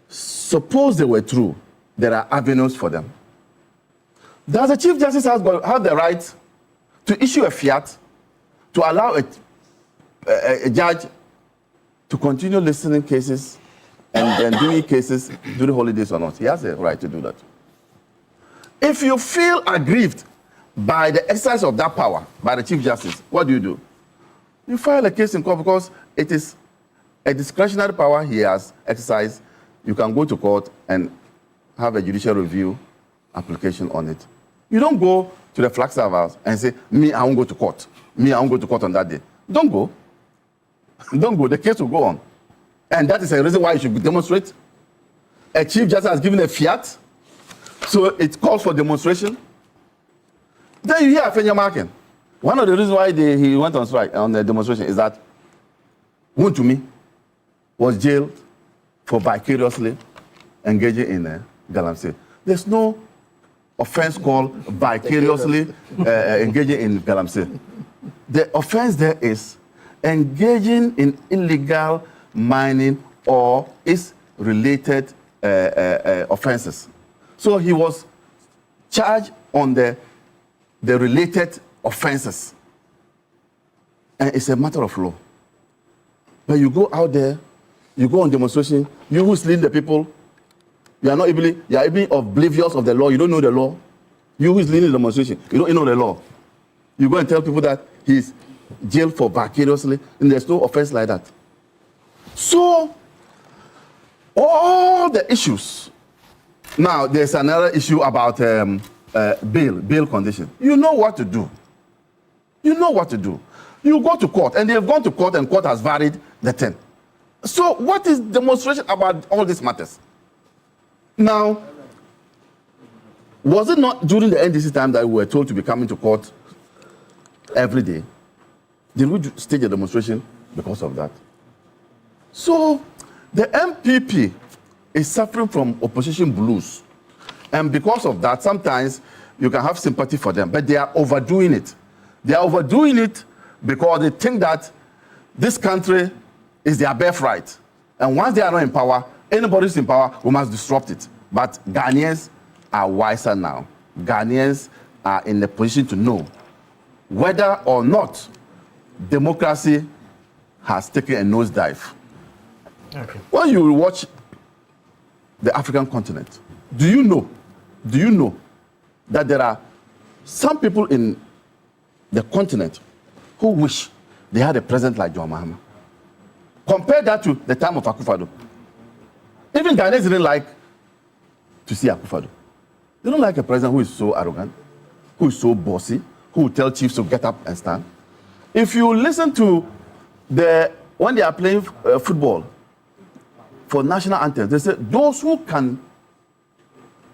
G: suppose they were true, there are avenues for them. Does the Chief Justice have the right to issue a fiat to allow a judge to continue listening cases and doing cases during holidays or not? He has the right to do that. If you feel aggrieved by the exercise of that power by the Chief Justice, what do? You file a case in court because it is a discretionary power he has exercised. You can go to court and have a judicial review application on it. You don't go to the Flagstaff House and say, me, I won't go to court. Me, I won't go to court on that day. Don't go. Don't go. The case will go on. And that is a reason why you should demonstrate. A Chief Justice has given a fiat, so it calls for demonstration. Then you hear Afenya Markin. One of the reasons why he went on strike on the demonstration is that Wontumi was jailed for vicariously engaging in galamsey. There's no offense called vicariously engaging in galamsey. The offense there is engaging in illegal mining or its related offenses. So he was charged on the related offenses. And it's a matter of law. But you go out there, you go on demonstration, you who's leading the people, you are even oblivious of the law, you don't know the law. You who's leading the demonstration, you don't know the law. You go and tell people that he's jailed for vicariously, and there's no offense like that. So, all the issues. Now, there's another issue about bail condition. You know what to do. You know what to do. You go to court, and they've gone to court, and court has varied the thing. So, what is demonstration about all these matters? Now, was it not during the NDC time that we were told to be coming to court every day? Did we stage a demonstration because of that? So, the MPP is suffering from opposition blues. And because of that, sometimes you can have sympathy for them, but they are overdoing it. They are overdoing it because they think that this country is their birthright. And once they are not in power, anybody who's in power, we must disrupt it. But Ghanaians are wiser now. Ghanaians are in the position to know whether or not democracy has taken a nosedive. Okay. When you watch the African continent, do you know that there are some people in the continent who wish they had a president like John Mahama? Compare that to the time of Akufo-Addo. Even Ghanaians didn't like to see Akufo-Addo. They don't like a president who is so arrogant, who is so bossy, who will tell chiefs to get up and stand. If you listen to when they are playing football for national anthems, they say those who can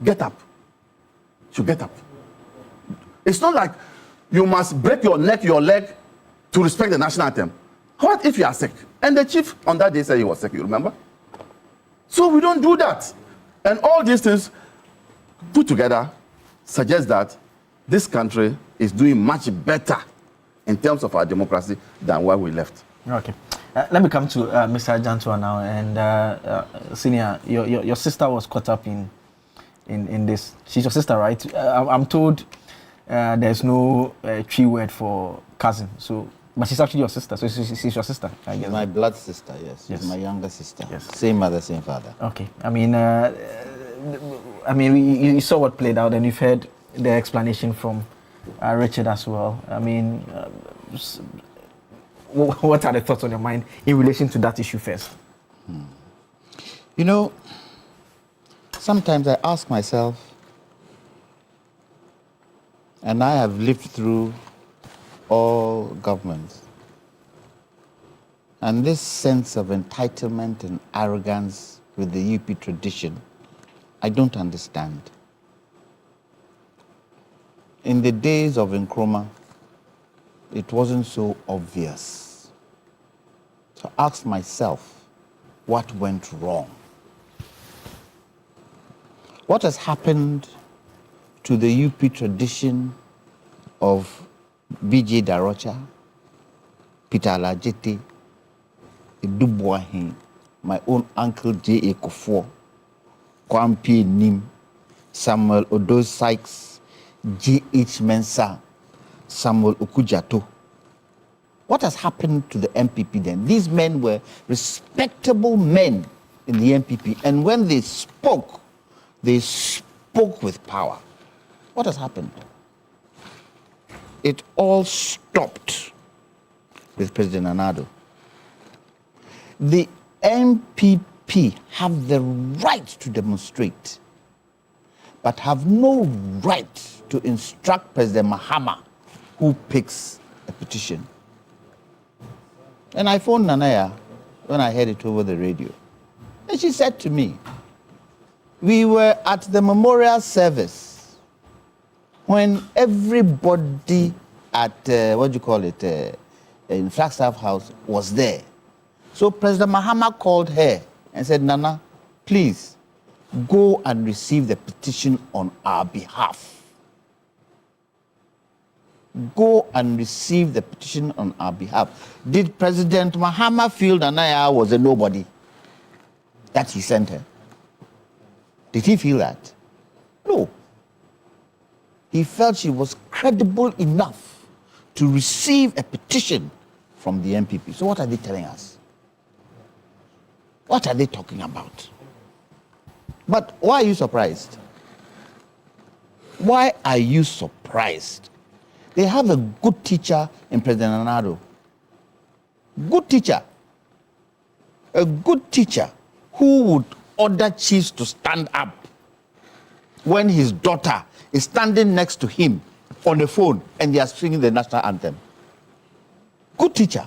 G: get up should get up. It's not like you must break your neck, your leg to respect the national anthem. What if you are sick? And the chief on that day said he was sick, you remember? So we don't do that. And all these things put together suggest that this country is doing much better in terms of our democracy than where we left.
C: Okay. Let me come to Mr. Jantua now. And Senior, your sister was caught up in this. She's your sister, right? I'm told there's no tree word for cousin. So, but she's actually your sister. So she's your sister, I guess.
I: My blood sister, yes. She's my younger sister. Yes. Same mother, same father.
C: Okay. I mean, you saw what played out, and you've heard the explanation from Richard as well. I mean, what are the thoughts on your mind in relation to that issue first?
I: You know, sometimes I ask myself, and I have lived through all governments, and this sense of entitlement and arrogance with the UP tradition, I don't understand. In the days of Nkrumah, it wasn't so obvious. So I asked myself, what went wrong? What has happened to the UP tradition of B.J. Darocha, Peter Alajete, Duboahin, my own uncle J.A. Kufuor, Kwampi Nim, Samuel Odo Sykes, J.H. Mensah, Samuel Okujato. What has happened to the MPP then? These men were respectable men in the MPP, and when they spoke with power. What has happened? It all stopped with President Nana Addo. The MPP have the right to demonstrate, but have no right to instruct President Mahama who picks a petition. And I phoned Nanaya when I heard it over the radio. And she said to me, we were at the memorial service when everybody at, in Flagstaff House was there. So President Mahama called her and said, Nana, please go and receive the petition on our behalf. Go and receive the petition on our behalf. Did President Mahama feel Nanaya was a nobody that he sent her? Did he feel that? No. He felt she was credible enough to receive a petition from the MPP. So what are they telling us? What are they talking about? But why are you surprised? Why are you surprised? They have a good teacher in President Nana Addo. Good teacher. A good teacher who would order chiefs to stand up when his daughter is standing next to him on the phone and they are singing the national anthem. Good teacher.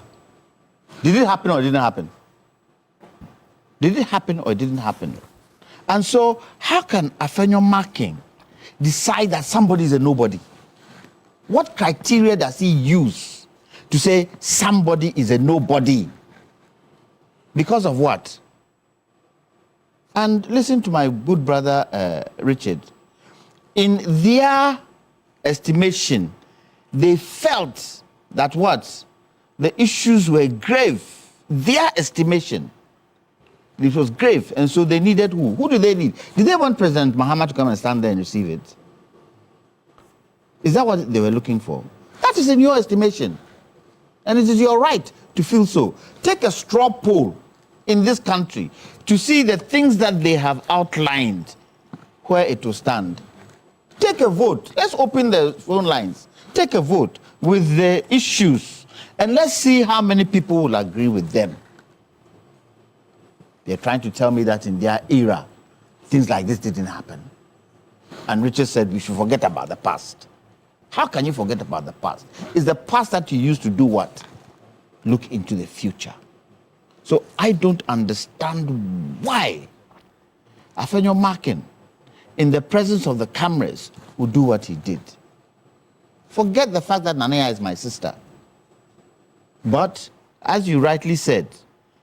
I: Did it happen or it didn't happen? Did it happen or it didn't happen? And so, how can Afenyo Makin decide that somebody is a nobody? What criteria does he use to say somebody is a nobody? Because of what? And listen to my good brother Richard. In their estimation, they felt that what? The issues were grave. Their estimation. It was grave. And so they needed who? Who do they need? Did they want President Mahama to come and stand there and receive it? Is that what they were looking for? That is in your estimation. And it is your right to feel so. Take a straw poll in this country to see the things that they have outlined where it will stand. Take a vote. Let's open the phone lines. Take a vote with the issues and let's see how many people will agree with them. They're trying to tell me that in their era, things like this didn't happen. And Richard said we should forget about the past. How can you forget about the past? It's the past that you used to do what? Look into the future. So I don't understand why Afenyo Makin, in the presence of the cameras, would do what he did. Forget the fact that Nanaya is my sister. But, as you rightly said,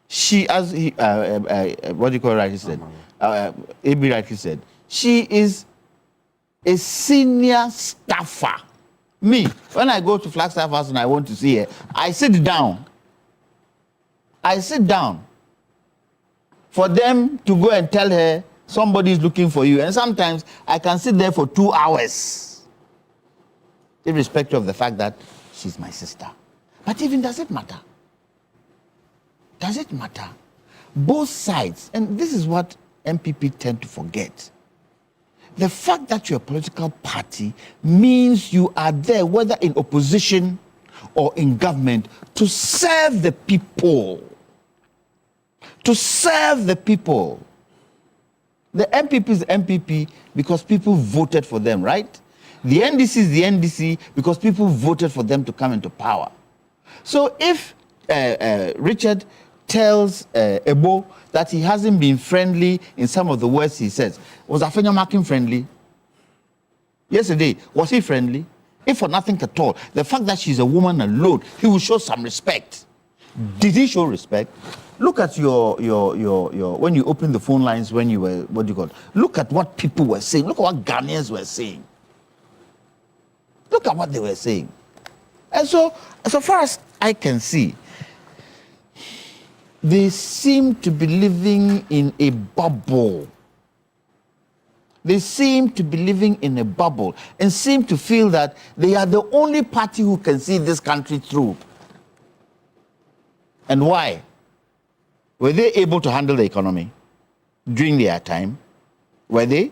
I: she, as he, what do you call rightly said? AB rightly said, she is a senior staffer. Me, when I go to Flagstaff House and I want to see her, I sit down. I sit down for them to go and tell her somebody is looking for you. And sometimes I can sit there for 2 hours, irrespective of the fact that she's my sister. But even does it matter? Does it matter? Both sides, and this is what MPP tend to forget. The fact that you're a political party means you are there, whether in opposition or in government, to serve the people. To serve the people. The MPP is MPP because people voted for them, right? The NDC is the NDC because people voted for them to come into power. So if Richard tells Ebo that he hasn't been friendly in some of the words he says, was Afenyo Markin friendly? Yesterday, was he friendly? If for nothing at all, the fact that she's a woman alone, he will show some respect. Did he show respect? Look at your when you opened the phone lines when you were, what do you call it? Look at what people were saying. Look at what Ghanaians were saying. Look at what they were saying. And so far as I can see, they seem to be living in a bubble. They seem to be living in a bubble and seem to feel that they are the only party who can see this country through. And why? Were they able to handle the economy during their time? Were they?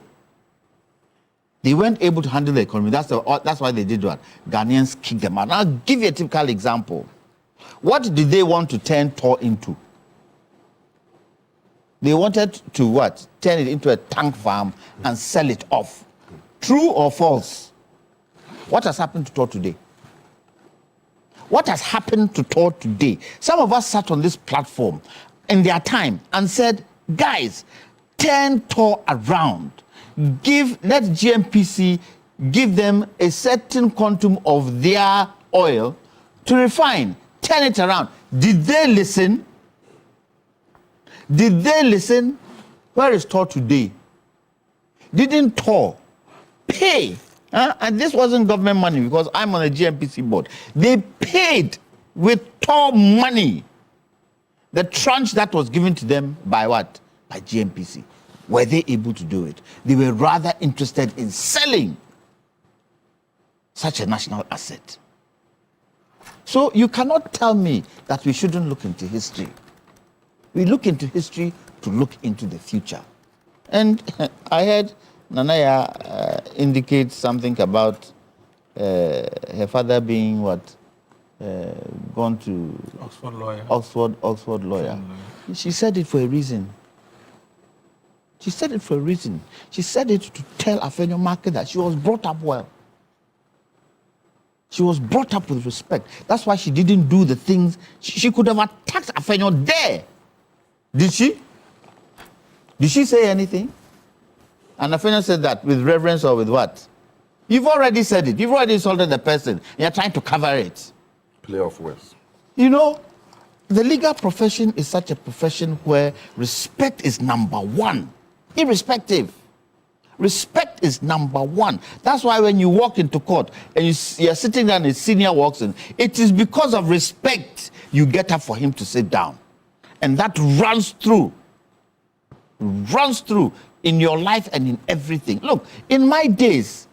I: They weren't able to handle the economy. That's why they did what? Ghanaians kicked them out. I'll give you a typical example. What did they want to turn Tor into? They wanted to what? Turn it into a tank farm and sell it off. True or false? What has happened to Tor today? What has happened to Tor today? Some of us sat on this platform in their time and said, guys, turn Tor around. Let GMPC give them a certain quantum of their oil to refine. Turn it around. Did they listen? Did they listen? Where is Tor today? Didn't Tor pay? And this wasn't government money because I'm on a GMPC board. They paid with Tor money the tranche that was given to them by what? By GMPC. Were they able to do it? They were rather interested in selling such a national asset. So you cannot tell me that we shouldn't look into history. We look into history to look into the future. And I heard Nanaya indicate something about her father being what? Gone to
H: Oxford lawyer.
I: Oxford lawyer. She said it for a reason. She said it for a reason. She said it to tell Afenyo Market that she was brought up well. She was brought up with respect. That's why she didn't do the things. She could have attacked Afenyo there. Did she? Did she say anything? And Afenyo said that with reverence or with what? You've already said it. You've already insulted the person. You're trying to cover it.
G: Play off words.
I: You know, the legal profession is such a profession where respect is number one. Irrespective. Respect is number one. That's why when you walk into court and you're sitting down and a senior walks in, it is because of respect you get up for him to sit down. And that runs through in your life and in everything. Look, in my days,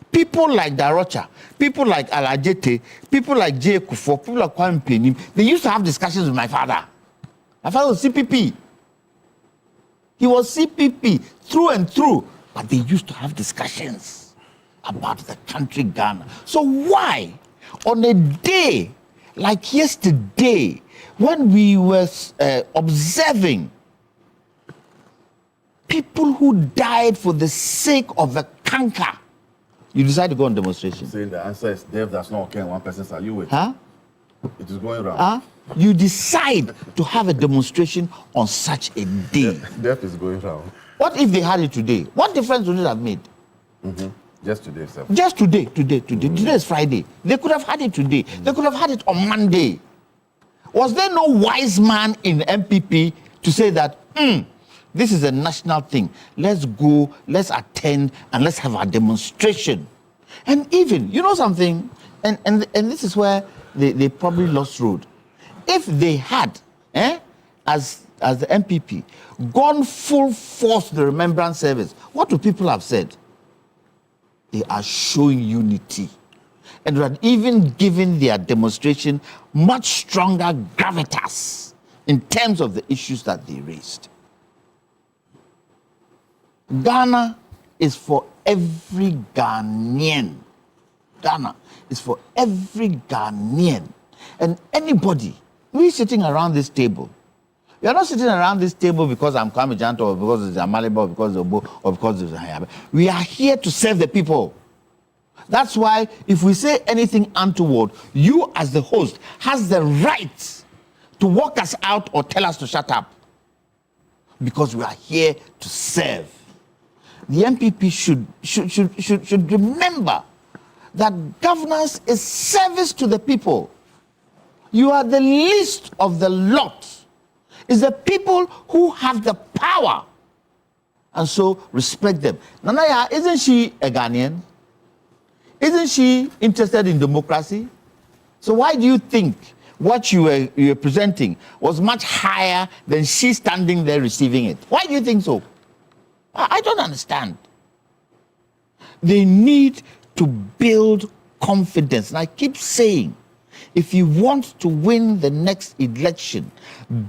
I: people like Darocha, people like Alajete, people like J. Kufo, people like Kwame Penim, they used to have discussions with my father. My father was CPP. He was CPP through and through, but they used to have discussions about the country Ghana. So why, on a day like yesterday, when we were observing people who died for the sake of a canker, you decide to go on demonstration?
G: Saying the answer is death does not occur in one person's are you with?
I: Huh?
G: It is going around.
I: You decide to have a demonstration on such a day.
G: Death is going around.
I: What if they had it today? What difference would it have made?
G: Mm-hmm. Just today, sir.
I: Just today. Today is Friday. They could have had it today. They could have had it on Monday. Was there no wise man in MPP to say that, this is a national thing. Let's go, let's attend, and let's have a demonstration. And even, you know something, and this is where they probably lost road. If they had, as the MPP, gone full force to the remembrance service, what would people have said? They are showing unity. And had even given their demonstration much stronger gravitas in terms of the issues that they raised. Ghana is for every Ghanaian. Ghana is for every Ghanaian. And anybody, we sitting around this table, we are not sitting around this table because I'm Kwame Janto or because it's Amaliba or because it's Obo or because it's Hayabe. We are here to serve the people. That's why if we say anything untoward, you as the host has the right to walk us out or tell us to shut up. Because we are here to serve. The MPP should remember that governance is service to the people. You are the least of the lot. It's the people who have the power. And so respect them. Nanaya, isn't she a Ghanaian? Isn't she interested in democracy? So why do you think what you were presenting was much higher than she standing there receiving it? Why do you think so? I don't understand. They need to build confidence. And I keep saying, if you want to win the next election,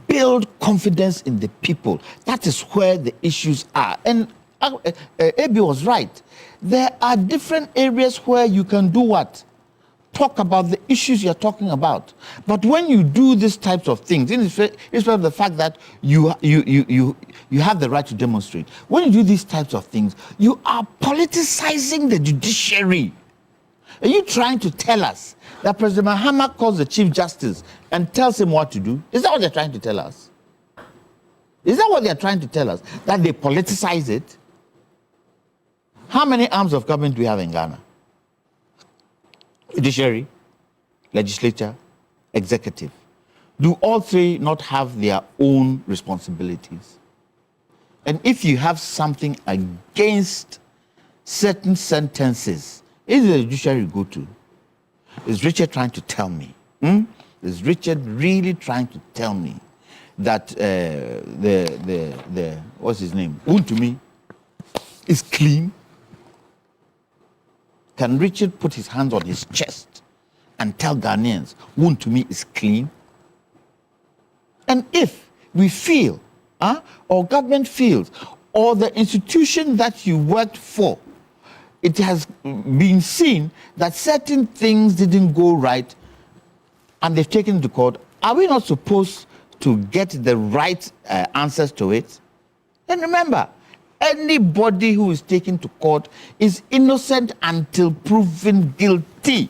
I: build confidence in the people. That is where the issues are. And Abi was right. There are different areas where you can do what? Talk about the issues you're talking about. But when you do these types of things, in respect of the fact that you have the right to demonstrate, when you do these types of things, you are politicizing the judiciary. Are you trying to tell us that President Mahama calls the Chief Justice and tells him what to do? Is that what they're trying to tell us? Is that what they're trying to tell us? That they politicize it? How many arms of government do we have in Ghana? Judiciary, legislature, executive. Do all three not have their own responsibilities? And if you have something against certain sentences, is the judiciary go to? Is Richard trying to tell me? Is Richard really trying to tell me that the what's his name? Untumi is clean? Can Richard put his hands on his chest and tell Ghanaians, Untumi is clean? And if we feel, or government feels, or the institution that you worked for, it has been seen that certain things didn't go right and they've taken it to court, are we not supposed to get the right answers to it? And remember, anybody who is taken to court is innocent until proven guilty.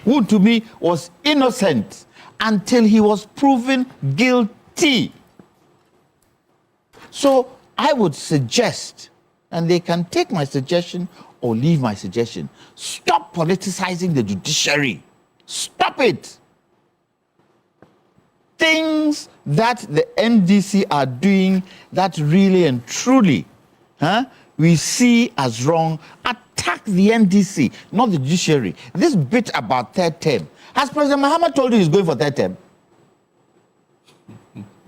I: Who to me was innocent until he was proven guilty. So I would suggest, and they can take my suggestion or leave my suggestion, stop politicizing the judiciary. Stop it. Things that the NDC are doing that really and truly we see as wrong, attack the NDC, not the judiciary. This bit about third term. Has President Mahama told you he's going for third term?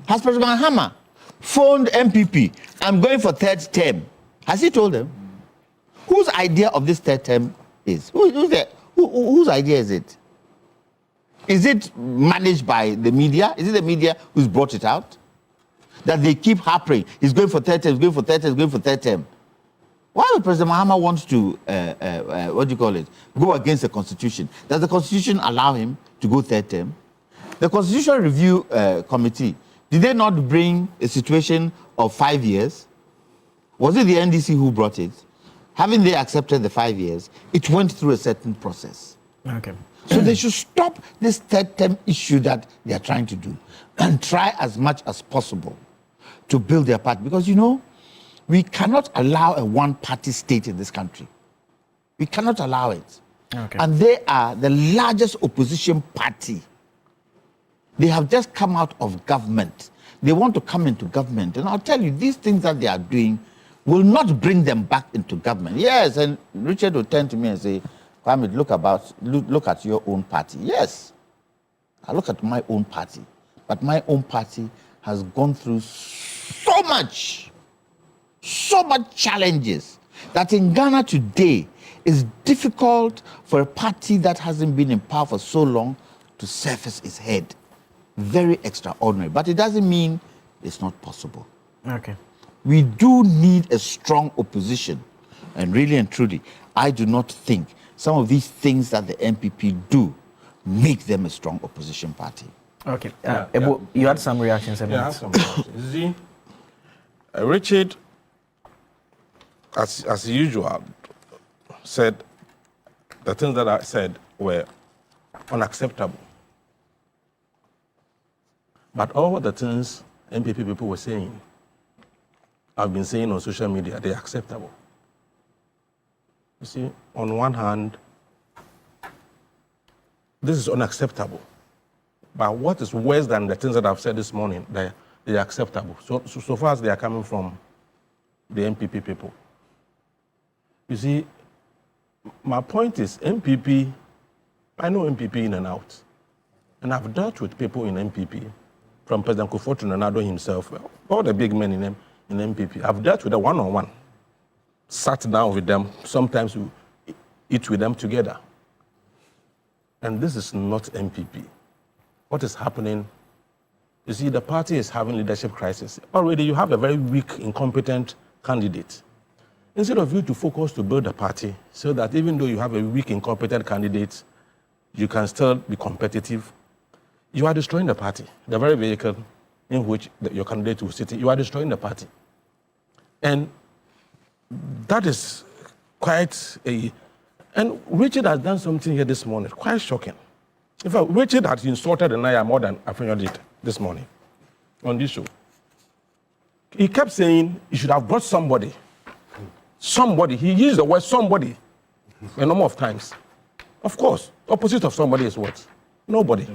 I: Has President Mahama phoned MPP, I'm going for third term? Has he told them? Whose idea of this third term is? Whose idea is it? Is it managed by the media? Is it the media who's brought it out? That they keep harping, he's going for third term, he's going for third term, he's going for third term. Why would President Mahama want to, go against the Constitution? Does the Constitution allow him to go third term? The Constitutional Review Committee, did they not bring a situation of 5 years? Was it the NDC who brought it? Having they accepted the 5 years, it went through a certain process.
C: Okay.
I: So they should stop this third term issue that they are trying to do and try as much as possible to build their party. Because, We cannot allow a one-party state in this country. We cannot allow it.
C: Okay.
I: And they are the largest opposition party. They have just come out of government. They want to come into government. And I'll tell you, these things that they are doing will not bring them back into government. Yes, and Richard will turn to me and say, Kwame, look at your own party. Yes, I look at my own party. But my own party has gone through so much challenges that in Ghana today, it's difficult for a party that hasn't been in power for so long to surface its head. Very extraordinary. But it doesn't mean it's not possible.
C: Okay.
I: We do need a strong opposition. And really and truly, I do not think some of these things that the MPP do make them a strong opposition party.
C: Okay. You had some reactions.
H: Yeah, I have some reactions. See, Richard, as usual, said the things that I said were unacceptable. But all the things MPP people were saying, I've been saying on social media, they're acceptable. You see, on one hand, this is unacceptable. But what is worse than the things that I've said this morning, they're acceptable. So far as they are coming from the MPP people. You see, my point is MPP, I know MPP in and out. And I've dealt with people in MPP, from President Kufuor himself, all the big men in MPP. I've dealt with them one-on-one, sat down with them, sometimes we eat with them together. And this is not MPP. What is happening, you see, the party is having leadership crisis. Already you have a very weak, incompetent candidate. Instead of you to focus to build a party so that even though you have a weak, incompetent candidate, you can still be competitive, you are destroying the party. The very vehicle in which your candidate will sit in, you are destroying the party. And that is quite a... And Richard has done something here this morning, quite shocking. In fact, Richard has insulted Naya more than Afenyo did this morning on this show. He kept saying he should have brought somebody. Somebody. He used the word somebody a number of times. Of course, opposite of somebody is what? Nobody.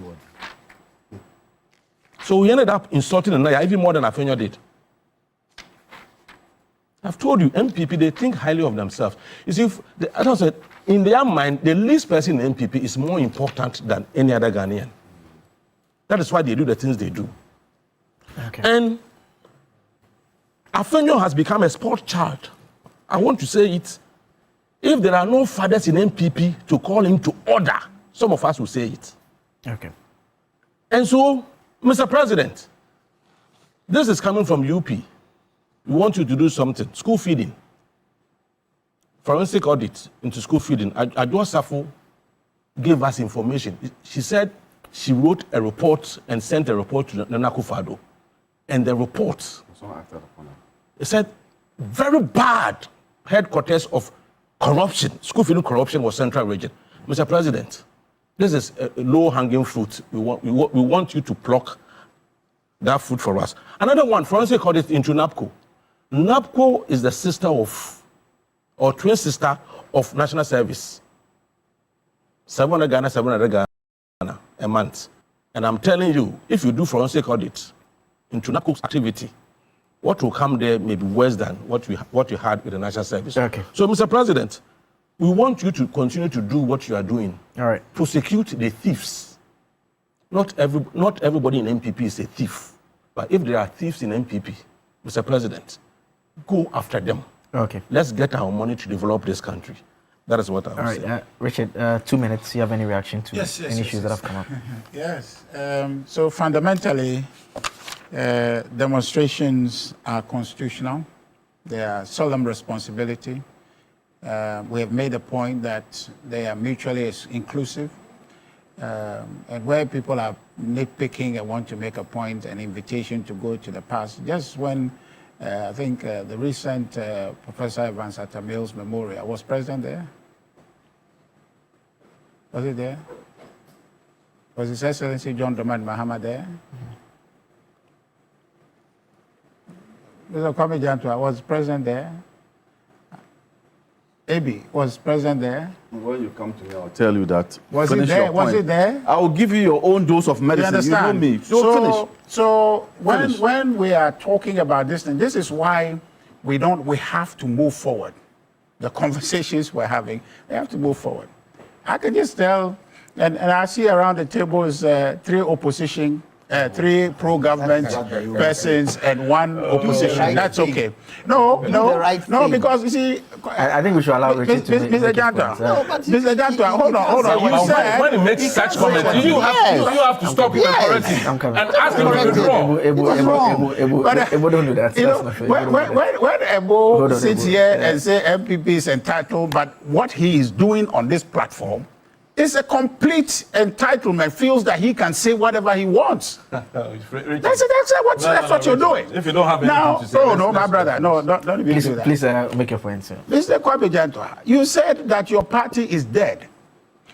H: So we ended up insulting Naya even more than Afenyo did. I've told you, MPP, they think highly of themselves. You see, as I said, in their mind, the least person in MPP is more important than any other Ghanaian. That is why they do the things they do. Okay. And Afenyo has become a sport child. I want to say it. If there are no fathers in MPP to call him to order, some of us will say it.
C: Okay.
H: And so, Mr. President, this is coming from UP. We want you to do something. School feeding. Forensic audit into school feeding. Adwa Safo gave us information. She said she wrote a report and sent a report to Nana Akufo-Addo. And the report, it said, very bad headquarters of corruption. School feeding corruption was Central Region. Mr. President, this is a low-hanging fruit. We want you to pluck that fruit for us. Another one, forensic audit into NAPCO. NAPCO is the sister of, or twin sister of National Service. 700 Ghana, 700 Ghana a month. And I'm telling you, if you do forensic audit into NAPCO's activity, what will come there may be worse than what you had with the National Service.
C: Okay.
H: So, Mr. President, we want you to continue to do what you are doing.
C: All right.
H: Prosecute the thieves. Not everybody in MPP is a thief. But if there are thieves in MPP, Mr. President, go after them.
C: Okay.
H: Let's get our money to develop this country. That is what I would say.
C: All right, Richard, 2 minutes. Do you have any reaction to any issues that have come up?
J: Yes. So fundamentally, demonstrations are constitutional. They are solemn responsibility. We have made a point that they are mutually inclusive. And where people are nitpicking and want to make a point, an invitation to go to the past, just when I think the recent Professor Evans Atamil's memorial, was President there? Was he there? Was His Excellency John Dramani Mahama there? Mr. Kwame Jantua was present there. Abi was present there.
G: When you come to me, I'll tell you that.
J: Was it there? Was it there?
G: I will give you your own dose of medicine.
J: You understand?
G: You know me. So finish.
J: So when we are talking about this, and this is why we have to move forward. The conversations we're having, we have to move forward. I can just tell, and I see around the table is 3 opposition, 3 pro-government persons and 1 opposition. That's okay. No, because you see,
C: I think we should allow Richard to
J: Mr. Jantua. Mr. Jantua, hold on. You said
H: when he makes such comments, you have to stop him and correct him and ask him to withdraw.
C: Ebo don't do that.
J: When Ebo sits here and say MPP is entitled, but what he is doing on this platform is a complete entitlement, feels that he can say whatever he wants. That's what you're doing.
H: If you don't have
J: anything
H: to say.
J: No, my brother, don't even do that.
C: Please make your point, sir.
J: Mr. Kwame Jantua, you said that your party is dead,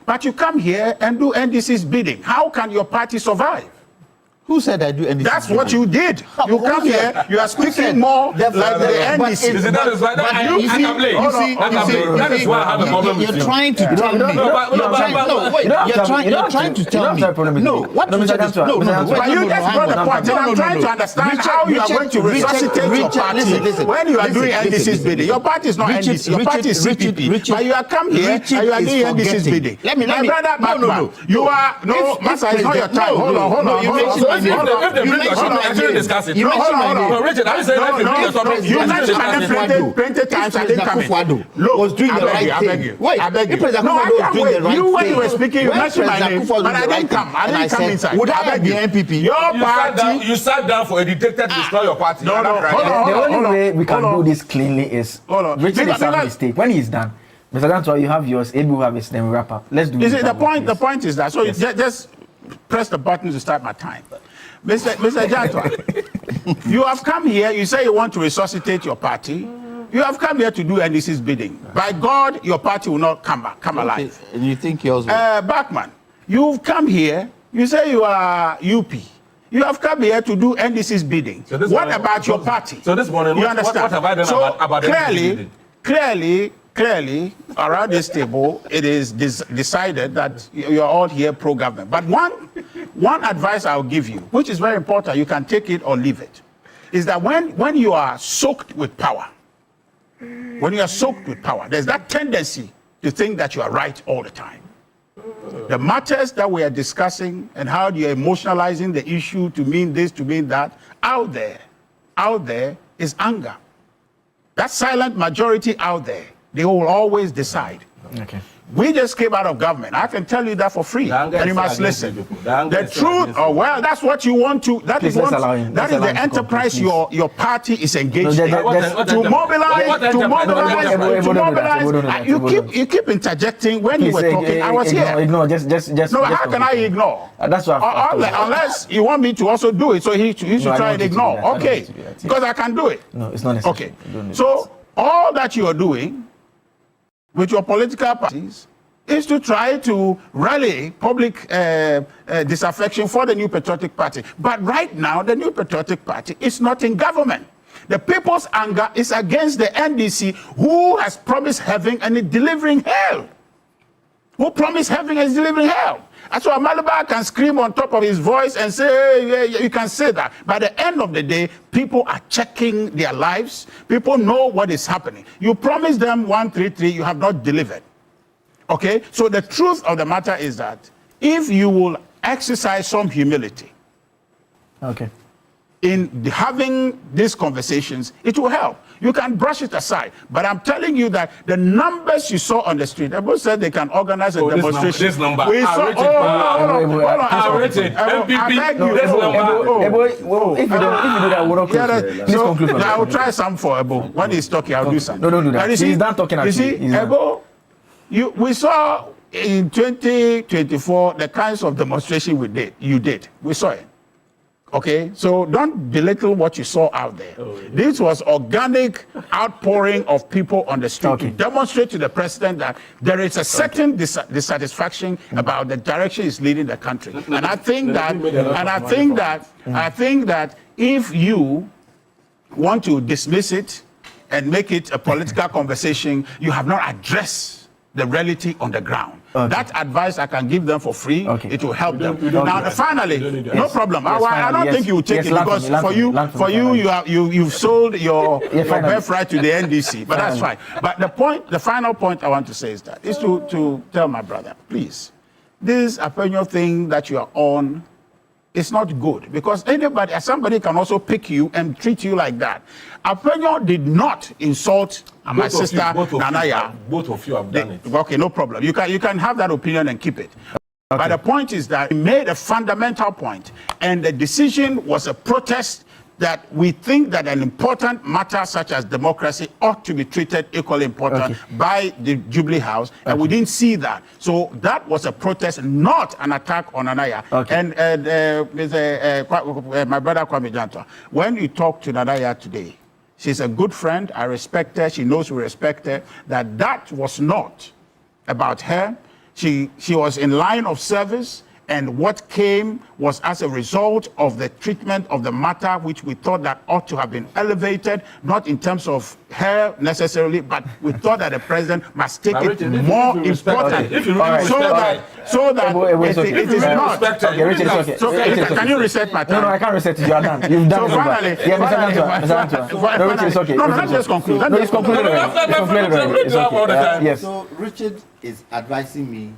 J: but you come here and do NDC's bidding. How can your party survive?
I: Who said I do NDC?
J: That's what you did. You come here, you are speaking more like the NDC.
H: That is why I have a problem with you.
I: You're trying to tell me. You're trying to tell me. No, what
J: but you just brought the point, and I'm trying to understand how you are going to resuscitate your party when you are doing NDC's bidding. Your party is not NDC, your party is CPP, but you are come here and you are doing NDC's bidding. My brother Batman, you are, no, Master, it's not your time. Hold on.
H: If they bring your topic, actually discuss it.
J: Hold on.
H: No, Richard, I'm saying if they bring your topic,
J: you mentioned my 20 times I didn't come in.
I: Was doing the right thing.
J: Wait, I beg you. No, I can't wait. You, when you were speaking, you mentioned my name, but I didn't come. I didn't come inside.
I: Would I be MPP?
J: Your party.
H: You sat down for a dictator to destroy your party.
J: No,
C: the only way we can do this cleanly is Richard is a mistake. When he's done, Mr. Danto, you have yours, Abe will have his, then we wrap up. Let's do it.
J: The point is that, so just press the button to start my time. Mr. Jantua, you have come here, you say you want to resuscitate your party. You have come here to do NDC's bidding. By God, your party will not come alive.
I: And you think yours will?
J: Bachman, you've come here, you say you are UP. You have come here to do NDC's bidding. So what about your party?
H: So this morning,
J: you understand?
H: What have I done about
J: clearly, around this table, it is decided that you're all here pro-government. But one advice I'll give you, which is very important, you can take it or leave it, is that when you are soaked with power, there's that tendency to think that you are right all the time. The matters that we are discussing and how you're emotionalizing the issue to mean this, to mean that, out there is anger. That silent majority out there, they will always decide.
C: Okay.
J: We just came out of government. I can tell you that for free, and you must listen. The truth, that's what you want to. That is the enterprise your party is engaged in. To mobilize. You keep interjecting when you were talking. I was here.
C: Ignore. Just.
J: No, how can I ignore?
C: That's what.
J: Unless you want me to also do it, so you should try and ignore. Okay, because I can do it.
C: No, it's not necessary.
J: Okay, so all that you are doing with your political parties is to try to rally public disaffection for the New Patriotic Party. But right now, the New Patriotic Party is not in government. The people's anger is against the NDC, who has promised heaven and is delivering hell. Who promised heaven and is delivering hell. And so Amaliba can scream on top of his voice and say, hey, you can say that. By the end of the day, people are checking their lives. People know what is happening. You promised them 133, you have not delivered. Okay? So the truth of the matter is that if you will exercise some humility in having these conversations, it will help. You can brush it aside. But I'm telling you that the numbers you saw on the street, everybody said they can organize a demonstration.
H: This number.
J: We saw, hold on.
C: If you do that, we'll not
J: conclude. I will try some for Ebo. When he's talking, I'll do some.
C: No, don't do that. He's done talking.
J: You see, Ebo, we saw in 2024 the kinds of demonstration you did. We saw it. Okay, so don't belittle what you saw out there. This was organic outpouring of people on the street to demonstrate to the president that there is a certain dissatisfaction about the direction he's leading the country. And I think that if you want to dismiss it and make it a political conversation, you have not addressed the reality on the ground.
C: Okay.
J: That advice I can give them for free.
C: Okay.
J: It will help them. Now, finally, no problem.
C: Yes,
J: I don't think you will take it because for you, you've sold your birthright to the NDC. But that's fine. But the final point I want to say is to tell my brother, please, this Apenyo thing that you are on, it's not good because somebody can also pick you and treat you like that. Apenyo did not insult my sister Nanaya.
H: Both of you have done it.
J: Okay, no problem. You can have that opinion and keep it. Okay. But the point is that he made a fundamental point, and the decision was a protest that we think that an important matter such as democracy ought to be treated equally important by the Jubilee House, and we didn't see that. So that was a protest, not an attack on Nanaya. Okay. And my brother Kwame Janto, when you talk to Nanaya today, she's a good friend. I respect her. She knows we respect her. That was not about her. She was in line of service. And what came was as a result of the treatment of the matter, which we thought that ought to have been elevated, not in terms of her necessarily, but we thought that the president must take it more important, so that it is not. Can you reset my time?
C: No, I can't reset it. You are done. You've done it.
J: Finally,
C: it's okay.
J: No, let's just conclude.
C: Let's conclude. Yes.
I: So Richard is advising me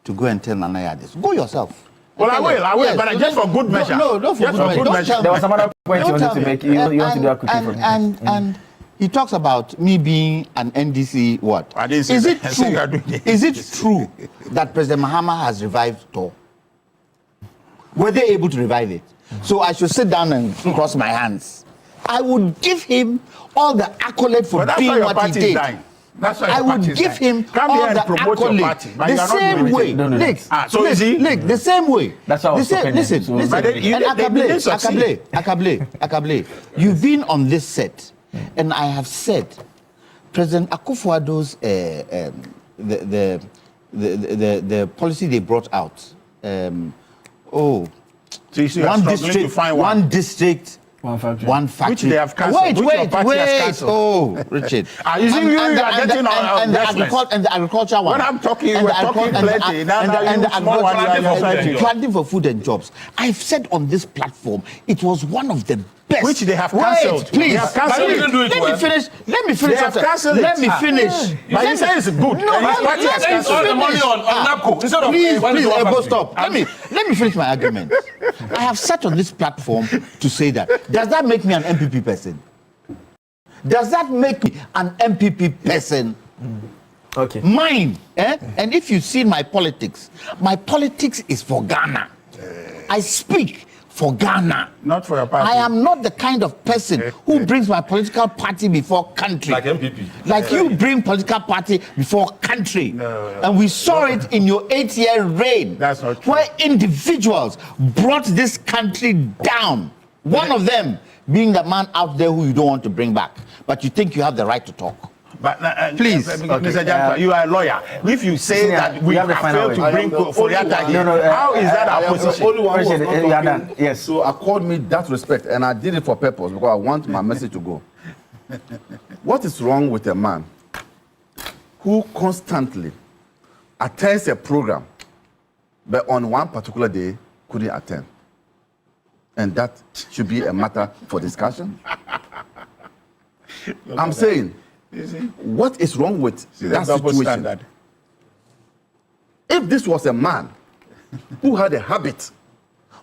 I: to go and tell Nanaya this. Go yourself.
J: Well, I will, yes, but just for good measure.
I: No, for good measure.
C: There was some other point you wanted to make. You want to do a quickie for me.
I: And he talks about me being an NDC what?
J: I didn't say
I: is it
J: that.
I: true? Is it true that President Mahama has revived TOR? Were they able to revive it? So I should sit down and cross my hands. I would give him all the accolade for doing what he did.
J: That's why
I: I would give him all the accolade. The same way.
J: So is he?
I: Look, the same way.
C: That's how I was talking.
I: Listen. Akable, you've been on this set, and I have said, President Akufo-Addo's the policy they brought out. One district. One factory.
J: Which they have cancelled.
I: Wait. Oh, Richard.
J: And
I: the agriculture one.
J: When I'm talking, we're talking plenty. And the
I: planting for food and jobs. I've said on this platform, it was one of the best.
J: Which they have cancelled.
I: Please.
J: They have cancelled it.
I: Let me finish.
J: Let me finish. But you say it's good.
I: No,
H: all the money on NAPCO. Instead of
I: please, stop. Let me finish my argument. I have sat on this platform to say that. Does that make me an MPP person? Does that make me an MPP person?
C: Okay.
I: Mine. And if you see my politics is for Ghana. I speak for Ghana.
J: Not for your party.
I: I am not the kind of person who brings my political party before country.
H: Like MPP.
I: Like you bring political party before country.
J: No.
I: And we saw it in your 8-year reign.
J: That's not true.
I: Where individuals brought this country down. One of them being the man out there who you don't want to bring back. But you think you have the right to talk.
J: But
I: please,
J: Mr. Janto, you are a lawyer. If you say that we have failed to bring Foriata here, how is that our position?
G: Only one was not
C: you are done. Yes.
G: So accord me that respect, and I did it for purpose because I want my message to go. What is wrong with a man who constantly attends a program, but on one particular day couldn't attend? And that should be a matter for discussion. I'm saying, what is wrong with that situation?
J: Standard.
G: If this was a man who had a habit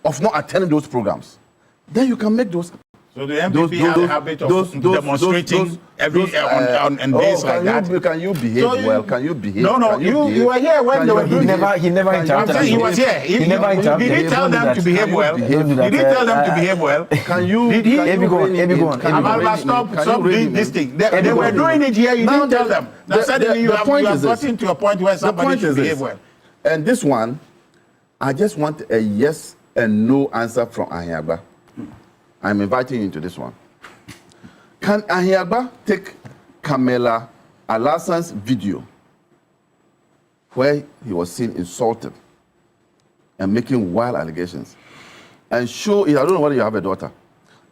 G: of not attending those programs, then you can make those.
J: So the MPP have a habit of demonstrating on days like that.
G: Can you behave well? Can you behave?
J: No, you were here when they were doing it.
C: He never interrupted.
J: He was here. He never interrupted. Did he tell them to behave well? Did he tell them to behave well?
G: Can you?
J: Did he?
C: Go on.
J: Stop doing this thing. They were doing it here. You didn't tell them. Now suddenly you have gotten to a point where somebody should behave well.
G: And this one, I just want a yes and no answer from Ahiagba. I'm inviting you into this one. Can Ahiagba take Kamela Alassan's video where he was seen insulted and making wild allegations and show it? I don't know whether you have a daughter,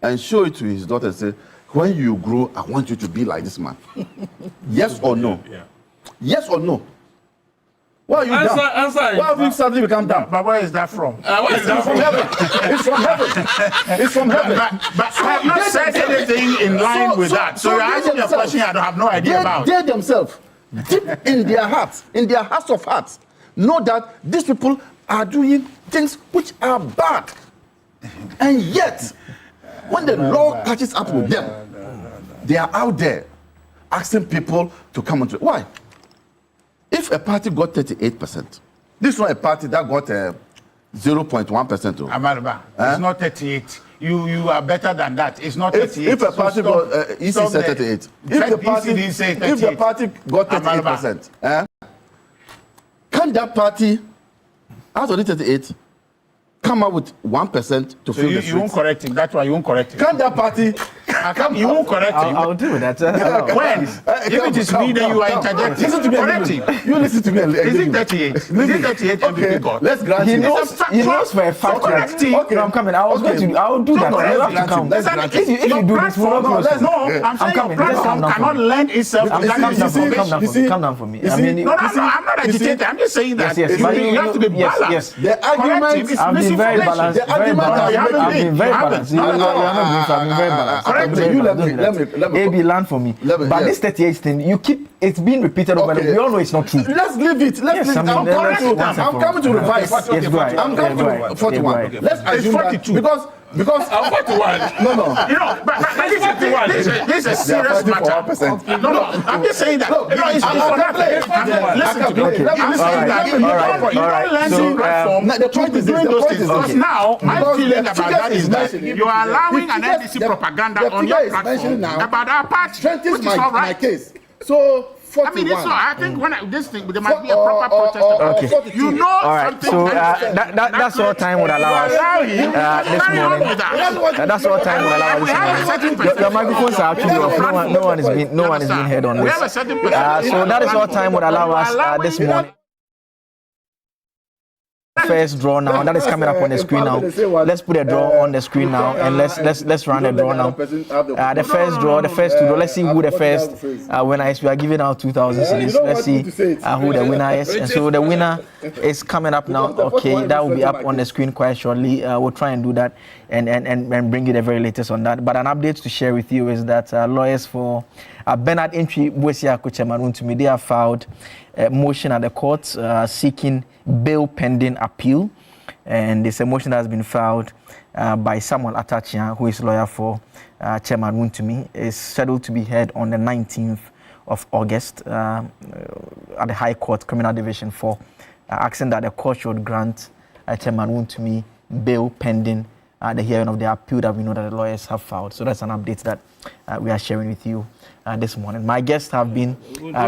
G: and show it to his daughter and say, when you grow, I want you to be like this man. Yes or no?
H: Yeah.
G: Yes or no? Why are you down?
H: Answer.
G: Why have you suddenly become down?
J: But where is that from?
H: Where is that
G: It's from heaven. It's from heaven. It's from heaven.
J: But I have not said anything in line with that. So you're asking a question I don't have no idea about.
G: They themselves, deep in their hearts, in their hearts of hearts, know that these people are doing things which are bad. And yet, when the law catches up with them, they are out there asking people to come into it. Why? If a party got 38%, this is not a party that got 0.1%.
J: Amaraba, it's not 38. You are better than that. It's not 38.
G: If a party got, EC said 38. If the party got 38%, can that party, out of the 38, come up with 1% to fill the streets?
J: You won't correct him. That's why you won't correct him.
G: Can that party...
J: You won't correct him.
C: I'll do that.
J: When? If it is me, then you are interjecting.
G: Listen to me.
J: Correct him.
G: You listen to me.
J: Is it 38? Is it 38 MVP got?
G: Let's grant
C: He
G: him.
C: knows for a fact that. Okay, I'm coming. I will do that. You have to come. If you do this, we'll not close.
J: No, I'm saying your platform cannot lend itself to that information.
C: Come down for me.
J: No, I'm not agitated. I'm just saying that
C: Yes,
J: you have to be balanced.
G: The argument is
C: I've been very balanced. I've been very balanced. You are not I've been very balanced.
J: Correct.
C: AB, land for me. But this 38 thing, you keep it's being repeated over and over. We all know it's not true.
G: Let's leave it. I'm coming to revise. I'm coming to 41. Let's assume that because
J: I'm 41.
G: No.
J: You know, but this is a serious matter. No, I'm just saying that. It's for nothing. Listen to me. I'm saying that you don't lend to platform to be doing those things. Because now, my feeling about that is that you are allowing an NDC propaganda on your platform about our party, which is all right.
G: So, 41.
J: I mean, it's I think when this thing, there might be a proper protest about it.
C: Okay.
J: You know
C: all right.
J: something.
C: So that's all time would allow us this morning. That's all time would allow us this morning. Your microphones are actually off. No one is being heard on this. So that is all time would allow us this morning. First draw now that is coming up on the screen now. Let's put a draw on the screen now and let's run the draw now. The first draw, the first two draw. Let's see who the first winner is. We are giving out 2,000 cedis. Let's see who the winner is. And so the winner is coming up now. Okay, that will be up on the screen quite shortly. We'll try and do that and bring you the very latest on that. But an update to share with you is that lawyers for Bernard Entry Bwesiako Chairman Wontumi, they have filed a motion at the court seeking bail pending appeal, and this motion has been filed by Samuel Atachia, who is lawyer for Chairman Wontumi. Is scheduled to be heard on the 19th of August at the High Court Criminal Division 4, asking that the court should grant Chairman Wontumi bail pending the hearing of the appeal that we know that the lawyers have filed. So that's an update that we are sharing with you this morning. My guests have been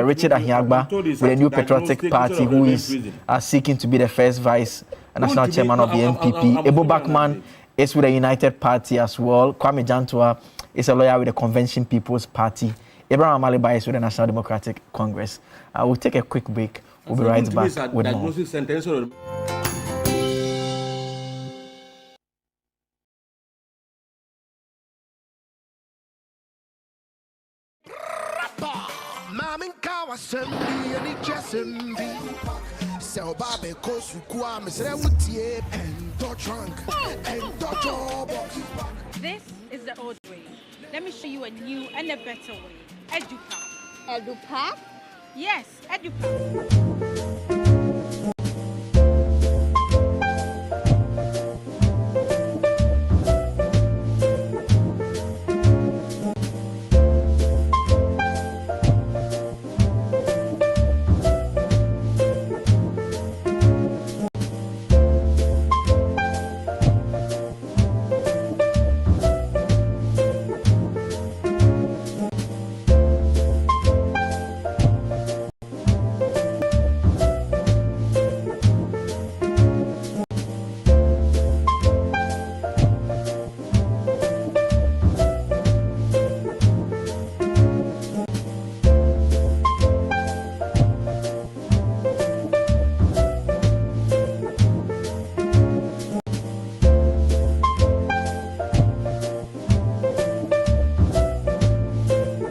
C: Richard Ahiagba with the New Patriotic Party, who is seeking to be the first vice national chairman of the NPP. Ebo Bachman is with the United Party as well. Kwame Jantua is a lawyer with the Convention People's Party. Abraham Amaliba is with the National Democratic Congress. We'll take a quick break. We'll be right back with more.
K: This is the old way. Let me show you a new and a better way. EduPack. EduPack? Yes, EduPack.